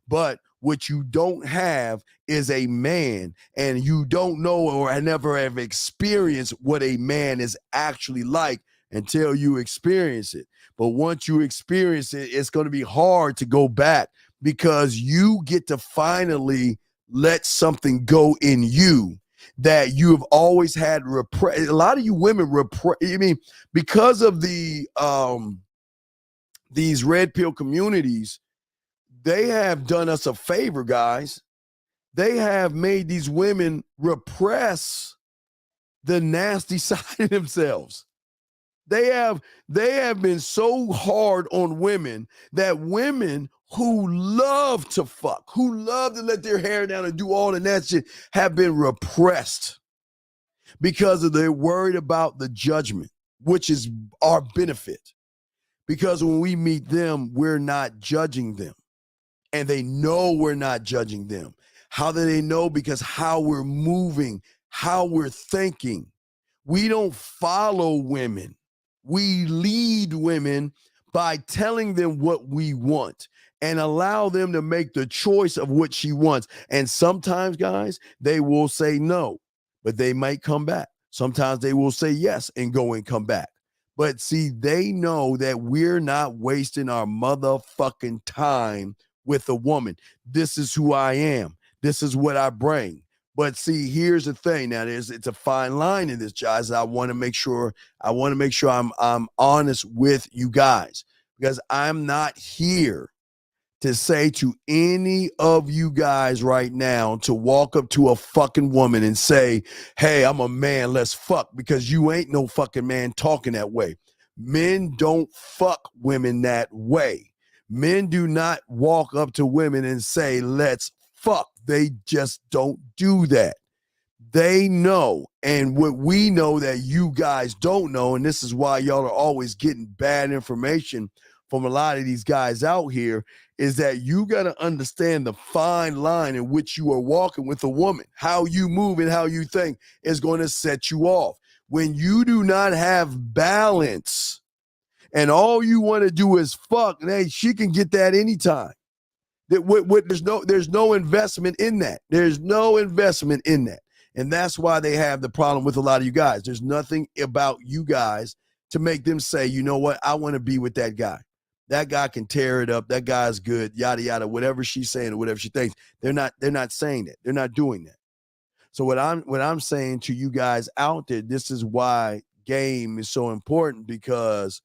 But what you don't have is a man, and you don't know, or I never have experienced what a man is actually like until you experience it. But once you experience it, it's going to be hard to go back, because you get to finally let something go in you that you have always had repressed. A lot of you women because of the these red pill communities, they have done us a favor, guys. They have made these women repress the nasty side of themselves. They have been so hard on women that women who love to fuck, who love to let their hair down and do all of that shit, have been repressed because they're worried about the judgment, which is our benefit. Because when we meet them, we're not judging them. And they know we're not judging them. How do they know? Because how we're moving, how we're thinking. We don't follow women. We lead women by telling them what we want and allow them to make the choice of what she wants. And sometimes, guys, they will say no, but they might come back. Sometimes they will say yes and go and come back. But see, they know that we're not wasting our motherfucking time with a woman. This is who I am. This is what I bring. But see, here's the thing. Now, it's a fine line in this, guys. I want to make sure I'm honest with you guys, because I'm not here to say to any of you guys right now to walk up to a fucking woman and say, hey, I'm a man, let's fuck, because you ain't no fucking man talking that way. Men don't fuck women that way. Men do not walk up to women and say, let's fuck. They just don't do that. They know. And what we know that you guys don't know, and this is why y'all are always getting bad information from a lot of these guys out here, is that you got to understand the fine line in which you are walking with a woman. How you move and how you think is going to set you off. When you do not have balance and all you want to do is fuck, hey, she can get that anytime. There's no investment in that. There's no investment in that. And that's why they have the problem with a lot of you guys. There's nothing about you guys to make them say, you know what, I want to be with that guy. That guy can tear it up. That guy's good, yada, yada, whatever she's saying or whatever she thinks. They're not saying that. They're not doing that. So what I'm saying to you guys out there, this is why game is so important, because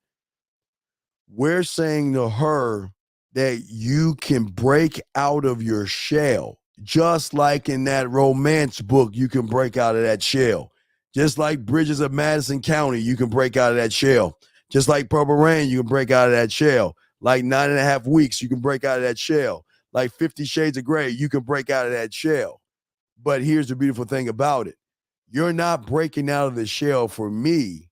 we're saying to her that you can break out of your shell. Just like in that romance book, you can break out of that shell. Just like Bridges of Madison County, you can break out of that shell. Just like Purple Rain, you can break out of that shell. Like 9.5 Weeks, you can break out of that shell. Like 50 Shades of Grey, you can break out of that shell. But here's the beautiful thing about it. You're not breaking out of the shell for me.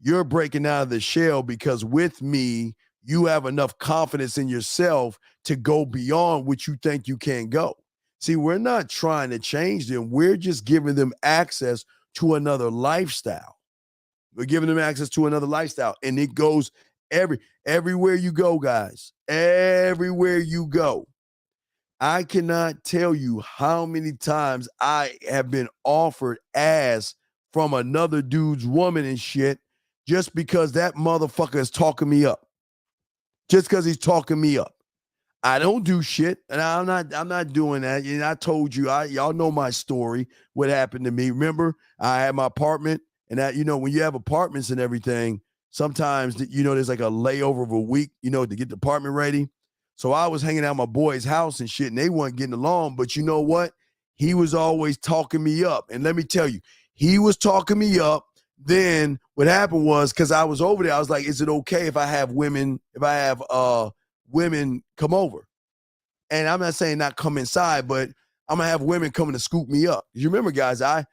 You're breaking out of the shell because with me, you have enough confidence in yourself to go beyond what you think you can go. See, we're not trying to change them. We're just giving them access to another lifestyle. We're giving them access to another lifestyle. And it goes everywhere you go, guys. Everywhere you go. I cannot tell you how many times I have been offered ass from another dude's woman and shit just because that motherfucker is talking me up. Just because he's talking me up. I don't do shit, and I'm not doing that. And I told you, y'all know my story, what happened to me. Remember, I had my apartment, and that, you know, when you have apartments and everything, sometimes, you know, there's like a layover of a week, you know, to get the apartment ready. So I was hanging out at my boy's house and shit, and they weren't getting along. But you know what? He was always talking me up. And let me tell you, he was talking me up. Then what happened was, because I was over there, I was like, is it okay if I have women come over? And I'm not saying not come inside, but I'm gonna have women coming to scoop me up. You remember, guys, I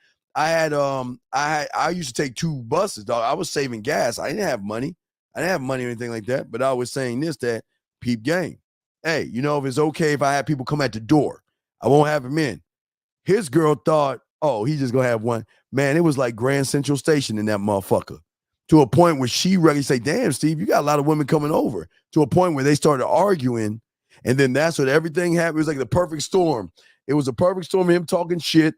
used to take 2 buses, dog. I was saving gas. I didn't have money. I didn't have money or anything like that. But I was saying this, that peep game. Hey, you know, if it's okay if I have people come at the door, I won't have them in. His girl thought, oh, he's just gonna have one. Man, it was like Grand Central Station in that motherfucker. To a point where she regularly say, damn, Steve, you got a lot of women coming over. To a point where they started arguing. And then that's what everything happened. It was like the perfect storm. It was a perfect storm of him talking shit.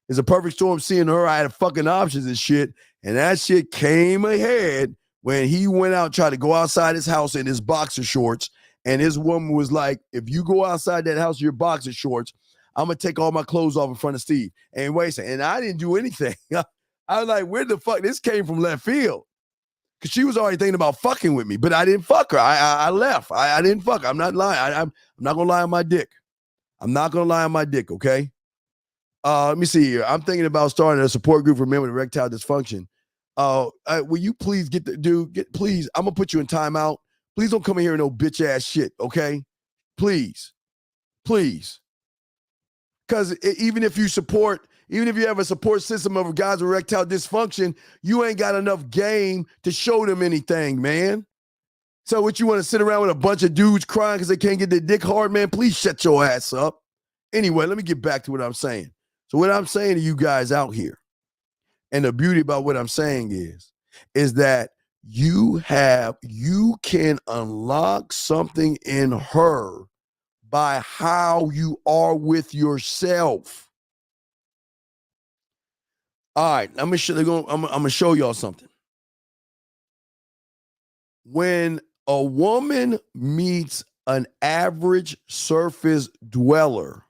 It's a perfect storm seeing her. I had fucking options and shit. And that shit came ahead when he went out, tried to go outside his house in his boxer shorts. And his woman was like, if you go outside that house in your boxer shorts, I'm going to take all my clothes off in front of Steve. And wait a second. And I didn't do anything. I was like, where the fuck? This came from left field. Because she was already thinking about fucking with me. But I didn't fuck her. I left. I didn't fuck her. I'm not lying. I'm not going to lie on my dick. I'm not going to lie on my dick, okay? Let me see here. I'm thinking about starting a support group for men with erectile dysfunction. Will you please please, I'm going to put you in timeout. Please don't come in here with no bitch ass shit, okay? Please. Please. Because even if you have a support system of guys with erectile dysfunction, you ain't got enough game to show them anything, man. So what, you want to sit around with a bunch of dudes crying because they can't get their dick hard, man? Please shut your ass up. Anyway, let me get back to what I'm saying. So what I'm saying to you guys out here, and the beauty about what I'm saying is that you can unlock something in her by how you are with yourself. All right, I'm gonna show y'all something. When a woman meets an average surface dweller,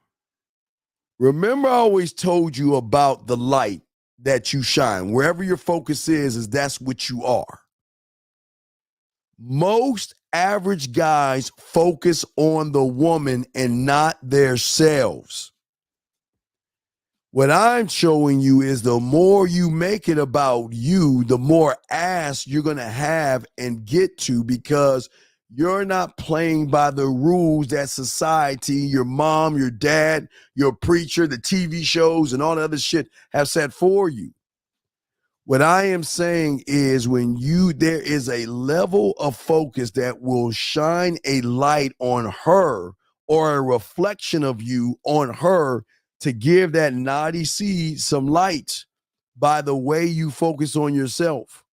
remember I always told you about the light that you shine. Wherever your focus is that's what you are. Most average guys focus on the woman and not themselves. What I'm showing you is the more you make it about you, the more ass you're going to have and get to, because you're not playing by the rules that society, your mom, your dad, your preacher, the TV shows, and all the other shit have set for you. What I am saying is there is a level of focus that will shine a light on her, or a reflection of you on her, to give that naughty seed some light by the way you focus on yourself,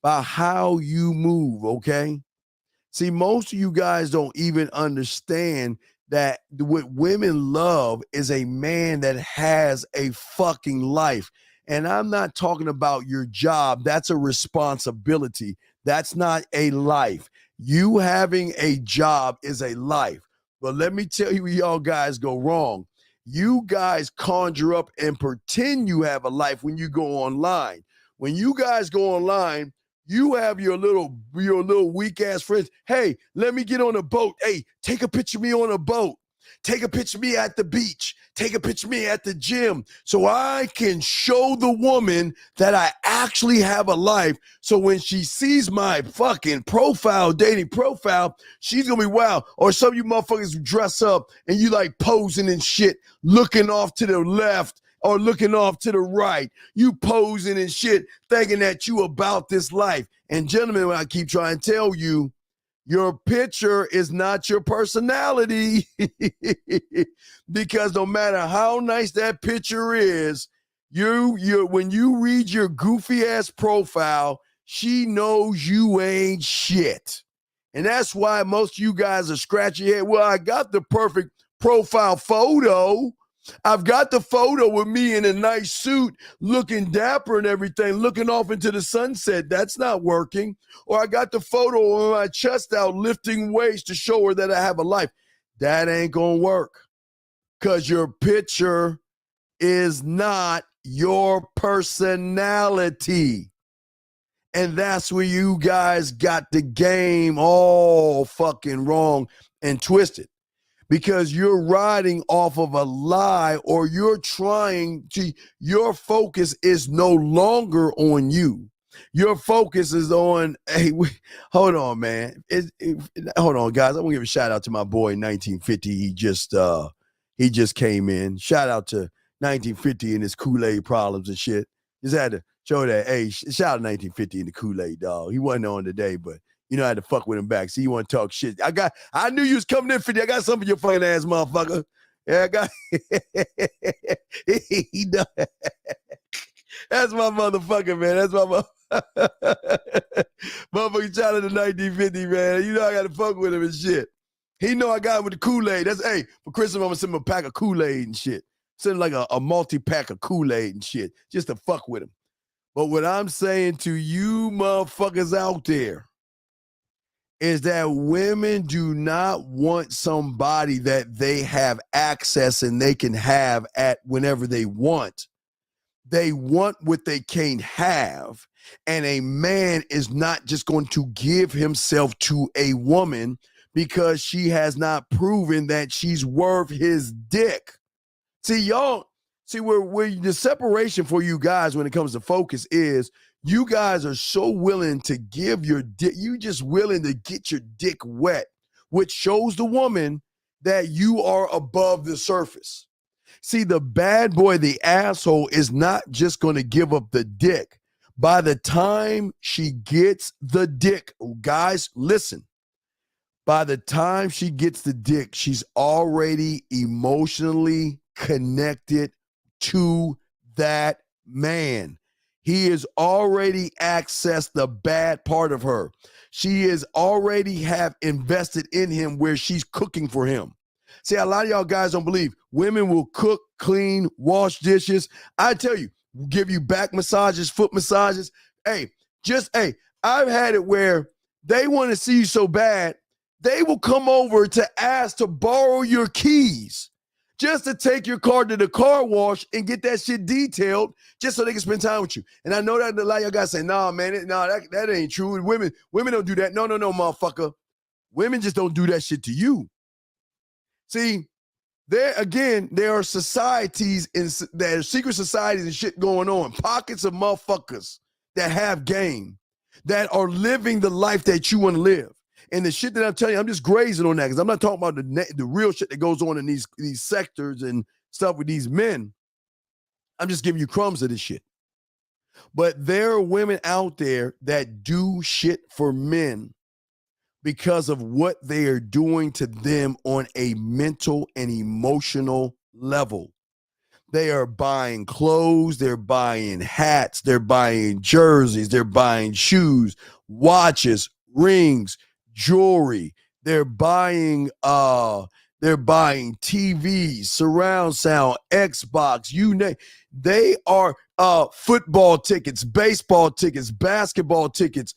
by how you move, okay? See, most of you guys don't even understand that what women love is a man that has a fucking life. And I'm not talking about your job. That's a responsibility. That's not a life. You having a job is a life. But let me tell you where y'all guys go wrong. You guys conjure up and pretend you have a life when you go online. When you guys go online, you have your little weak ass friends. Hey, let me get on a boat. Hey, take a picture of me on a boat. Take a picture of me at the beach. Take a picture of me at the gym so I can show the woman that I actually have a life. So when she sees my fucking dating profile, she's going to be wow. Or some of you motherfuckers dress up and you like posing and shit, looking off to the left or looking off to the right. You posing and shit, thinking that you about this life. And gentlemen, when I keep trying to tell you, your picture is not your personality. Because no matter how nice that picture is, when you read your goofy ass profile, she knows you ain't shit. And that's why most of you guys are scratching your head. Well, I got the perfect profile photo. I've got the photo with me in a nice suit, looking dapper and everything, looking off into the sunset. That's not working. Or I got the photo of my chest out, lifting weights to show her that I have a life. That ain't gonna work, because your picture is not your personality. And that's where you guys got the game all fucking wrong and twisted. Because you're riding off of a lie, or your focus is no longer on you. Your focus is on, hey, hold on, man. Hold on, guys. I want to give a shout out to my boy 1950. He just came in. Shout out to 1950 and his Kool-Aid problems and shit. Just had to show that. Hey, shout out 1950 and the Kool-Aid, dog. He wasn't on today, but you know, I had to fuck with him back. See, you want to talk shit. I knew you was coming in, 50. I got something for your fucking ass, motherfucker. Yeah, I got he done. That's my motherfucker, man. That's my motherfucker. Shout out to 1950, man. You know I got to fuck with him and shit. He know I got him with the Kool-Aid. That's, hey, for Christmas, I'm going to send him a pack of Kool-Aid and shit. Send him like a multi-pack of Kool-Aid and shit, just to fuck with him. But what I'm saying to you motherfuckers out there is that women do not want somebody that they have access and they can have at whenever they want. They want what they can't have. And a man is not just going to give himself to a woman because she has not proven that she's worth his dick. See, where the separation for you guys when it comes to focus is, you guys are so willing to give your dick, you just willing to get your dick wet, which shows the woman that you are above the surface. See, the bad boy, the asshole, is not just going to give up the dick. By the time she gets the dick, guys, listen, by the time she gets the dick, she's already emotionally connected to that man. He has already accessed the bad part of her. She is already have invested in him where she's cooking for him. See, a lot of y'all guys don't believe women will cook, clean, wash dishes. I tell you, give you back massages, foot massages. Hey, I've had it where they want to see you so bad, they will come over to ask to borrow your keys just to take your car to the car wash and get that shit detailed just so they can spend time with you. And I know that a lot of y'all guys say, nah, man, that ain't true. Women don't do that. No, motherfucker. Women just don't do that shit to you. See, there are societies, there are secret societies and shit going on. Pockets of motherfuckers that have game, that are living the life that you want to live. And the shit that I'm telling you, I'm just grazing on that because I'm not talking about the real shit that goes on in these sectors and stuff with these men. I'm just giving you crumbs of this shit. But there are women out there that do shit for men because of what they are doing to them on a mental and emotional level. They are buying clothes, they're buying hats, they're buying jerseys, they're buying shoes, watches, rings, jewelry. They're buying They're buying TVs, surround sound, Xbox, you name. They are football tickets, baseball tickets, basketball tickets.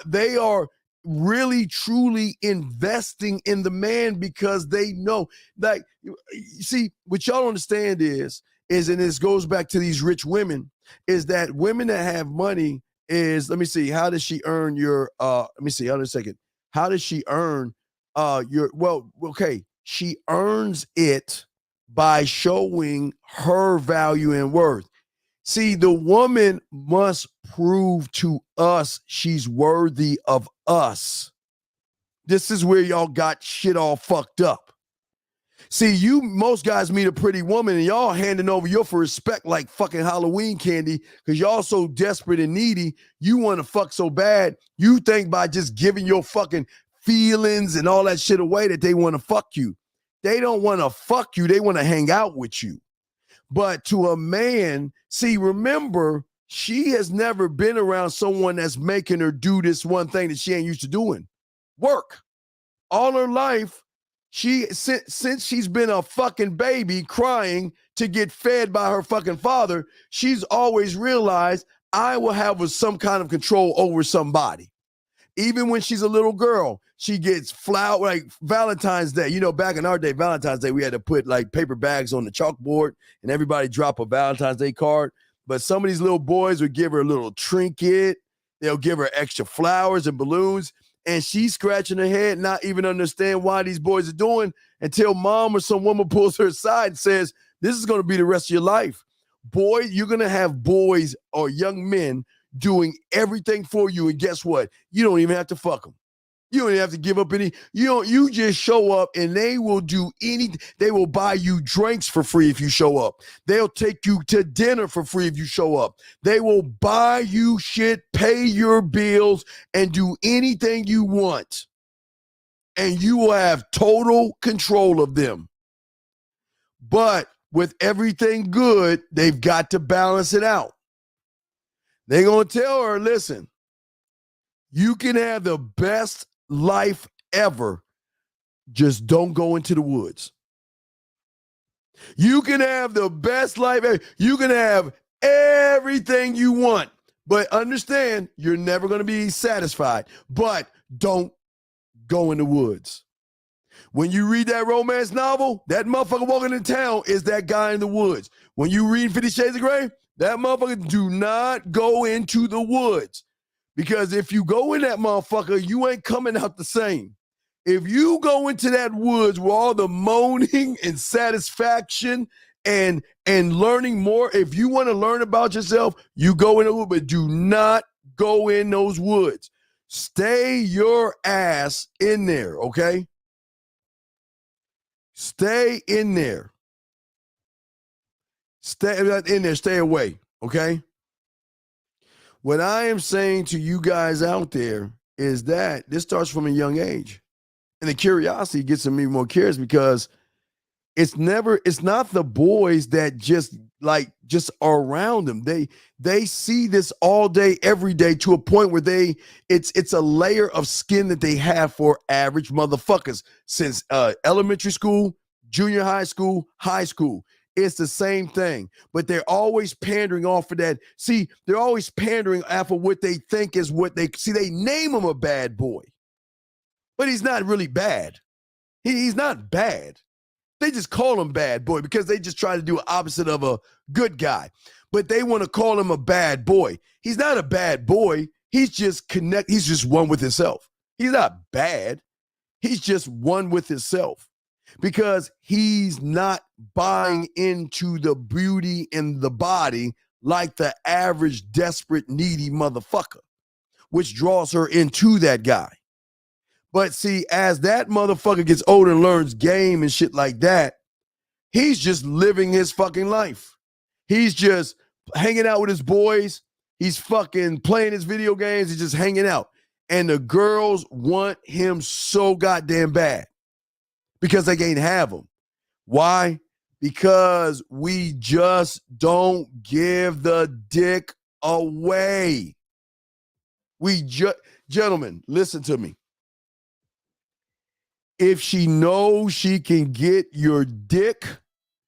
They are really, truly investing in the man because they know. Like, you see, what y'all don't understand is, and this goes back to these rich women, is that women that have money is, let me see, how does she earn your, let me see, hold on a second. How does she earn your, well, okay. She earns it by showing her value and worth. See, the woman must prove to us she's worthy of us. This is where y'all got shit all fucked up. See, most guys meet a pretty woman and y'all handing over your for respect like fucking Halloween candy because y'all so desperate and needy. You want to fuck so bad. You think by just giving your fucking feelings and all that shit away that they want to fuck you. They don't want to fuck you. They want to hang out with you. But to a man, see, remember, she has never been around someone that's making her do this one thing that she ain't used to doing. Work. All her life, since she's been a fucking baby crying to get fed by her fucking father, she's always realized I will have some kind of control over somebody. Even when she's a little girl, she gets flower, like Valentine's Day. You know, back in our day, Valentine's Day, we had to put like paper bags on the chalkboard and everybody drop a Valentine's Day card. But some of these little boys would give her a little trinket. They'll give her extra flowers and balloons. And she's scratching her head, not even understand why these boys are doing until mom or some woman pulls her aside and says, this is going to be the rest of your life. Boy, you're going to have boys or young men doing everything for you, and guess what? You don't even have to fuck them. You don't even have to give up any. You just show up, and they will do anything. They will buy you drinks for free if you show up. They'll take you to dinner for free if you show up. They will buy you shit, pay your bills, and do anything you want. And you will have total control of them. But with everything good, they've got to balance it out. They're going to tell her, listen, you can have the best life ever. Just don't go into the woods. You can have the best life ever. You can have everything you want. But understand, you're never going to be satisfied. But don't go in the woods. When you read that romance novel, that motherfucker walking in town is that guy in the woods. When you read 50 Shades of Grey, that motherfucker, do not go into the woods. Because if you go in that motherfucker, you ain't coming out the same. If you go into that woods with all the moaning and satisfaction and learning more, if you want to learn about yourself, you go in the woods, but do not go in those woods. Stay your ass in there, okay? Stay in there. Stay in there, stay away, okay? What I am saying to you guys out there is that this starts from a young age. And the curiosity gets me more curious because it's not the boys that just are around them. They see this all day, every day, to a point where it's a layer of skin that they have for average motherfuckers since elementary school, junior high school, high school. It's the same thing, but they're always pandering off of that. See, they're always pandering off of what they think is what they see. They name him a bad boy, but he's not really bad. He's not bad. They just call him bad boy because they just try to do opposite of a good guy, but they want to call him a bad boy. He's not a bad boy. He's just He's just one with himself. He's not bad. He's just one with himself. Because he's not buying into the beauty in the body like the average desperate, needy motherfucker, which draws her into that guy. But see, as that motherfucker gets older and learns game and shit like that, he's just living his fucking life. He's just hanging out with his boys. He's fucking playing his video games. He's just hanging out. And the girls want him so goddamn bad. Because they can't have them. Why? Because we just don't give the dick away. Gentlemen, listen to me. If she knows she can get your dick,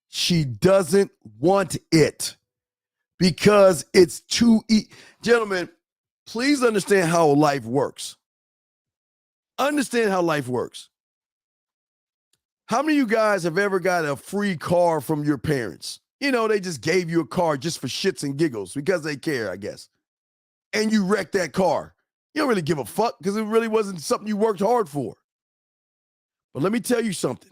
she doesn't want it because it's too Gentlemen, please understand how life works. Understand how life works. How many of you guys have ever got a free car from your parents? You know, they just gave you a car just for shits and giggles because they care, I guess. And you wrecked that car. You don't really give a fuck because it really wasn't something you worked hard for. But let me tell you something.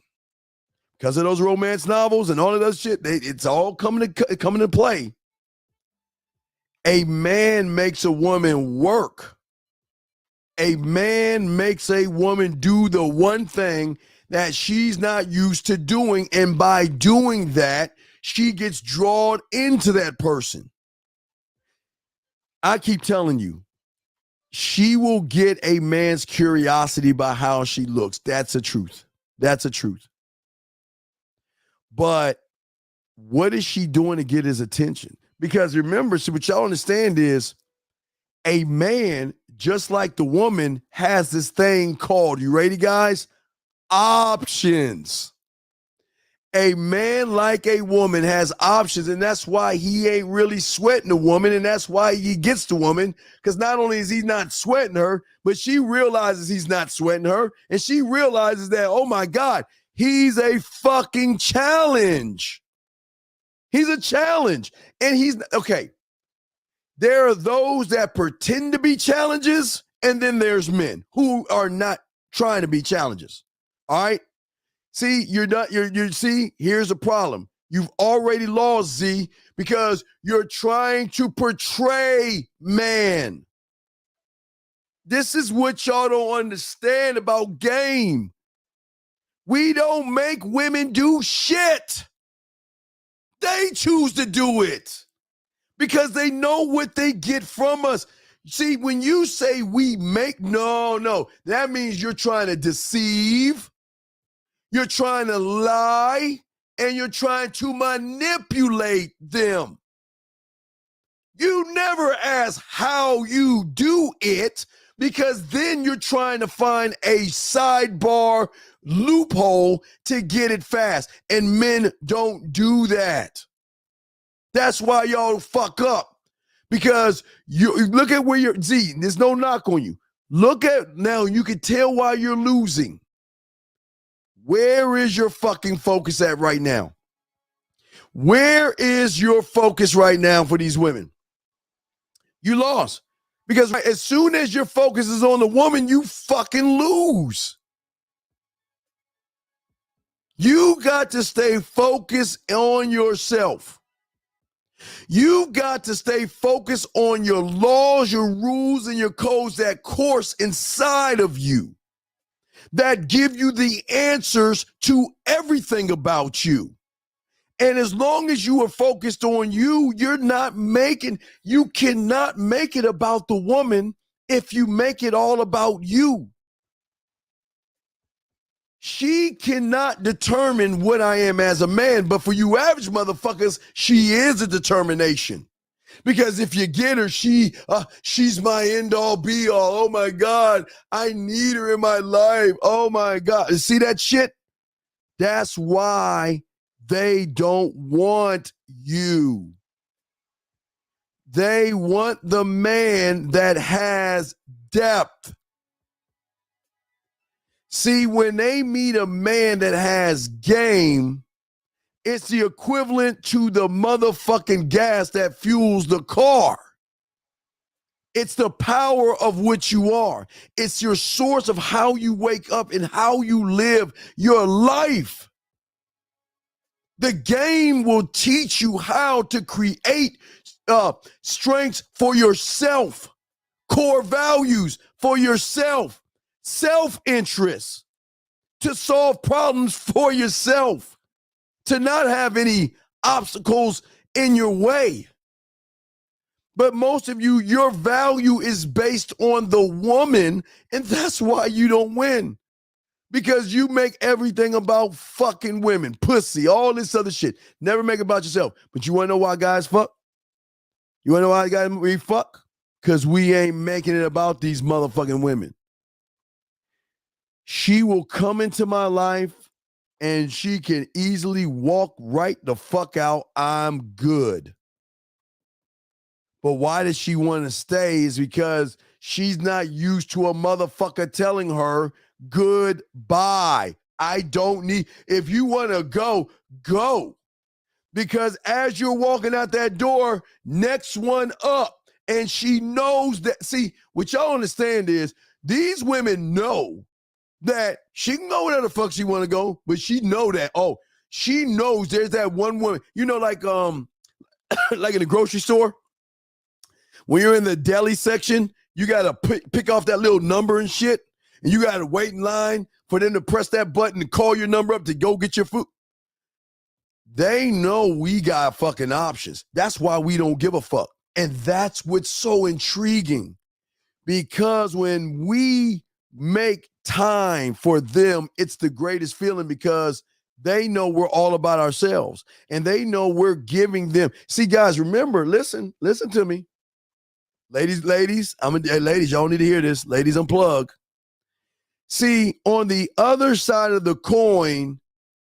Because of those romance novels and all of that shit, it's all coming to play. A man makes a woman work. A man makes a woman do the one thing that she's not used to doing. And by doing that, she gets drawn into that person. I keep telling you, she will get a man's curiosity by how she looks. That's the truth. That's the truth. But what is she doing to get his attention? Because remember, so what y'all understand is a man, just like the woman, has this thing called, you ready, guys? Options. A man, like a woman, has options, and that's why he ain't really sweating the woman, and that's why he gets the woman, because not only is he not sweating her, but she realizes he's not sweating her, and she realizes that, oh my God, he's a fucking challenge. He's a challenge, and he's, okay, there are those that pretend to be challenges, and then there's men who are not trying to be challenges, all right? See, see, here's the problem. You've already lost, Z, because you're trying to portray man. This is what y'all don't understand about game. We don't make women do shit. They choose to do it because they know what they get from us. See, when you say we make, no, that means you're trying to deceive. You're trying to lie, and you're trying to manipulate them. You never ask how you do it, because then you're trying to find a sidebar loophole to get it fast. And men don't do that. That's why y'all fuck up. Because you look at where you're, Z, there's no knock on you. Look at now, you can tell why you're losing. Where is your fucking focus at right now? Where is your focus right now for these women? You lost. Because as soon as your focus is on the woman, you fucking lose. You got to stay focused on yourself. You got to stay focused on your laws, your rules, and your codes that course inside of you, that give you the answers to everything about you. And as long as you are focused on you, you cannot make it about the woman if you make it all about you. She cannot determine what I am as a man, but for you average motherfuckers, she is a determination. Because if you get her, she's my end all be all. Oh my God, I need her in my life. Oh my God. See that shit? That's why they don't want you. They want the man that has depth. See, when they meet a man that has game, it's the equivalent to the motherfucking gas that fuels the car. It's the power of what you are. It's your source of how you wake up and how you live your life. The game will teach you how to create strengths for yourself, core values for yourself, self-interest, to solve problems for yourself, to not have any obstacles in your way. But most of you, your value is based on the woman, and that's why you don't win. Because you make everything about fucking women, pussy, all this other shit. Never make it about yourself. But you want to know why guys fuck? You want to know why guys we fuck? Because we ain't making it about these motherfucking women. she will come into my life and she can easily walk right the fuck out. I'm good. But why does she want to stay is because she's not used to a motherfucker telling her goodbye. I don't need, if you want to go, go. Because as you're walking out that door, next one up. And she knows that, see, what y'all understand is these women know that she can go wherever the fuck she want to go, but she know that, she knows there's that one woman, like like in the grocery store, when you're in the deli section, you got to pick off that little number and shit, and you got to wait in line for them to press that button and call your number up to go get your food. They know we got fucking options. That's why we don't give a fuck. And that's what's so intriguing, because when we make time for them, it's the greatest feeling, because they know we're all about ourselves and they know we're giving them. See, guys, remember, listen to me. Ladies, ladies, y'all need to hear this. Ladies, unplug. See, on the other side of the coin,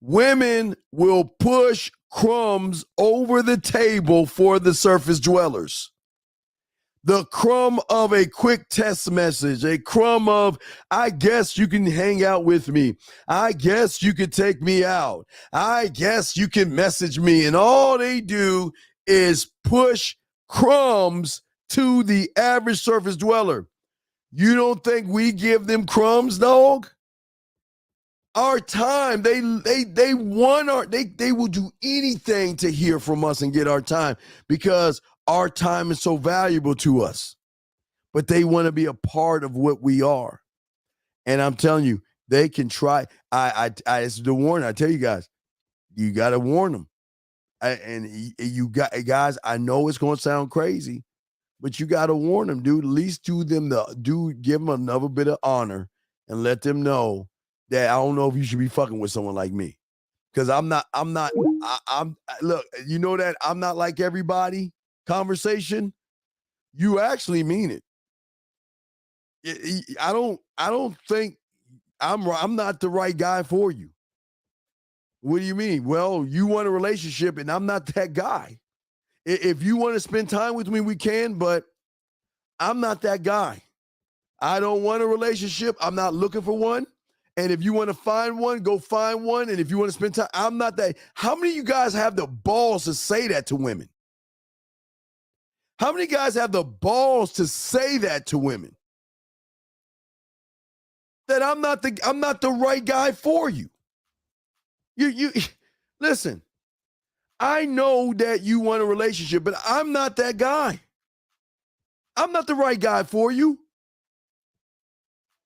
women will push crumbs over the table for the surface dwellers. The crumb of a quick text message, a crumb of, I guess you can hang out with me. I guess you could take me out. I guess you can message me. And all they do is push crumbs to the average surface dweller. You don't think we give them crumbs, dog? Our time, they want they will do anything to hear from us and get our time, because our time is so valuable to us. But they want to be a part of what we are. And I'm telling you, they can try. It's the warning. I tell you guys, you got to warn them. Guys, I know it's going to sound crazy, but you got to warn them, dude. At least give them another bit of honor and let them know that I don't know if you should be fucking with someone like me. Because I'm look, you know that I'm not like everybody conversation. You actually mean it. I don't think I'm not the right guy for you. What do you mean? Well, you want a relationship and I'm not that guy. If you want to spend time with me, we can, but I'm not that guy. I don't want a relationship. I'm not looking for one. And if you want to find one, go find one. And if you want to spend time, I'm not that. How many of you guys have the balls to say that to women? How many guys have the balls to say that to women? That I'm not the right guy for you. You listen. I know that you want a relationship, but I'm not that guy. I'm not the right guy for you.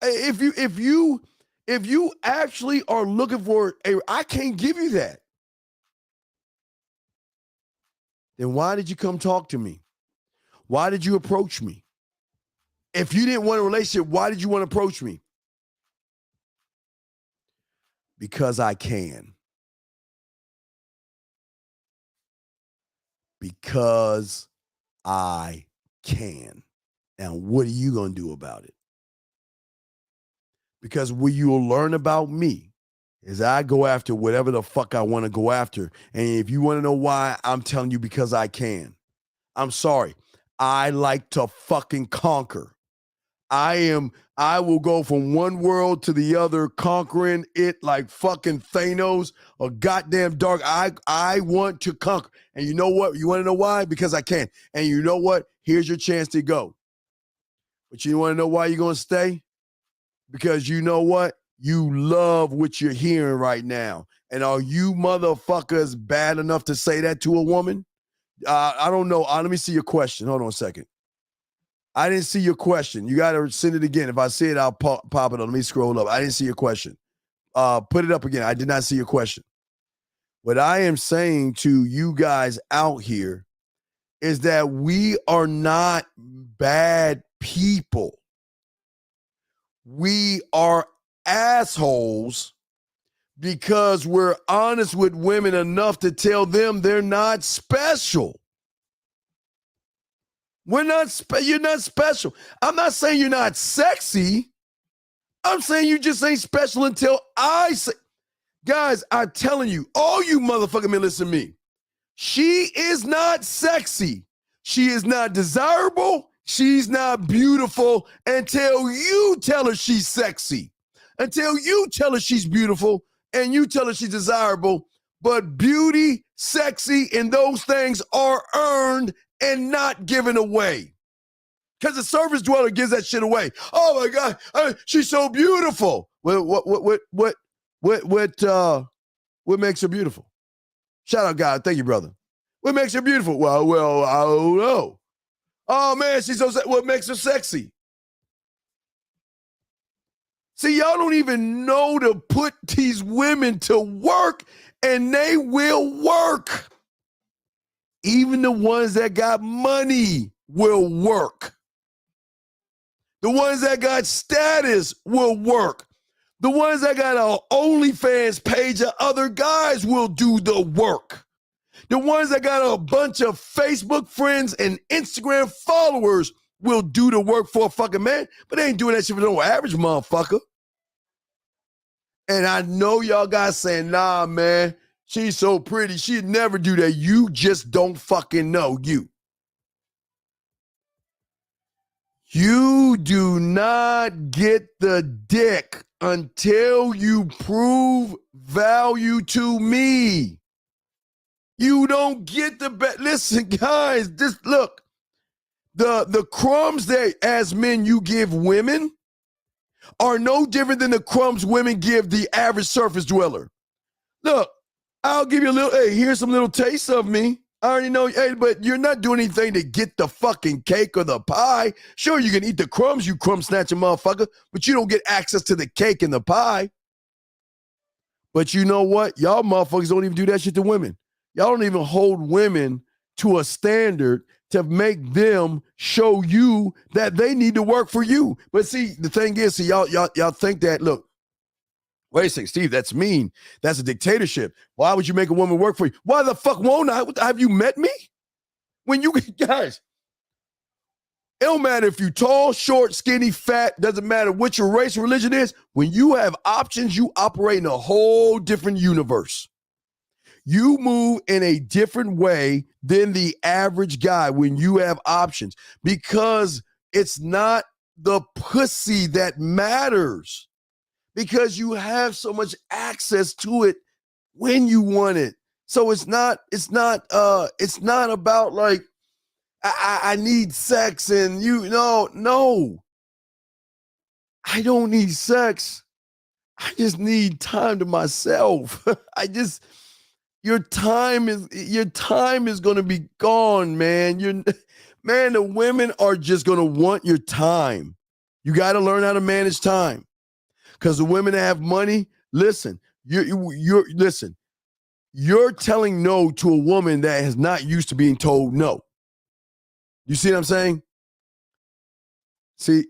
If you actually are looking for I can't give you that. Then why did you come talk to me? Why did you approach me? If you didn't want a relationship, why did you want to approach me? Because I can. Because I can. Now, what are you going to do about it? Because what you'll learn about me is I go after whatever the fuck I want to go after. And if you want to know why, I'm telling you, because I can. I'm sorry. I like to fucking conquer. I will go from one world to the other, conquering it like fucking Thanos or goddamn dark. I want to conquer. And you know what? You want to know why? Because I can. And you know what? Here's your chance to go. But you want to know why you're going to stay? Because you know what? You love what you're hearing right now. And are you motherfuckers bad enough to say that to a woman? I don't know. Let me see your question. Hold on a second. I didn't see your question. You got to send it again. If I see it, I'll pop it up. Let me scroll up. I didn't see your question. Put it up again. I did not see your question. What I am saying to you guys out here is that we are not bad people. We are assholes because we're honest with women enough to tell them they're not special. You're not special. I'm not saying you're not sexy. I'm saying you just ain't special until I say. Guys, I'm telling you, all you motherfucking men, listen to me. She is not sexy. She is not desirable. She's not beautiful until you tell her she's sexy. Until you tell her she's beautiful and you tell her she's desirable. But beauty, sexy, and those things are earned and not given away. Because the surface dweller gives that shit away. Oh my God, she's so beautiful. What makes her beautiful? Shout out, God. Thank you, brother. What makes her beautiful? Well, I don't know. Oh man, she's so. What makes her sexy? See, y'all don't even know to put these women to work, and they will work. Even the ones that got money will work. The ones that got status will work. The ones that got an OnlyFans page of other guys will do the work. The ones that got a bunch of Facebook friends and Instagram followers will do the work for a fucking man, but they ain't doing that shit for no average motherfucker. And I know y'all guys saying, nah, man, she's so pretty. She'd never do that. You just don't fucking know you. You do not get the dick until you prove value to me. You don't get the listen, guys, just look. The crumbs that as men you give women are no different than the crumbs women give the average surface dweller. Look, I'll give you a little, hey, here's some little taste of me. I already know, hey, but you're not doing anything to get the fucking cake or the pie. Sure, you can eat the crumbs, you crumb snatching motherfucker, but you don't get access to the cake and the pie. But you know what? Y'all motherfuckers don't even do that shit to women. Y'all don't even hold women to a standard to make them show you that they need to work for you. But see, the thing is, see, y'all think that, look, wait a second, Steve, that's mean. That's a dictatorship. Why would you make a woman work for you? Why the fuck won't I? Have you met me? When you, guys, it don't matter if you're tall, short, skinny, fat, doesn't matter what your race or religion is. When you have options, you operate in a whole different universe. You move in a different way than the average guy when you have options, because it's not the pussy that matters, because you have so much access to it when you want it. So it's not about like, I need sex and no. I don't need sex. I just need time to myself. Your time is going to be gone, man. The women are just going to want your time. You got to learn how to manage time. Because the women that have money, listen, you're telling no to a woman that is not used to being told no. You see what I'm saying? See,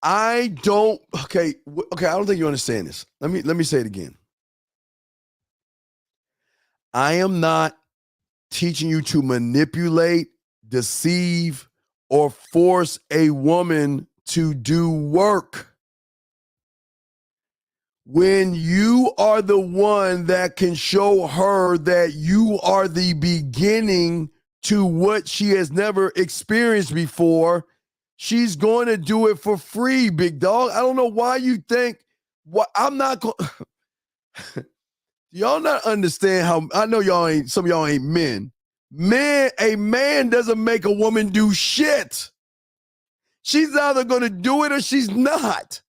I don't think you understand this. Let me say it again. I am not teaching you to manipulate, deceive, or force a woman to do work. When you are the one that can show her that you are the beginning to what she has never experienced before, she's going to do it for free, big dog. I don't know why you think I'm not going. Y'all not understand how, I know some of y'all ain't men. A man doesn't make a woman do shit. She's either going to do it or she's not.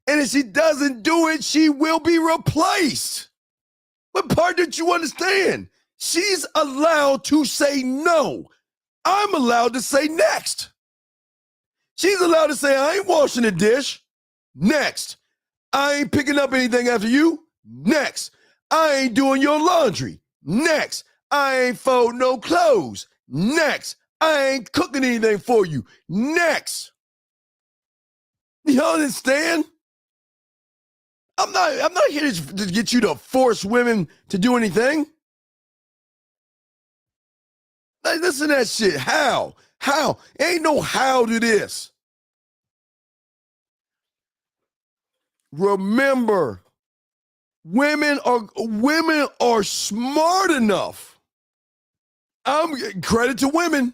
And if she doesn't do it, she will be replaced. What part did you understand? She's allowed to say no. I'm allowed to say next. She's allowed to say, I ain't washing the dish. Next. I ain't picking up anything after you. Next. I ain't doing your laundry. Next. I ain't folding no clothes. Next. I ain't cooking anything for you. Next. You understand? I'm not here to get you to force women to do anything. Like, listen to that shit. How? Ain't no how to this. Remember, women are smart enough. I'm credit to women.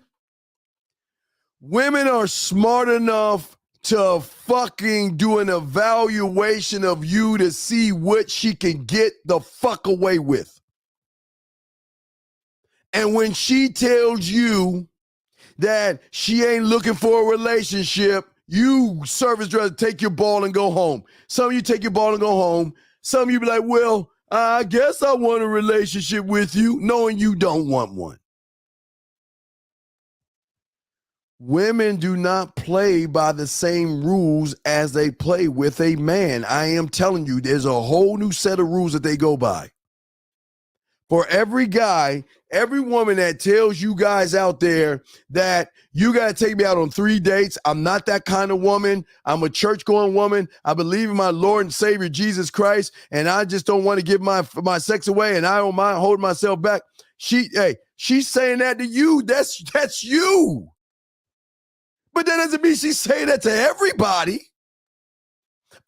Women are smart enough to fucking do an evaluation of you to see what she can get the fuck away with. And when she tells you that she ain't looking for a relationship, you service driver take your ball and go home. Some of you take your ball and go home. Some of you be like, well, I guess I want a relationship with you, knowing you don't want one. Women do not play by the same rules as they play with a man. I am telling you, there's a whole new set of rules that they go by. For every guy, every woman that tells you guys out there that you got to take me out on 3 dates, I'm not that kind of woman. I'm a church-going woman. I believe in my Lord and Savior, Jesus Christ, and I just don't want to give my sex away, and I don't mind holding myself back. She's saying that to you. That's you. But that doesn't mean she's saying that to everybody.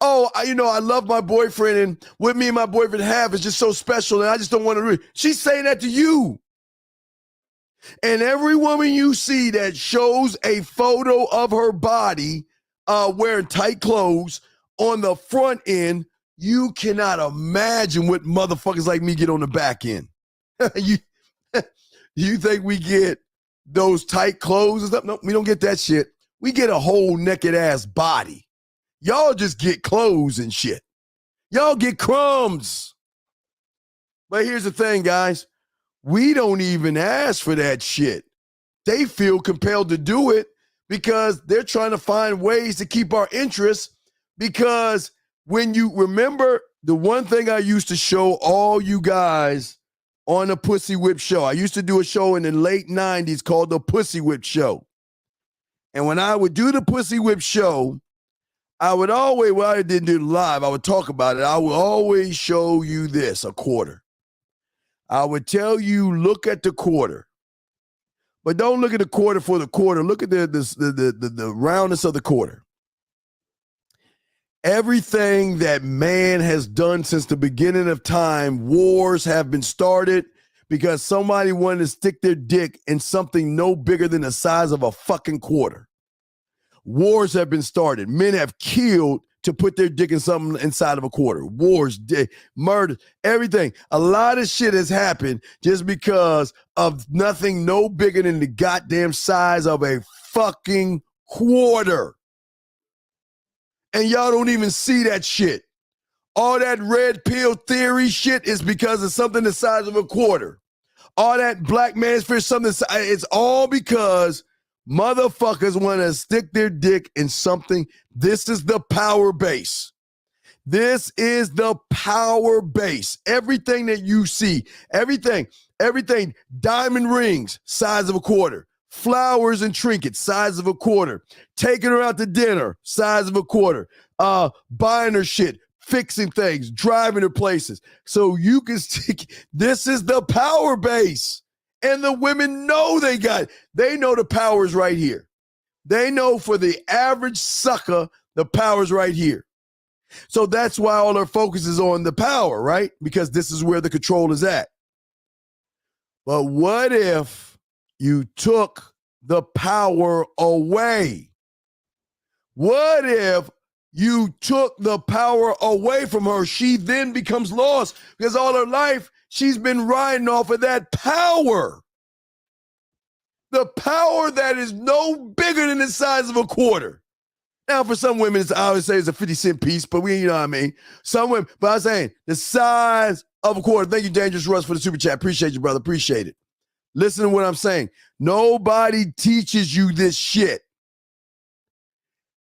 Oh, I love my boyfriend, and what me and my boyfriend have is just so special, and I just don't want to. She's saying that to you. And every woman you see that shows a photo of her body wearing tight clothes on the front end, you cannot imagine what motherfuckers like me get on the back end. You think we get those tight clothes and stuff? No, we don't get that shit. We get a whole naked ass body. Y'all just get clothes and shit. Y'all get crumbs. But here's the thing, guys. We don't even ask for that shit. They feel compelled to do it because they're trying to find ways to keep our interest. Because when you remember the one thing I used to show all you guys on the Pussy Whip Show, I used to do a show in the late 90s called the Pussy Whip Show. And when I would do the Pussy Whip Show, I would always, well, I didn't do it live, I would talk about it. I would always show you this, a quarter. I would tell you, look at the quarter. But don't look at the quarter for the quarter. Look at the roundness of the quarter. Everything that man has done since the beginning of time, wars have been started because somebody wanted to stick their dick in something no bigger than the size of a fucking quarter. Wars have been started. Men have killed to put their dick in something inside of a quarter. Wars, murder, everything. A lot of shit has happened just because of nothing no bigger than the goddamn size of a fucking quarter. And y'all don't even see that shit. All that red pill theory shit is because of something the size of a quarter. All that black man's fish, something, it's all because motherfuckers want to stick their dick in something. This is the power base. This is the power base. Everything that you see, everything, diamond rings, size of a quarter. Flowers and trinkets, size of a quarter. Taking her out to dinner, size of a quarter. Buying her shit, fixing things, driving her places. So you can stick, this is the power base. And the women know they got it. They know the power's right here. They know for the average sucker, the power's right here. So that's why all our focus is on the power, right? Because this is where the control is at. But what if you took the power away? What if you took the power away from her? She then becomes lost because all her life she's been riding off of that power. The power that is no bigger than the size of a quarter. Now, for some women, I would say it's a 50-cent piece, but you know what I mean? Some women, but I'm saying the size of a quarter. Thank you, Dangerous Russ, for the super chat. Appreciate you, brother. Appreciate it. Listen to what I'm saying. Nobody teaches you this shit.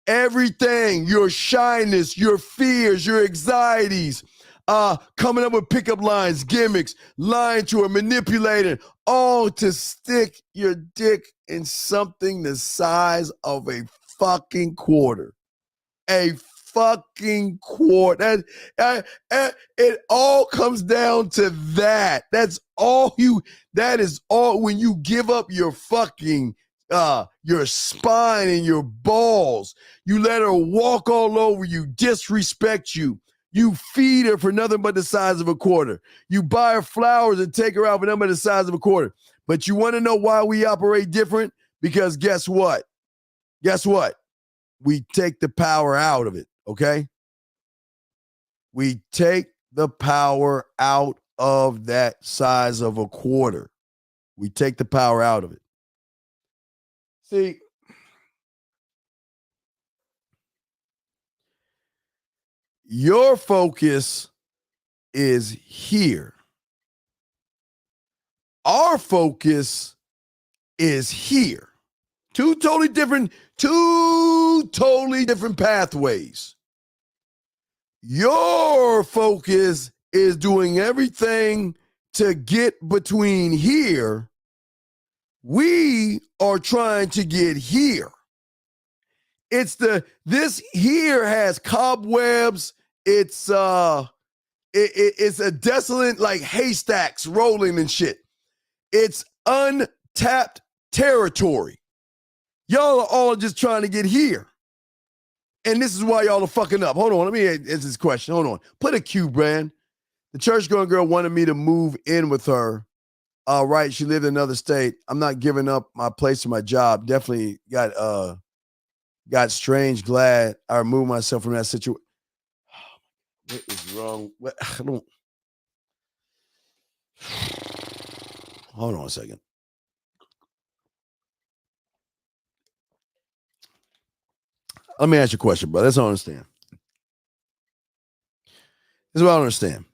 Everything, your shyness, your fears, your anxieties, coming up with pickup lines, gimmicks, lying to her, manipulating, all to stick your dick in something the size of a fucking quarter. A fucking quarter. It all comes down to that. That is all when you give up your fucking your spine and your balls. You let her walk all over you, disrespect you. You feed her for nothing but the size of a quarter. You buy her flowers and take her out for nothing but the size of a quarter. But you want to know why we operate different? Because guess what? Guess what? We take the power out of it, okay? We take the power out of that size of a quarter. We take the power out of it. See, your focus is here. Our focus is here. Two totally different pathways. Your focus is doing everything to get between here. We are trying to get here. This here has cobwebs. It's a desolate, like haystacks rolling and shit. It's untapped territory. Y'all are all just trying to get here. And this is why y'all are fucking up. Hold on, let me answer this question. Hold on. Put a Q, Brand. The church-going girl wanted me to move in with her. Right, she lived in another state. I'm not giving up my place or my job. Definitely got strange. Glad I removed myself from that situation. What is wrong? I don't. Hold on a second. Let me ask you a question, bro. That's what I understand. This is what I don't understand.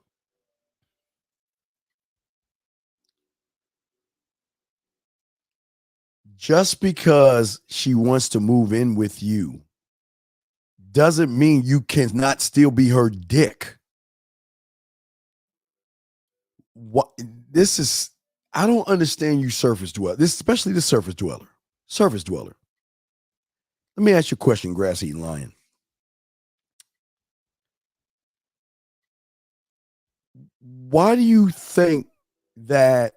Just because she wants to move in with you doesn't mean you cannot still be her dick. What this is, I don't understand you surface dweller. This, especially the surface dweller. Surface dweller. Let me ask you a question, grass-eating lion. Why do you think that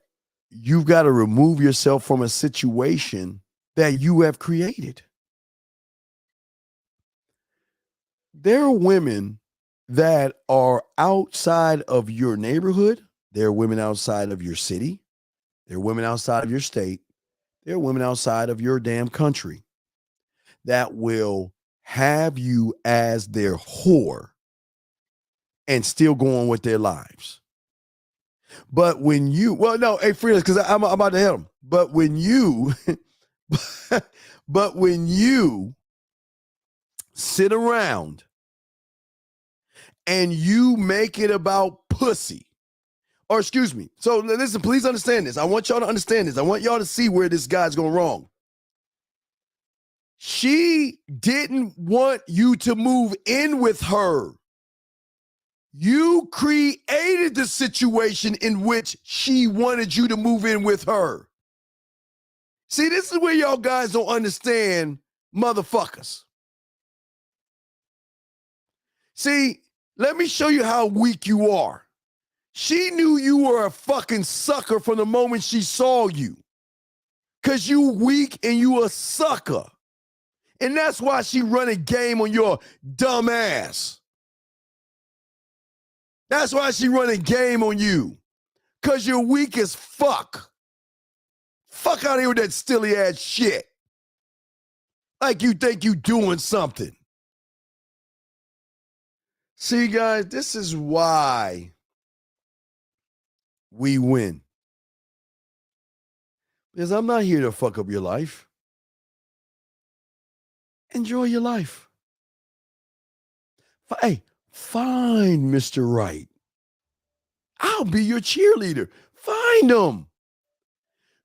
you've got to remove yourself from a situation that you have created? There are women that are outside of your neighborhood. There are women outside of your city. There are women outside of your state. There are women outside of your damn country that will have you as their whore and still go on with their lives. But when you, well, no, hey, Freelance, because I'm about to hit them. But when you, sit around and you make it about pussy, or excuse me. So listen, please understand this. I want y'all to understand this. I want y'all to see where this guy's going wrong. She didn't want you to move in with her. You created the situation in which she wanted you to move in with her. See, this is where y'all guys don't understand motherfuckers. See, let me show you how weak you are. She knew you were a fucking sucker from the moment she saw you. Because you weak and you a sucker. And that's why she run a game on your dumb ass. That's why she run a game on you. Because you're weak as fuck. Fuck out of here with that stilly ass shit. Like you think you doing something. See, guys, this is why we win. Because I'm not here to fuck up your life. Enjoy your life. Hey, find Mr. Right. I'll be your cheerleader. Find him.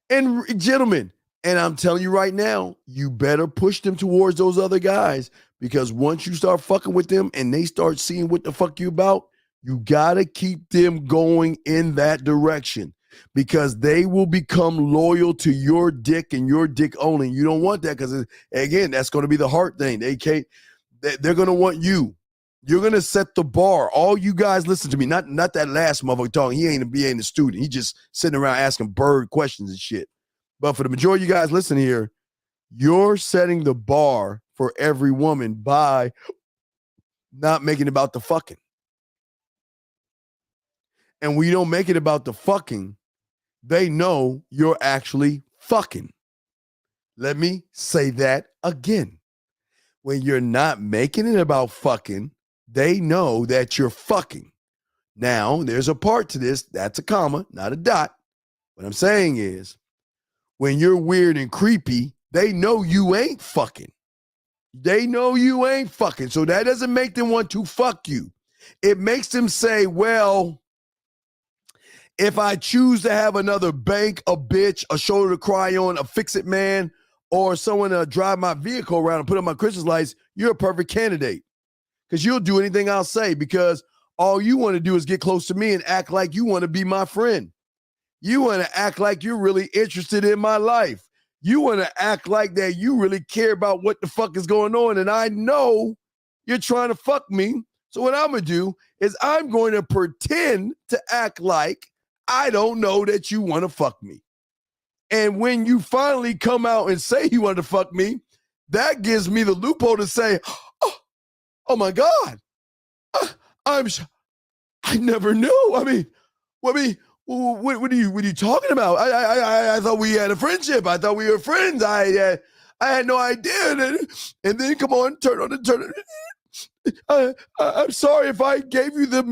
And gentlemen, and I'm telling you right now, you better push them towards those other guys, because once you start fucking with them and they start seeing what the fuck you about, you gotta keep them going in that direction, because they will become loyal to your dick and your dick only. You don't want that, because again, that's going to be the heart thing. They're going to want you. You're gonna set the bar. All you guys listen to me. Not that last motherfucker talking. He ain't a student. He just sitting around asking bird questions and shit. But for the majority of you guys listening here, you're setting the bar for every woman by not making it about the fucking. And when you don't make it about the fucking, they know you're actually fucking. Let me say that again. When you're not making it about fucking, they know that you're fucking. Now, there's a part to this. That's a comma, not a dot. What I'm saying is, when you're weird and creepy, they know you ain't fucking. They know you ain't fucking. So that doesn't make them want to fuck you. It makes them say, well, if I choose to have another bank, a bitch, a shoulder to cry on, a fix-it man, or someone to drive my vehicle around and put on my Christmas lights, you're a perfect candidate. Because you'll do anything I'll say, because all you want to do is get close to me and act like you want to be my friend. You want to act like you're really interested in my life. You want to act like that you really care about what the fuck is going on. And I know you're trying to fuck me. So what I'm going to do is I'm going to pretend to act like I don't know that you want to fuck me. And when you finally come out and say you want to fuck me, that gives me the loophole to say, oh my God, I never knew. I mean, what are you talking about? I thought we had a friendship. I thought we were friends. I had no idea. And then come on, turn on. I'm sorry if I gave you the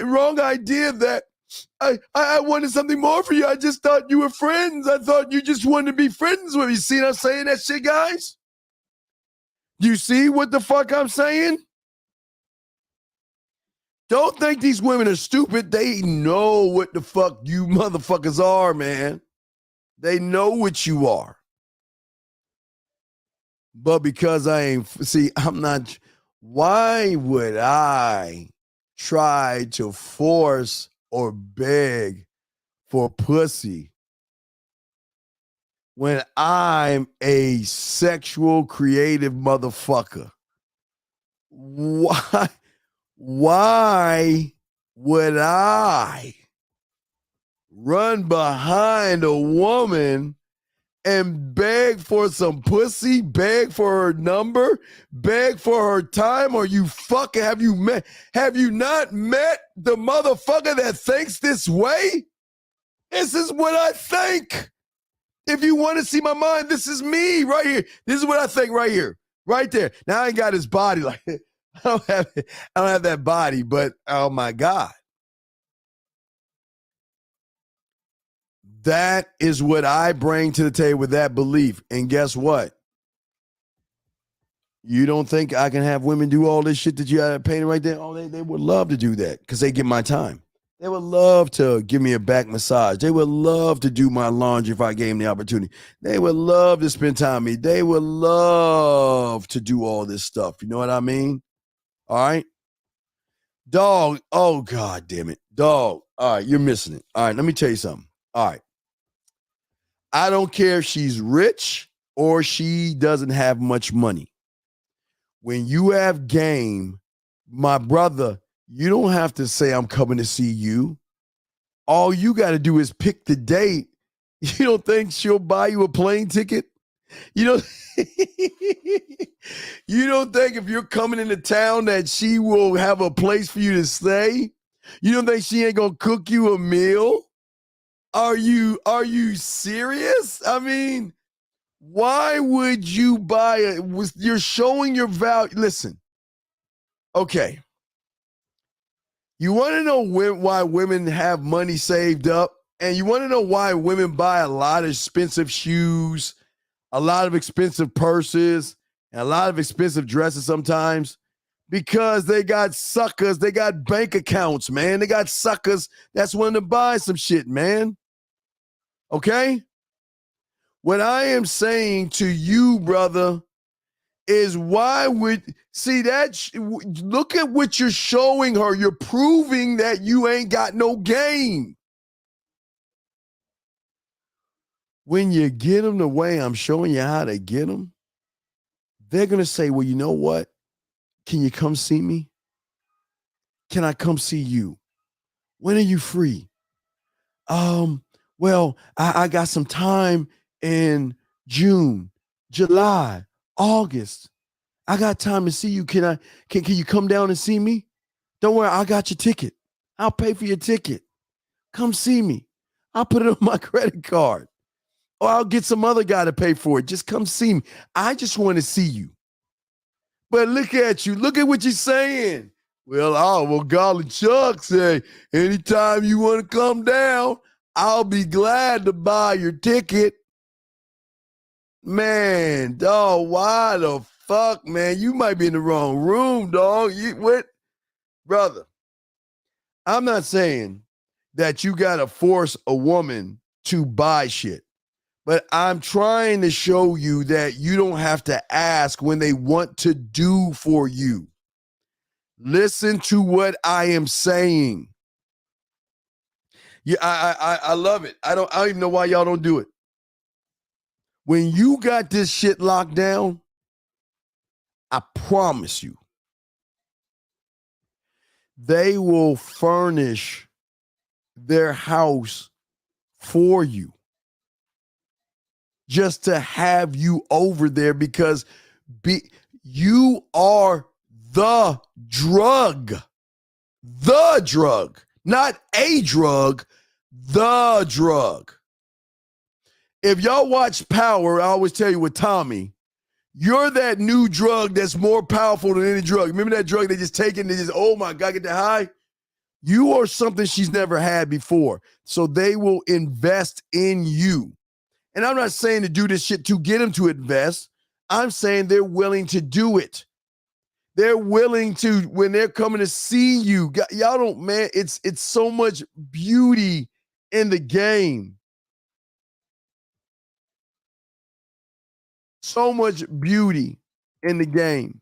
wrong idea that I wanted something more for you. I just thought you were friends. I thought you just wanted to be friends with me. See what I'm saying that shit, guys? You see what the fuck I'm saying? Don't think these women are stupid. They know what the fuck you motherfuckers are, man. They know what you are. But because I'm not, why would I try to force or beg for pussy when I'm a sexual creative motherfucker? Why would I run behind a woman and beg for some pussy, beg for her number, beg for her time? Are you fucking, have you not met the motherfucker that thinks this way? This is what I think. If you want to see my mind, this is me right here. This is what I think right here, right there. Now I ain't got his body like I don't have that body, but oh my God. That is what I bring to the table with that belief. And guess what? You don't think I can have women do all this shit that you had painted right there? Oh, they would love to do that because they get my time. They would love to give me a back massage. They would love to do my laundry if I gave them the opportunity. They would love to spend time with me. They would love to do all this stuff. You know what I mean? All right? Dog, oh, God damn it. Dog, all right, you're missing it. All right, let me tell you something. All right. I don't care if she's rich or she doesn't have much money. When you have game, my brother, you don't have to say I'm coming to see you. All you got to do is pick the date. You don't think she'll buy you a plane ticket? You don't think if you're coming into town that she will have a place for you to stay? You don't think she ain't gonna cook you a meal? Are you serious? I mean, why would you buy it? You're showing your value. Listen, okay. You want to know why women have money saved up? And you want to know why women buy a lot of expensive shoes, a lot of expensive purses, and a lot of expensive dresses sometimes? Because they got suckers. They got bank accounts, man. They got suckers that's willing to buy some shit, man. Okay? What I am saying to you, brother, is why would, see that, look at what you're showing her. You're proving that you ain't got no game. When you get them the way I'm showing you how to get them, they're going to say, well, you know what? Can you come see me? can I come see you? When are you free? Well, I got some time in June, July, August. I got time to see you. Can you come down and see me? Don't worry, I got your ticket. I'll pay for your ticket. Come see me. I'll put it on my credit card. Or I'll get some other guy to pay for it. Just come see me. I just want to see you. But look at you. Look at what you're saying. Well, golly Chuck say, anytime you want to come down, I'll be glad to buy your ticket. Man, dog, why the fuck, man? You might be in the wrong room, dog. What? Brother, I'm not saying that you got to force a woman to buy shit. But I'm trying to show you that you don't have to ask when they want to do for you. Listen to what I am saying. Yeah, I love it. I don't even know why y'all don't do it. When you got this shit locked down, I promise you, they will furnish their house for you. Just to have you over there because you are the drug. The drug. Not a drug, the drug. If y'all watch Power, I always tell you with Tommy, you're that new drug that's more powerful than any drug. Remember that drug they just take it and they just, oh my God, get that high? You are something she's never had before. So they will invest in you. And I'm not saying to do this shit to get them to invest. I'm saying they're willing to do it. They're willing to, when they're coming to see you. Y'all don't, man, it's so much beauty in the game. So much beauty in the game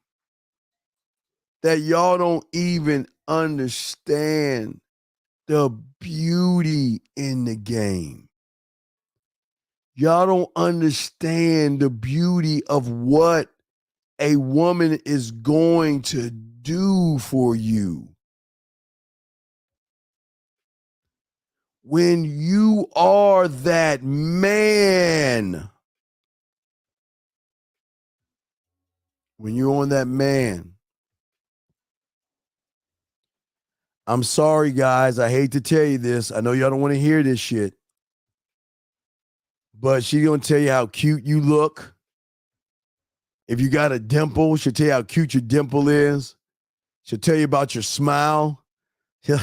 that y'all don't even understand the beauty in the game. Y'all don't understand the beauty of what a woman is going to do for you. When you are that man, when you're on that man, I'm sorry, guys. I hate to tell you this. I know y'all don't want to hear this shit. But she's going to tell you how cute you look. If you got a dimple, she'll tell you how cute your dimple is. She'll tell you about your smile. She'll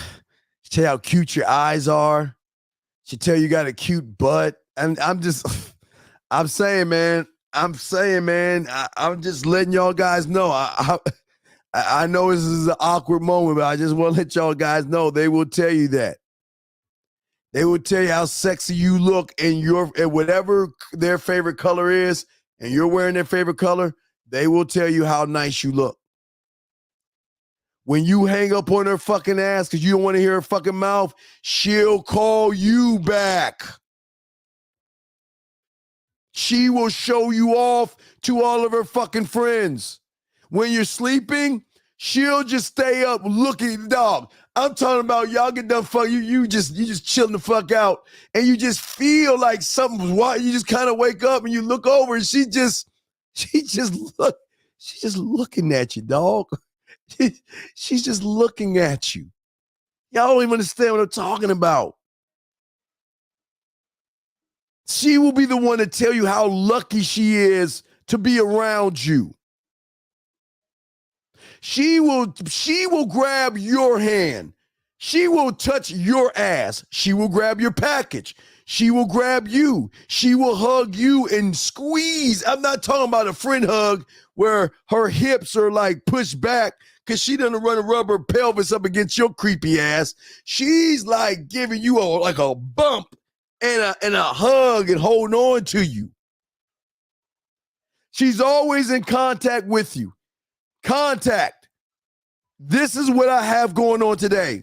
tell you how cute your eyes are. She'll tell you got a cute butt. And I'm saying, man, I'm just letting y'all guys know. I know this is an awkward moment, but I just want to let y'all guys know they will tell you that. They will tell you how sexy you look in whatever their favorite color is, and you're wearing their favorite color, they will tell you how nice you look. When you hang up on her fucking ass because you don't want to hear her fucking mouth, she'll call you back. She will show you off to all of her fucking friends. When you're sleeping, she'll just stay up looking, dog. I'm talking about y'all get done fuck you just chilling the fuck out and you just feel like something's wild. You just kind of wake up and you look over and she's just looking at you, dog. She's just looking at you. Y'all don't even understand what I'm talking about. She will be the one to tell you how lucky she is to be around you. She will grab your hand. She will touch your ass. She will grab your package. She will grab you. She will hug you and squeeze. I'm not talking about a friend hug where her hips are like pushed back because she doesn't rub her pelvis up against your creepy ass. She's like giving you a bump and a hug and holding on to you. She's always in contact with you. Contact. This is what I have going on today.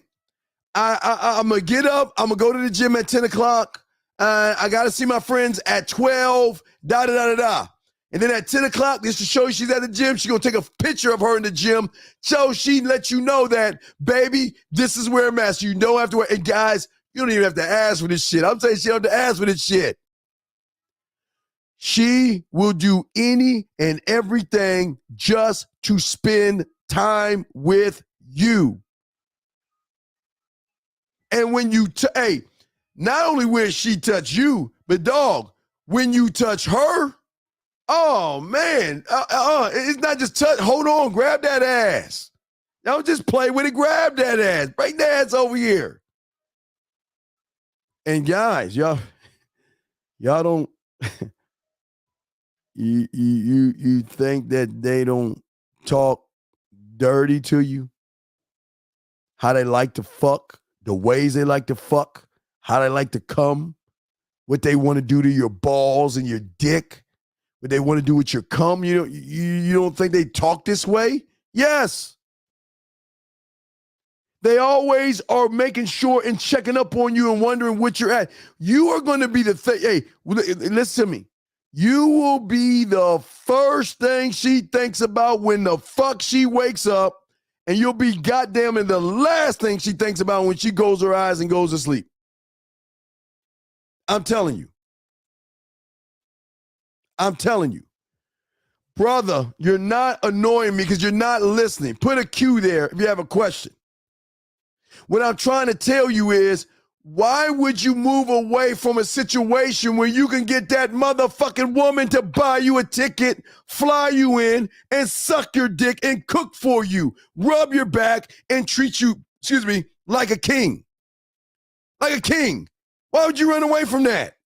I'm going to get up. I'm going to go to the gym at 10 o'clock. I got to see my friends at 12, And And then at 10 o'clock, just to show you she's at the gym, she's going to take a picture of her in the gym so she let you know that, baby, this is where I'm at. So you don't have to wear. And guys, you don't even have to ask for this shit. I'm saying she don't have to ask for this shit. She will do any and everything just to spend time with you. And when you, not only will she touch you, but dog, when you touch her, oh man, it's not just touch. Hold on, grab that ass. Don't just play with it. Grab that ass. Bring that ass over here. And guys, y'all don't. You think that they don't talk dirty to you? How they like to fuck, the ways they like to fuck, how they like to come, what they want to do to your balls and your dick, what they want to do with your cum. You don't think they talk this way? Yes. They always are making sure and checking up on you and wondering what you're at. You are going to be the thing. Hey, listen to me. You will be the first thing she thinks about when the fuck she wakes up, and you'll be goddamn in the last thing she thinks about when she goes her eyes and goes to sleep. I'm telling you. I'm telling you. Brother, you're not annoying me because you're not listening. Put a Q there if you have a question. What I'm trying to tell you is, why would you move away from a situation where you can get that motherfucking woman to buy you a ticket, fly you in, and suck your dick and cook for you, rub your back, and treat you, like a king? Like a king. Why would you run away from that?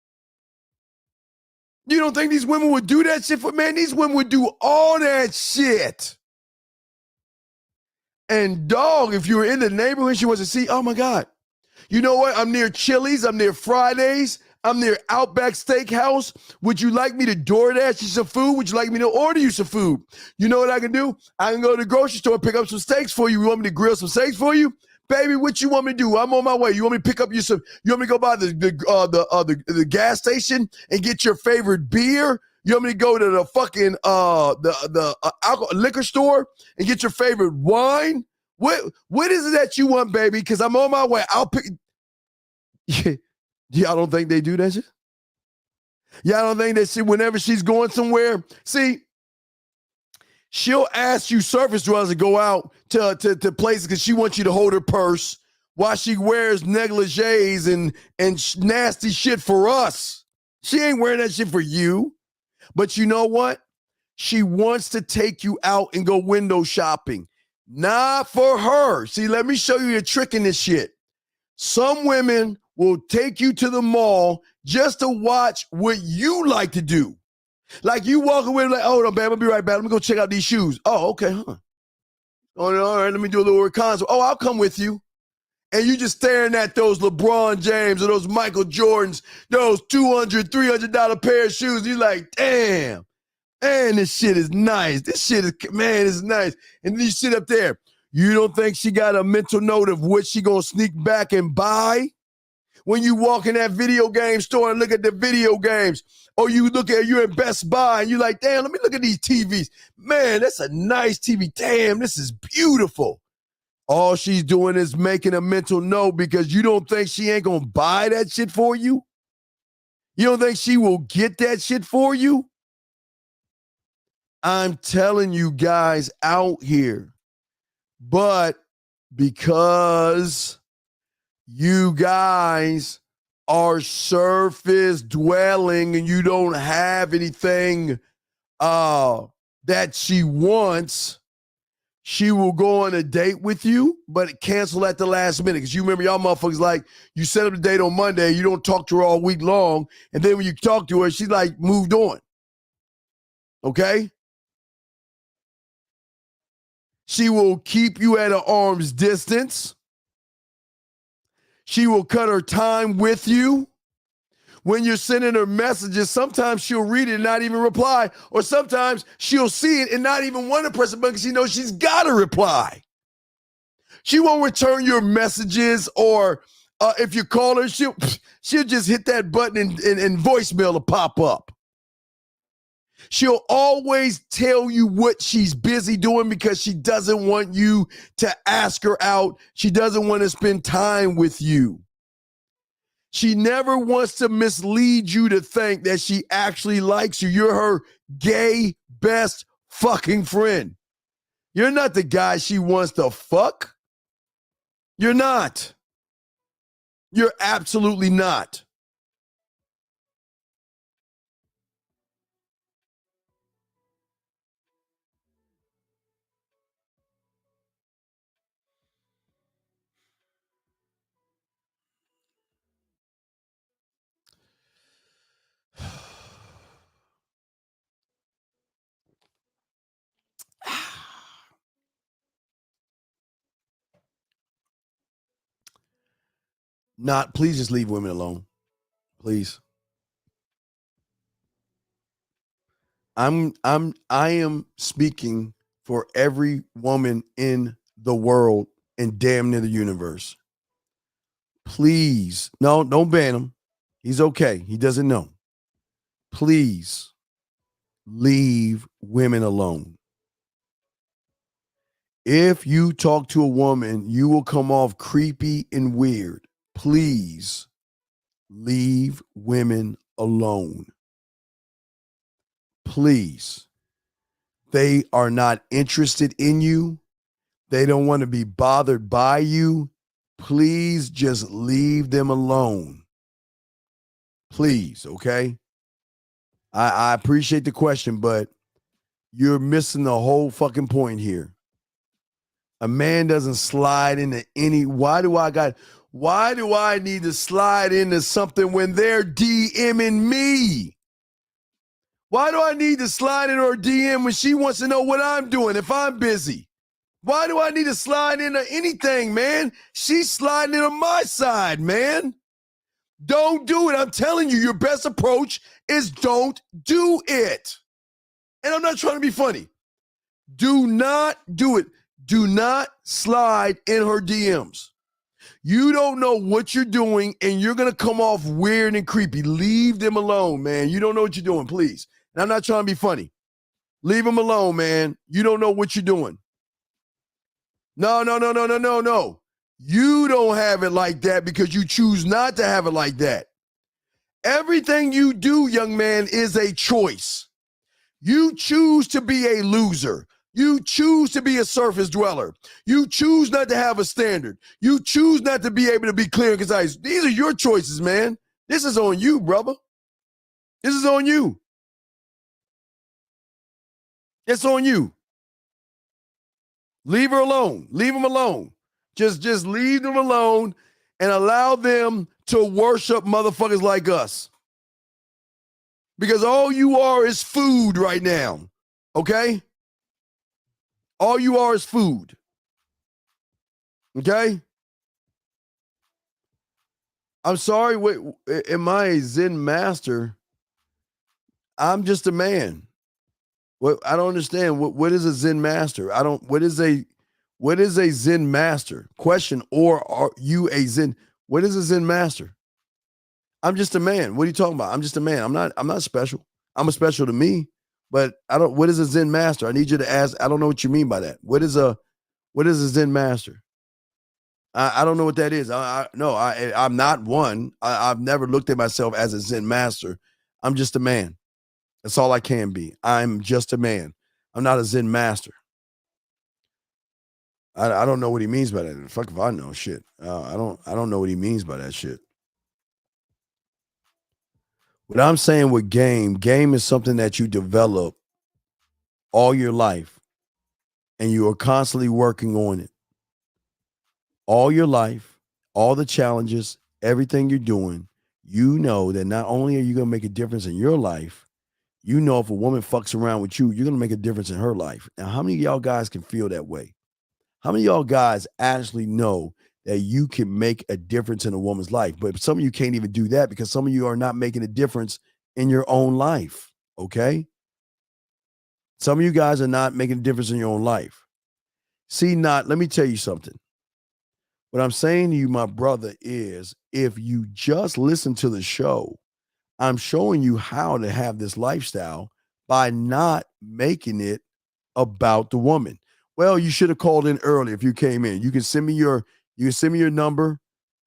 You don't think these women would do that shit for, man? These women would do all that shit. And dog, if you were in the neighborhood, she wants to see, oh my God. You know what? I'm near Chili's. I'm near Fridays. I'm near Outback Steakhouse. Would you like me to DoorDash you some food? Would you like me to order you some food? You know what I can do? I can go to the grocery store and pick up some steaks for you. You want me to grill some steaks for you? Baby, what you want me to do? I'm on my way. You want me to pick up you some? You want me to go by the gas station and get your favorite beer? You want me to go to the fucking alcohol liquor store and get your favorite wine? What is it that you want, baby? Because I'm on my way. I'll pick. Y'all don't think they do that shit? Y'all don't think that shit whenever she's going somewhere? See, she'll ask you surface dwellers to go out to places because she wants you to hold her purse while she wears negligees and nasty shit for us. She ain't wearing that shit for you. But you know what? She wants to take you out and go window shopping. Not for her. See, let me show you a trick in this shit. Some women will take you to the mall just to watch what you like to do. Like you walk away like, oh, no, babe, I'll be right back. Let me go check out these shoes. Oh, okay, huh? All right, let me do a little reconnaissance. Oh, I'll come with you. And you just staring at those LeBron James or those Michael Jordans, those $200, $300 pair of shoes. You're like, damn. Man, this shit is nice. This shit is nice. And then you sit up there. You don't think she got a mental note of what she gonna sneak back and buy? When you walk in that video game store and look at the video games, or you're in Best Buy and you're like, damn, let me look at these TVs. Man, that's a nice TV. Damn, this is beautiful. All she's doing is making a mental note because you don't think she ain't gonna buy that shit for you? You don't think she will get that shit for you? I'm telling you guys out here, but because you guys are surface dwelling and you don't have anything that she wants, she will go on a date with you, but cancel at the last minute. Because you remember y'all motherfuckers like, you set up the date on Monday, you don't talk to her all week long, and then when you talk to her, she's like moved on. Okay? She will keep you at an arm's distance. She will cut her time with you. When you're sending her messages, sometimes she'll read it and not even reply. Or sometimes she'll see it and not even want to press a button because she knows she's got to reply. She won't return your messages, or if you call her, she'll just hit that button and voicemail will pop up. She'll always tell you what she's busy doing because she doesn't want you to ask her out. She doesn't want to spend time with you. She never wants to mislead you to think that she actually likes you. You're her gay best fucking friend. You're not the guy she wants to fuck. You're not. You're absolutely not. Please just leave women alone. Please. I am speaking for every woman in the world and damn near the universe. Please. No, don't ban him. He's okay. He doesn't know. Please leave women alone. If you talk to a woman, you will come off creepy and weird. Please leave women alone. Please. They are not interested in you. They don't want to be bothered by you. Please just leave them alone. Please, okay? I appreciate the question, but you're missing the whole fucking point here. A man doesn't slide into any. Why do I need to slide into something when they're DMing me? Why do I need to slide in her DM when she wants to know what I'm doing if I'm busy? Why do I need to slide into anything, man? She's sliding into my side, man. Don't do it. I'm telling you, your best approach is don't do it. And I'm not trying to be funny. Do not do it. Do not slide in her DMs. You don't know what you're doing, and you're going to come off weird and creepy. Leave them alone, man. You don't know what you're doing, please. And I'm not trying to be funny. Leave them alone, man. You don't know what you're doing. No. You don't have it like that because you choose not to have it like that. Everything you do, young man, is a choice. You choose to be a loser. You choose to be a surface dweller. You choose not to have a standard. You choose not to be able to be clear and concise. These are your choices, man. This is on you, brother. This is on you. It's on you. Leave her alone. Leave them alone. Just leave them alone and allow them to worship motherfuckers like us. Because all you are is food right now. Okay? All you are is food. Okay? I'm sorry. Wait, am I a Zen master? I'm just a man. What I don't understand. What is a Zen master? What is a Zen master? Question, or are you a Zen? What is a Zen master? I'm just a man. What are you talking about? I'm just a man. I'm not special. I'm a special to me, but what is a Zen master? I need you to ask. I don't know what you mean by that. What is a Zen master? I don't know what that is. I'm not one. I've never looked at myself as a Zen master. I'm just a man. That's all I can be. I'm just a man. I'm not a Zen master. I don't know what he means by that. Fuck if I know shit. I don't know what he means by that shit. What I'm saying with game is something that you develop all your life, and you are constantly working on it. All your life, all the challenges, everything you're doing, you know that not only are you going to make a difference in your life, you know if a woman fucks around with you, you're going to make a difference in her life. Now, how many of y'all guys can feel that way? How many of y'all guys actually know that you can make a difference in a woman's life? But some of you can't even do that because some of you are not making a difference in your own life, okay? Some of you guys are not making a difference in your own life. Let me tell you something. What I'm saying to you, my brother, is if you just listen to the show, I'm showing you how to have this lifestyle by not making it about the woman. Well, you should have called in early if you came in. You can send me your number,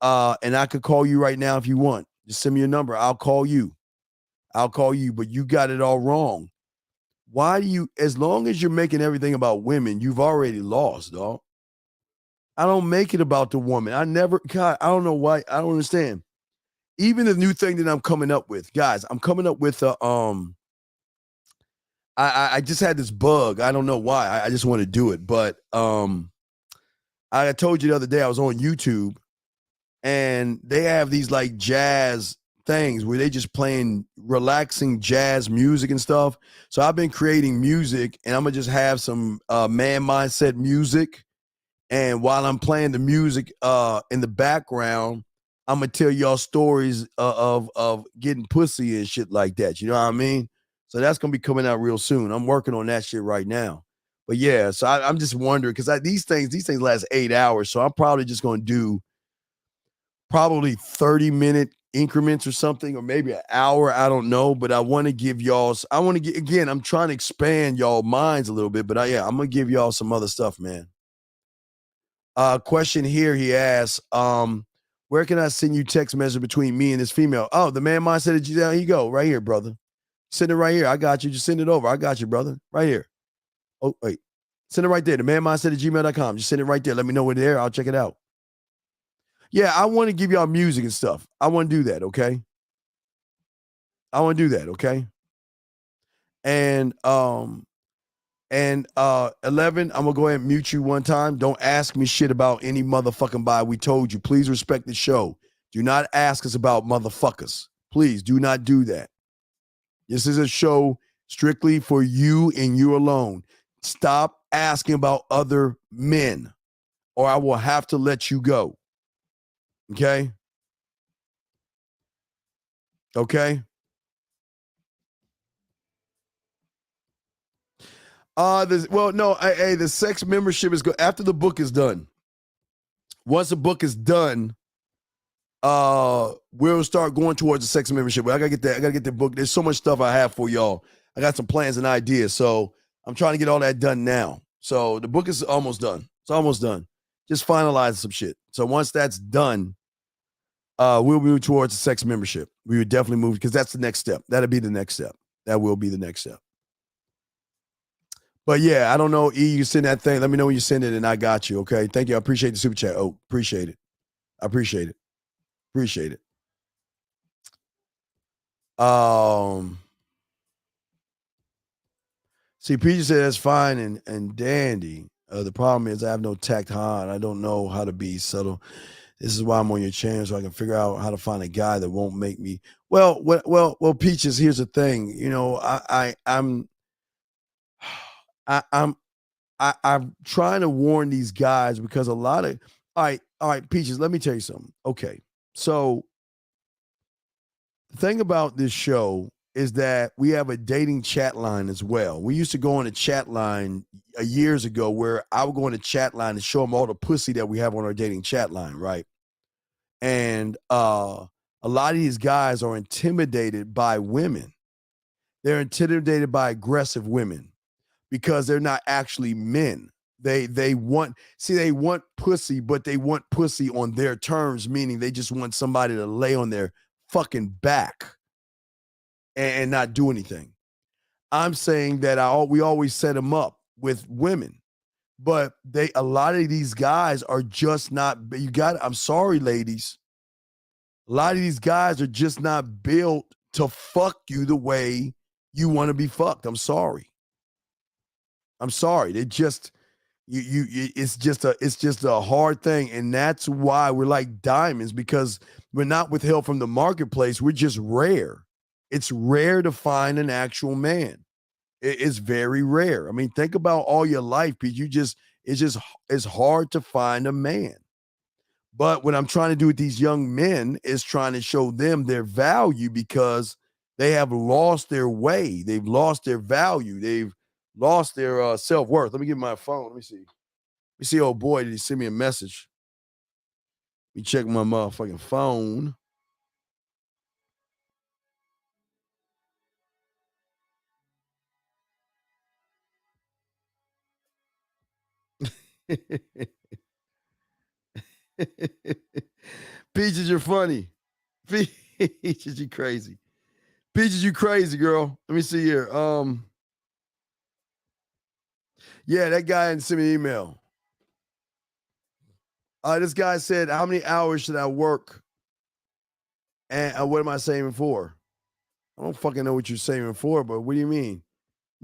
and I could call you right now if you want. Just send me your number. I'll call you. But you got it all wrong. Why do you, as long as you're making everything about women, you've already lost, dog. I don't make it about the woman. God, I don't know why. I don't understand. Even the new thing that I'm coming up with, guys, I'm coming up with I just had this bug. I don't know why. I just want to do it. But I told you the other day I was on YouTube, and they have these like jazz things where they just playing relaxing jazz music and stuff. So I've been creating music, and I'm gonna just have some man mindset music. And while I'm playing the music in the background, I'm gonna tell y'all stories of getting pussy and shit like that. You know what I mean? So that's gonna be coming out real soon. I'm working on that shit right now. But yeah, so I'm just wondering because these things last 8 hours. So I'm probably just gonna do probably 30-minute increments or something, or maybe an hour. I don't know. But I want to give y'all. I'm trying to expand y'all minds a little bit. But I'm gonna give y'all some other stuff, man. Question here. He asks, where can I send you text message between me and this female? Oh, the man mindset that there you go, right here, brother. Send it right here. I got you. Just send it over. I got you, brother. Right here. Oh, wait. Send it right there. The man mindset @gmail.com. Just send it right there. Let me know when there. I'll check it out. Yeah, I want to give y'all music and stuff. I want to do that, okay? And 11, I'm gonna go ahead and mute you one time. Don't ask me shit about any motherfucking buy. We told you. Please respect the show. Do not ask us about motherfuckers. Please do not do that. This is a show strictly for you and you alone. Stop asking about other men, or I will have to let you go. Okay? Okay? The sex membership is good after the book is done. Once the book is done, we'll start going towards the sex membership. I gotta get the book. There's so much stuff I have for y'all. I got some plans and ideas, so I'm trying to get all that done now. So the book is almost done. It's almost done. Just finalizing some shit. So once that's done, we'll move towards the sex membership. We would definitely move because that's the next step. That'll be the next step. That will be the next step. But yeah, I don't know. E, you send that thing. Let me know when you send it, and I got you. Okay. Thank you. I appreciate the super chat. Oh, appreciate it. I appreciate it. Appreciate it. See, Peter said that's fine and dandy. The problem is I have no tact hard. I don't know how to be subtle. This is why I'm on your channel, so I can figure out how to find a guy that won't make me. Well, Peaches. Here's the thing. You know, I'm trying to warn these guys because a lot of. All right, Peaches. Let me tell you something. Okay, so the thing about this show is that we have a dating chat line as well. We used to go on a chat line years ago where I would go on a chat line and show them all the pussy that we have on our dating chat line, right? And a lot of these guys are intimidated by women. They're intimidated by aggressive women because they're not actually men. They want pussy, but they want pussy on their terms, meaning they just want somebody to lay on their fucking back and not do anything. I'm saying that we always set them up with women, but a lot of these guys are just not. I'm sorry, ladies. A lot of these guys are just not built to fuck you the way you want to be fucked. I'm sorry. They just it's just a hard thing, and that's why we're like diamonds, because we're not withheld from the marketplace. We're just rare. It's rare to find an actual man. It's very rare. I mean, think about all your life, Pete. It's hard to find a man. But what I'm trying to do with these young men is trying to show them their value, because they have lost their way. They've lost their value. They've lost their self-worth. Let me get my phone. Let me see. Oh boy, did he send me a message? Let me check my motherfucking phone. Peaches, you're funny. Peaches, you crazy. Peaches, you crazy, girl. Let me see here. Yeah, that guy didn't send me an email. This guy said, how many hours should I work? And what am I saving for? I don't fucking know what you're saving for, but what do you mean?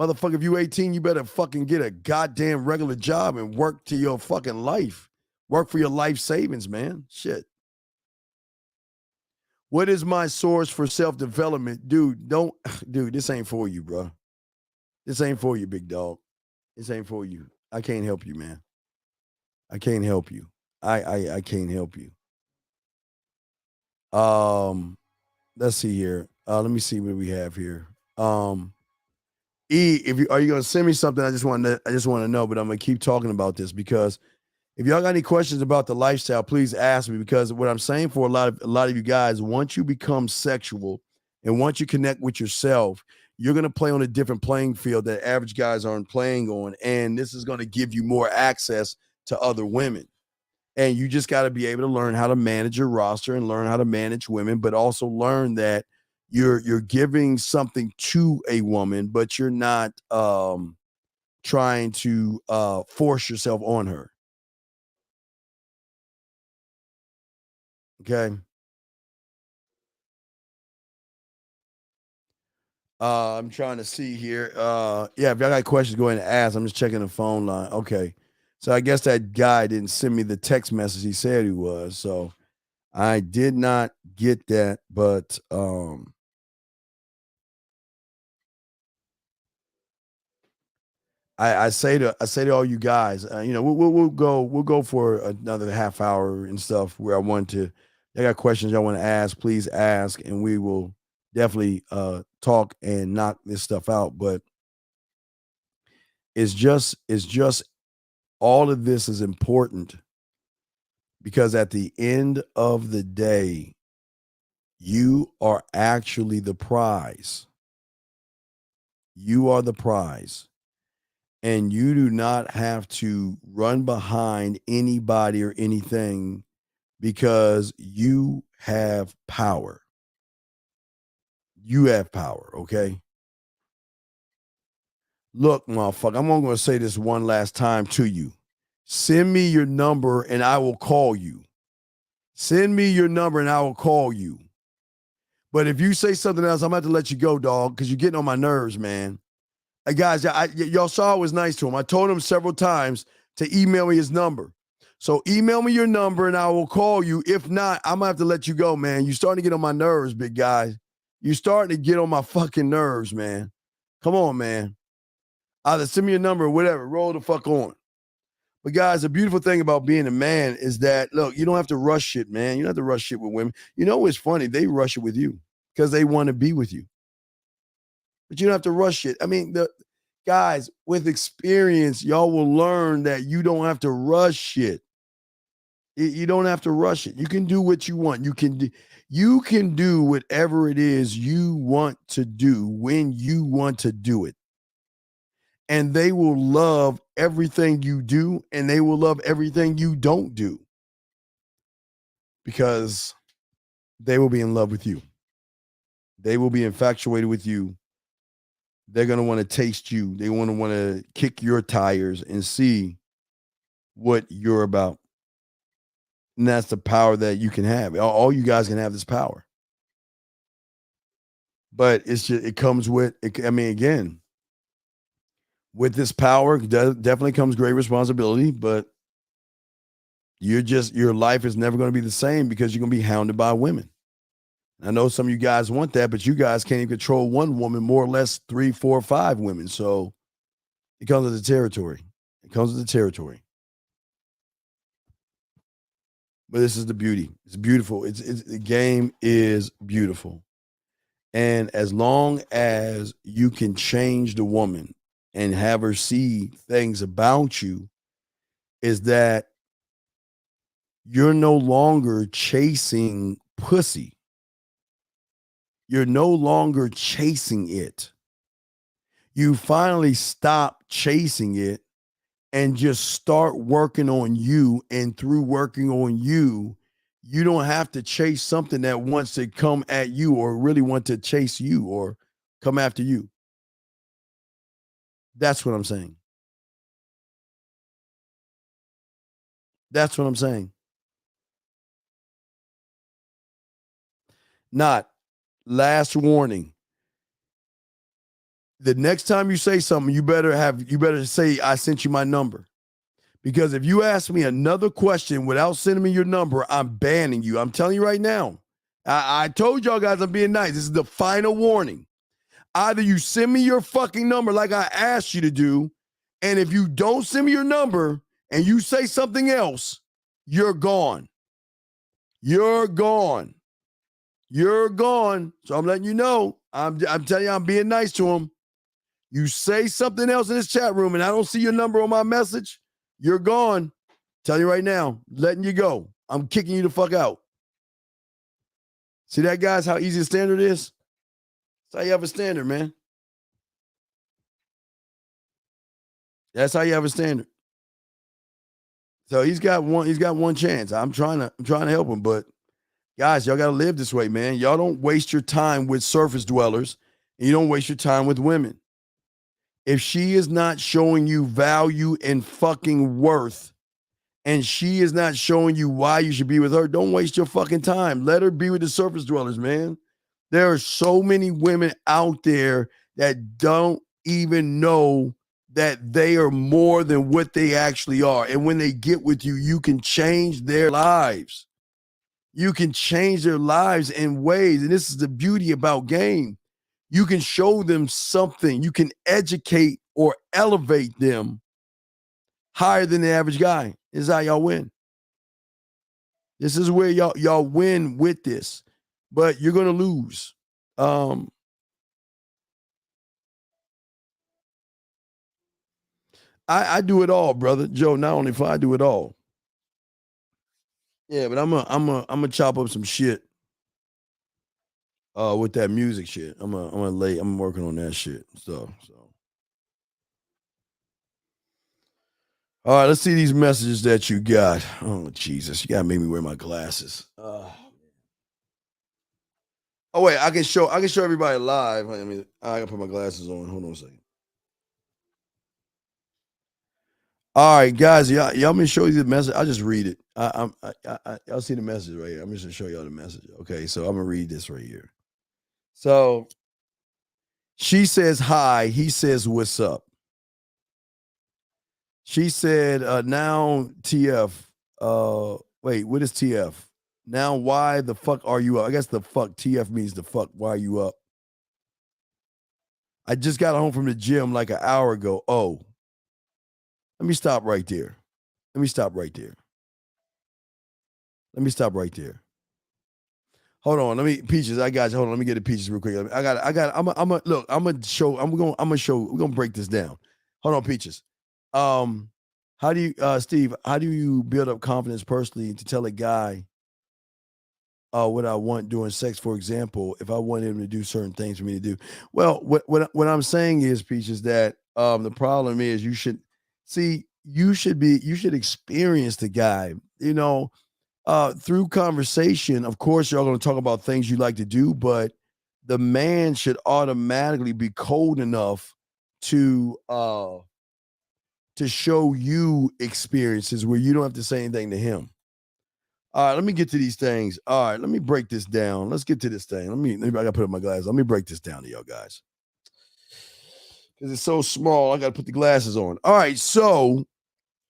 Motherfucker, if you 18, you better fucking get a goddamn regular job and work to your fucking life. Work for your life savings, man. Shit. What is my source for self-development? Dude, this ain't for you, bro. This ain't for you, big dog. This ain't for you. I can't help you, man. I can't help you. I can't help you. Let's see here. Let me see what we have here. E, are you gonna send me something? I just want to know, but I'm gonna keep talking about this because if y'all got any questions about the lifestyle, please ask me, because what I'm saying for a lot of you guys, once you become sexual and once you connect with yourself, you're gonna play on a different playing field that average guys aren't playing on, and this is gonna give you more access to other women. And you just got to be able to learn how to manage your roster and learn how to manage women, but also learn that you're giving something to a woman, but you're not trying to force yourself on her. Okay. I'm trying to see here. Yeah, if y'all got questions, go ahead and ask. I'm just checking the phone line. Okay. So I guess that guy didn't send me the text message he said he was. So I did not get that, but I say to all you guys, we'll go for another half hour and stuff where I want to. I got questions y'all want to ask, please ask, and we will definitely talk and knock this stuff out. But it's just all of this is important because at the end of the day, you are actually the prize. You are the prize. And you do not have to run behind anybody or anything because you have power. You have power, okay? Look, motherfucker, I'm only going to say this one last time to you. Send me your number and I will call you. Send me your number and I will call you. But if you say something else, I'm going to have to let you go, dog, because you're getting on my nerves, man. Guys, y'all saw I was nice to him. I told him several times to email me his number. So email me your number and I will call you. If not, I'm going to have to let you go, man. You're starting to get on my nerves, big guy. You're starting to get on my fucking nerves, man. Come on, man. Either send me your number or whatever. Roll the fuck on. But guys, the beautiful thing about being a man is that, look, you don't have to rush shit, man. You don't have to rush shit with women. You know what's funny? They rush it with you because they want to be with you. But you don't have to rush it. I mean, the guys, with experience, y'all will learn that you don't have to rush shit. You don't have to rush it. You can do what you want. You can do whatever it is you want to do when you want to do it. And they will love everything you do, and they will love everything you don't do because they will be in love with you. They will be infatuated with you. They're going to want to taste you. They want to kick your tires and see what you're about. And that's the power that you can have. All you guys can have this power. But it comes with, again, with this power, definitely comes great responsibility, but your life is never going to be the same because you're going to be hounded by women. I know some of you guys want that, but you guys can't even control one woman, more or less 3, 4, 5 women. So it comes with the territory. It comes with the territory. But this is the beauty. It's beautiful. The game is beautiful. And as long as you can change the woman and have her see things about you, is that you're no longer chasing pussy. You're no longer chasing it. You finally stop chasing it and just start working on you. And through working on you, you don't have to chase something that wants to come at you or really want to chase you or come after you. That's what I'm saying. That's what I'm saying. Not last warning. The next time you say something, you better say, I sent you my number. Because if you ask me another question without sending me your number, I'm banning you. I'm telling you right now. I told y'all guys I'm being nice. This is the final warning. Either you send me your fucking number like I asked you to do, and if you don't send me your number and you say something else, you're gone. You're gone. You're gone. So I'm letting you know. I'm telling you, I'm being nice to him. You say something else in this chat room and I don't see your number on my message, you're gone. Tell you right now, letting you go. I'm kicking you the fuck out. See that, guys, how easy the standard is? That's how you have a standard, man. That's how you have a standard. So he's got one chance. I'm trying to help him, but guys, y'all gotta live this way, man. Y'all don't waste your time with surface dwellers, and you don't waste your time with women. If she is not showing you value and fucking worth, and she is not showing you why you should be with her, don't waste your fucking time. Let her be with the surface dwellers, man. There are so many women out there that don't even know that they are more than what they actually are. And when they get with you, you can change their lives. You can change their lives in ways. And this is the beauty about game. You can show them something. You can educate or elevate them higher than the average guy. This is how y'all win. This is where y'all win with this. But you're going to lose. I do it all, brother. Joe, not only if I do it all. Yeah, but I'm gonna chop up some shit with that music shit. I'm working on that shit. So all right, let's see these messages that you got. Oh, Jesus, you gotta make me wear my glasses. Oh wait, I can show everybody live. I mean, I gotta put my glasses on. Hold on a second. All right, guys, y'all let me show you the message. I'll just read it. I'll see the message right here. I'm just gonna show y'all the message. Okay, so I'm gonna read this right here. So she says hi. He says what's up. She said now TF. Wait, what is TF? Now why the fuck are you up? I guess the fuck TF means the fuck. Why are you up? I just got home from the gym like an hour ago. Oh. Let me stop right there. Hold on. Peaches, I got you. Hold on. Let me get the Peaches real quick. We're gonna break this down. Hold on, Peaches. How do you, Steve, how do you build up confidence personally to tell a guy what I want during sex? For example, if I want him to do certain things for me to do. Well, what I'm saying is, Peaches, that the problem is you should experience the guy, through conversation. Of course, y'all going to talk about things you like to do, but the man should automatically be cold enough to show you experiences where you don't have to say anything to him. All right, let me get to these things. All right, let me break this down. Let's get to this thing. I got to put up my glasses. Let me break this down to y'all guys. Because it's so small, I got to put the glasses on. All right, so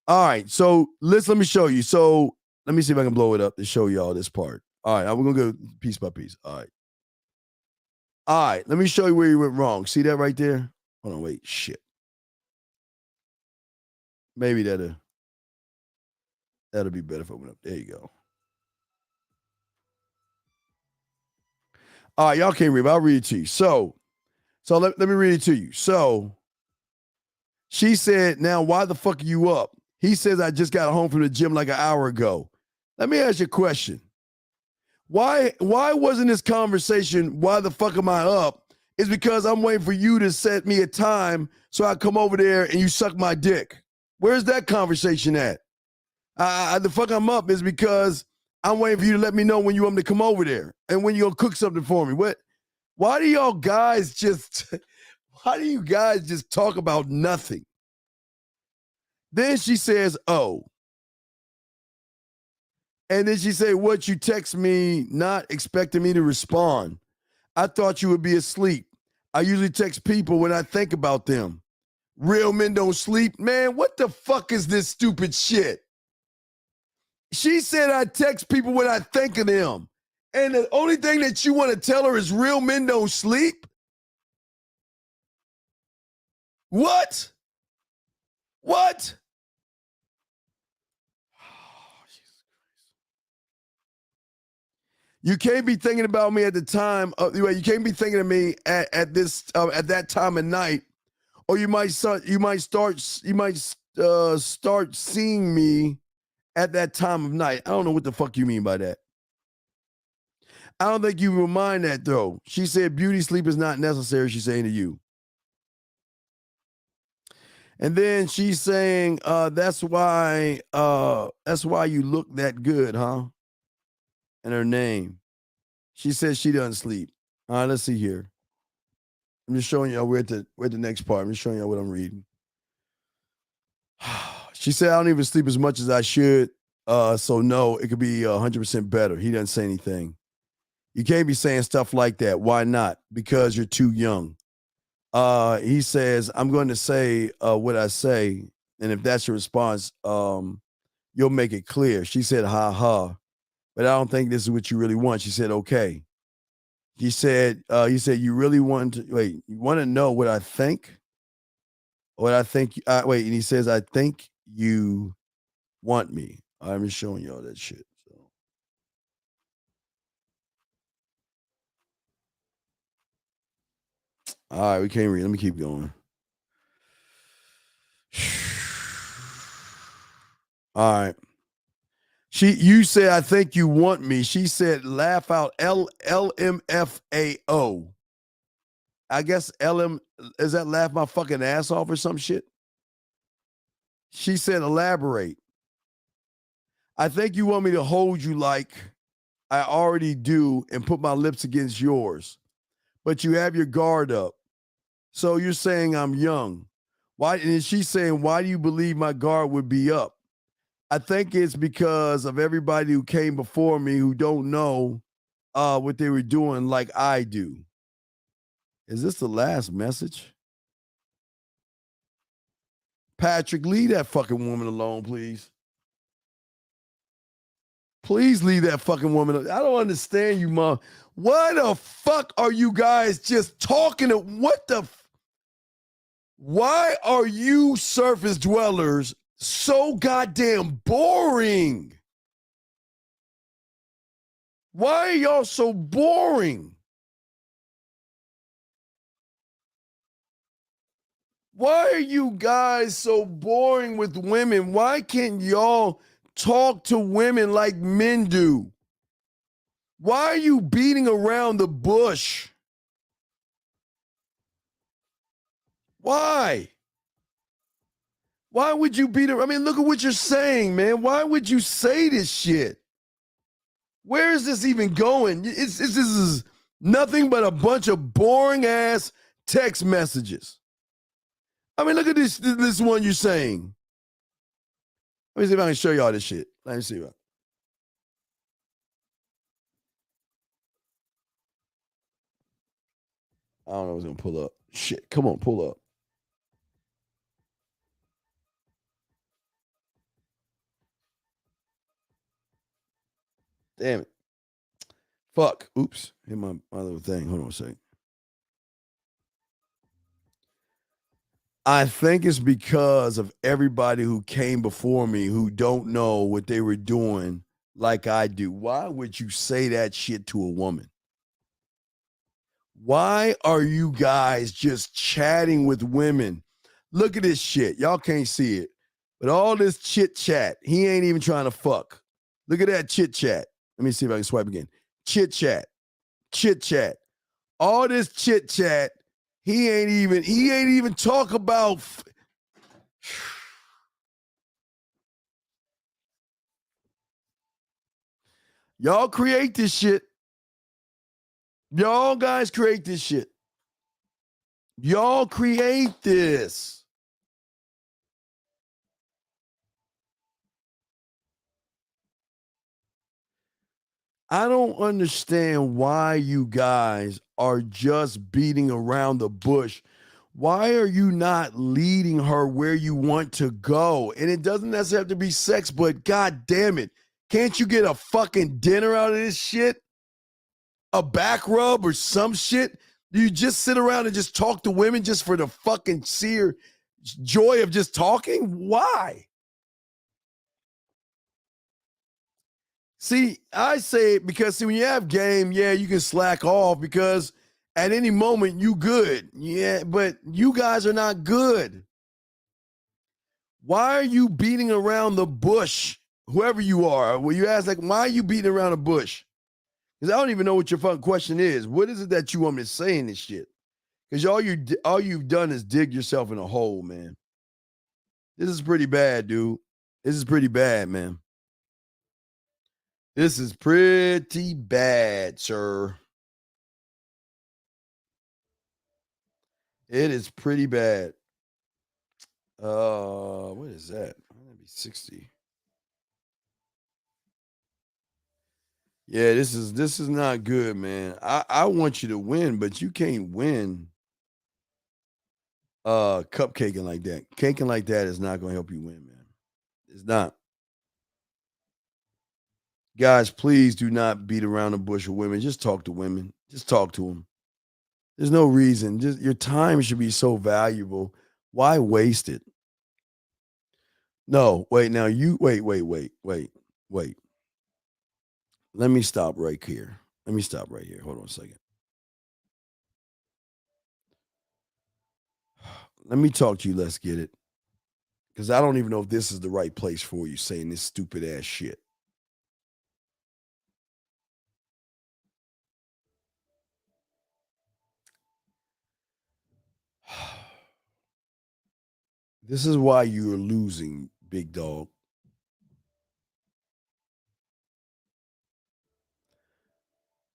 let me show you. So let me see if I can blow it up to show y'all this part. All right, we're going to go piece by piece. All right, let me show you where you went wrong. See that right there? Hold on, wait, shit. Maybe that'll be better if I went up. There you go. All right, y'all can't read, but I'll read it to you. So let me read it to you. So she said, now why the fuck are you up? He says, I just got home from the gym like an hour ago. Let me ask you a question. Why wasn't this conversation, why the fuck am I up? It's because I'm waiting for you to set me a time so I come over there and you suck my dick. Where's that conversation at? The fuck I'm up is because I'm waiting for you to let me know when you want me to come over there and when you gonna cook something for me. Why do you guys just talk about nothing? Then she says, oh. And then she said, what, you text me not expecting me to respond. I thought you would be asleep. I usually text people when I think about them. Real men don't sleep. Man, what the fuck is this stupid shit? She said I text people when I think of them. And the only thing that you want to tell her is real men don't sleep? What? What? You can't be thinking about me at the time. You can't be thinking of me at that time of night, or you might start seeing me at that time of night. I don't know what the fuck you mean by that. I don't think you will mind that though. She said beauty sleep is not necessary. She's saying to you, and then she's saying that's why you look that good, huh? And her name. She says she doesn't sleep. All right, let's see here. I'm just showing y'all we're at the next part. I'm just showing y'all what I'm reading. She said I don't even sleep as much as I should. So no, it could be 100% better. He doesn't say anything. You can't be saying stuff like that. Why not? Because you're too young. He says, I'm going to say what I say. And if that's your response, you'll make it clear. She said, ha ha. But I don't think this is what you really want. She said, okay. He said, you really want to, wait, you want to know what I think? What I think, wait, and he says, I think you want me. I'm just showing y'all that shit. So. All right, we can't read. Let me keep going. All right. You said, I think you want me. She said, laugh out LMFAO. I guess is that laugh my fucking ass off or some shit? She said, elaborate. I think you want me to hold you like I already do and put my lips against yours. But you have your guard up. So you're saying I'm young. Why? And she's saying, why do you believe my guard would be up? I think it's because of everybody who came before me who don't know what they were doing like I do. Is this the last message? Patrick, leave that fucking woman alone, please. Please leave that fucking woman alone. I don't understand you, Mom. Why the fuck are you guys just talking? Why are you surface dwellers so goddamn boring? Why are y'all so boring? Why are you guys so boring with women? Why can't y'all talk to women like men do? Why are you beating around the bush? Why? Why would you beat her? I mean, look at what you're saying, man. Why would you say this shit? Where is this even going? This is nothing but a bunch of boring ass text messages. I mean, look at this one you're saying. Let me see if I can show y'all this shit. Let me see. I don't know what's going to pull up. Shit, come on, pull up. Damn it. Fuck. Oops. Hit my little thing. Hold on a second. I think it's because of everybody who came before me who don't know what they were doing like I do. Why would you say that shit to a woman? Why are you guys just chatting with women? Look at this shit. Y'all can't see it. But all this chit chat, he ain't even trying to fuck. Look at that chit chat. Let me see if I can swipe again. Chit chat. Chit chat. All this chit chat, he ain't even talk about. Y'all create this shit. Y'all guys create this shit. Y'all create this. I don't understand why you guys are just beating around the bush. Why are you not leading her where you want to go? And it doesn't necessarily have to be sex, but God damn it. Can't you get a fucking dinner out of this shit? A back rub or some shit? Do you just sit around and just talk to women just for the fucking sheer joy of just talking? Why? See, I say it because when you have game, yeah, you can slack off because at any moment you good. Yeah, but you guys are not good. Why are you beating around the bush? Whoever you are, well, you ask like, why are you beating around the bush? Because I don't even know what your fucking question is. What is it that you want me to say in this shit? Because all you've done is dig yourself in a hole, man. This is pretty bad, dude. This is pretty bad, man. This is pretty bad, sir. It is pretty bad. What is that? That'd be 60. Yeah, this is not good, man. I want you to win, but you can't win cupcaking like that. Caking like that is not going to help you win, man. It's not. Guys, please do not beat around the bush with women. Just talk to women. Just talk to them. There's no reason. Just your time should be so valuable. Why waste it? No, wait. Now you wait. Let me stop right here. Hold on a second. Let me talk to you. Let's get it. Because I don't even know if this is the right place for you saying this stupid ass shit. This is why you're losing, big dog.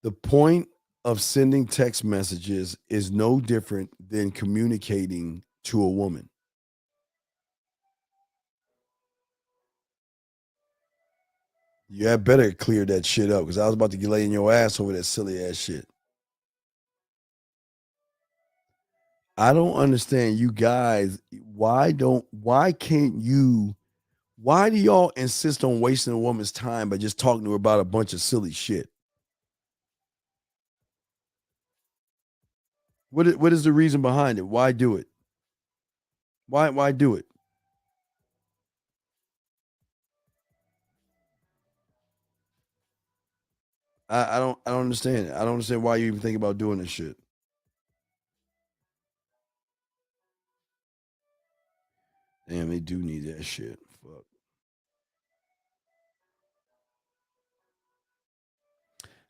The point of sending text messages is no different than communicating to a woman. You had better clear that shit up because I was about to get laid in your ass over that silly ass shit. I don't understand you guys. Why do y'all insist on wasting a woman's time by just talking to her about a bunch of silly shit? What is the reason behind it? Why do it? Why do it? I don't understand it. I don't understand why you even think about doing this shit. Damn, they do need that shit. Fuck.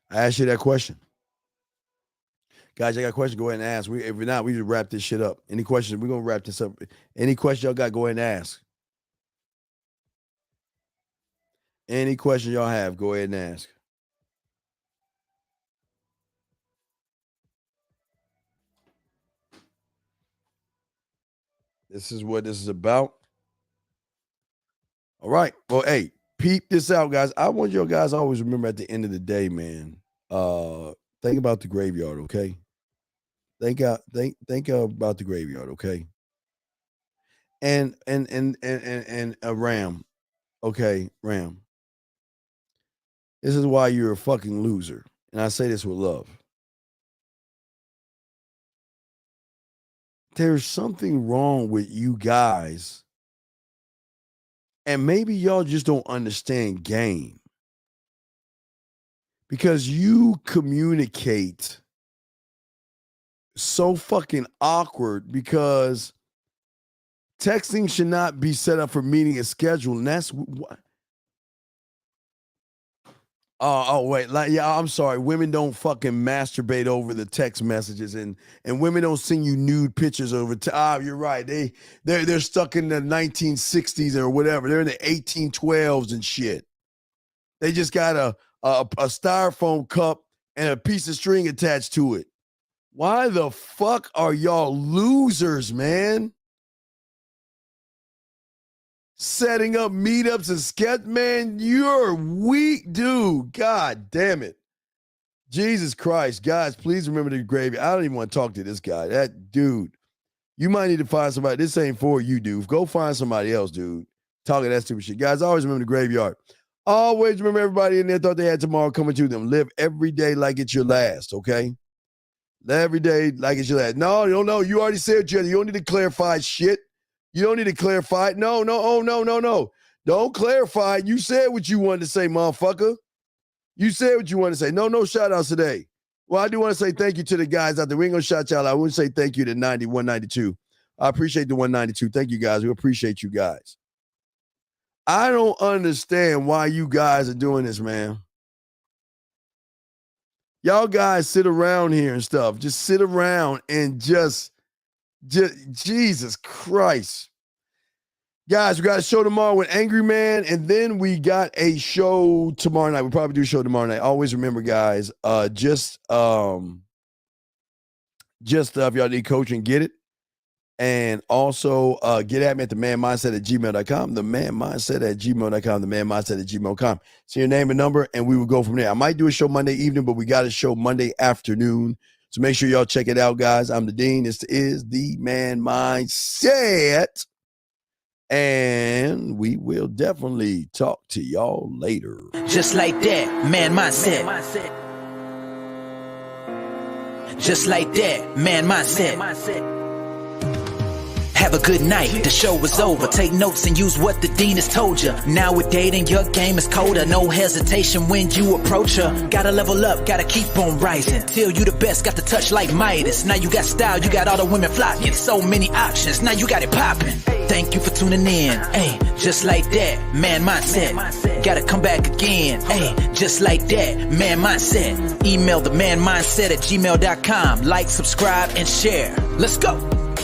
I asked you that question. Guys, I got a question. Go ahead and ask. If not, we just wrap this shit up. Any questions? We're going to wrap this up. Any question y'all got, go ahead and ask. Any question y'all have, go ahead and ask. This is what this is about. All right. Well, hey, peep this out, guys. I want you guys to always remember at the end of the day, man, think about the graveyard, okay? Think about the graveyard, okay? And Ram, okay, Ram. This is why you're a fucking loser. And I say this with love. There's something wrong with you guys. And maybe y'all just don't understand game. Because you communicate so fucking awkward because texting should not be set up for meeting a schedule. And that's what. Wait, I'm sorry. Women don't fucking masturbate over the text messages, and women don't send you nude pictures over. You're right. They're stuck in the 1960s or whatever. They're in the 1812s and shit. They just got a styrofoam cup and a piece of string attached to it. Why the fuck are y'all losers, man? Setting up meetups and sketch, man, you're weak, dude. God damn it. Jesus Christ. Guys, please remember the graveyard. I don't even want to talk to this guy. That dude, you might need to find somebody. This ain't for you, dude. Go find somebody else, dude. Talking that stupid shit. Guys, always remember the graveyard. Always remember everybody in there thought they had tomorrow coming to them. Live every day like it's your last, okay? Live every day like it's your last. No. You already said you don't need to clarify shit. You don't need to clarify it. No. Don't clarify it. You said what you wanted to say, motherfucker. You said what you wanted to say. No shout outs today. Well, I do want to say thank you to the guys out there. We ain't going to shout y'all out. I want to say thank you to 192. I appreciate the 192. Thank you, guys. We appreciate you guys. I don't understand why you guys are doing this, man. Y'all guys sit around here and stuff. Just sit around and just Jesus Christ. Guys, we got a show tomorrow with Angry Man, and then we got a show tomorrow night. We'll probably do a show tomorrow night. Always remember, guys, just if y'all need coaching, get it. And also get at me at themanmindset@gmail.com, themanmindset@gmail.com, themanmindset@gmail.com. So your name and number, and we will go from there. I might do a show Monday evening, but we got a show Monday afternoon. So make sure y'all check it out, guys. I'm the Dean. This is The Man Mindset. And we will definitely talk to y'all later. Just like that, man mindset. Just like that, man mindset. Have a good night, the show is over. Take notes and use what the Dean has told you. Now with dating, your game is colder. No hesitation when you approach her. Gotta level up, gotta keep on rising. Till you the best, got the touch like Midas. Now you got style, you got all the women flocking. So many options, now you got it popping. Thank you for tuning in. Hey, just like that, man mindset. Gotta come back again. Hey, just like that, man mindset. Email themanmindset@gmail.com. Like, subscribe, and share. Let's go.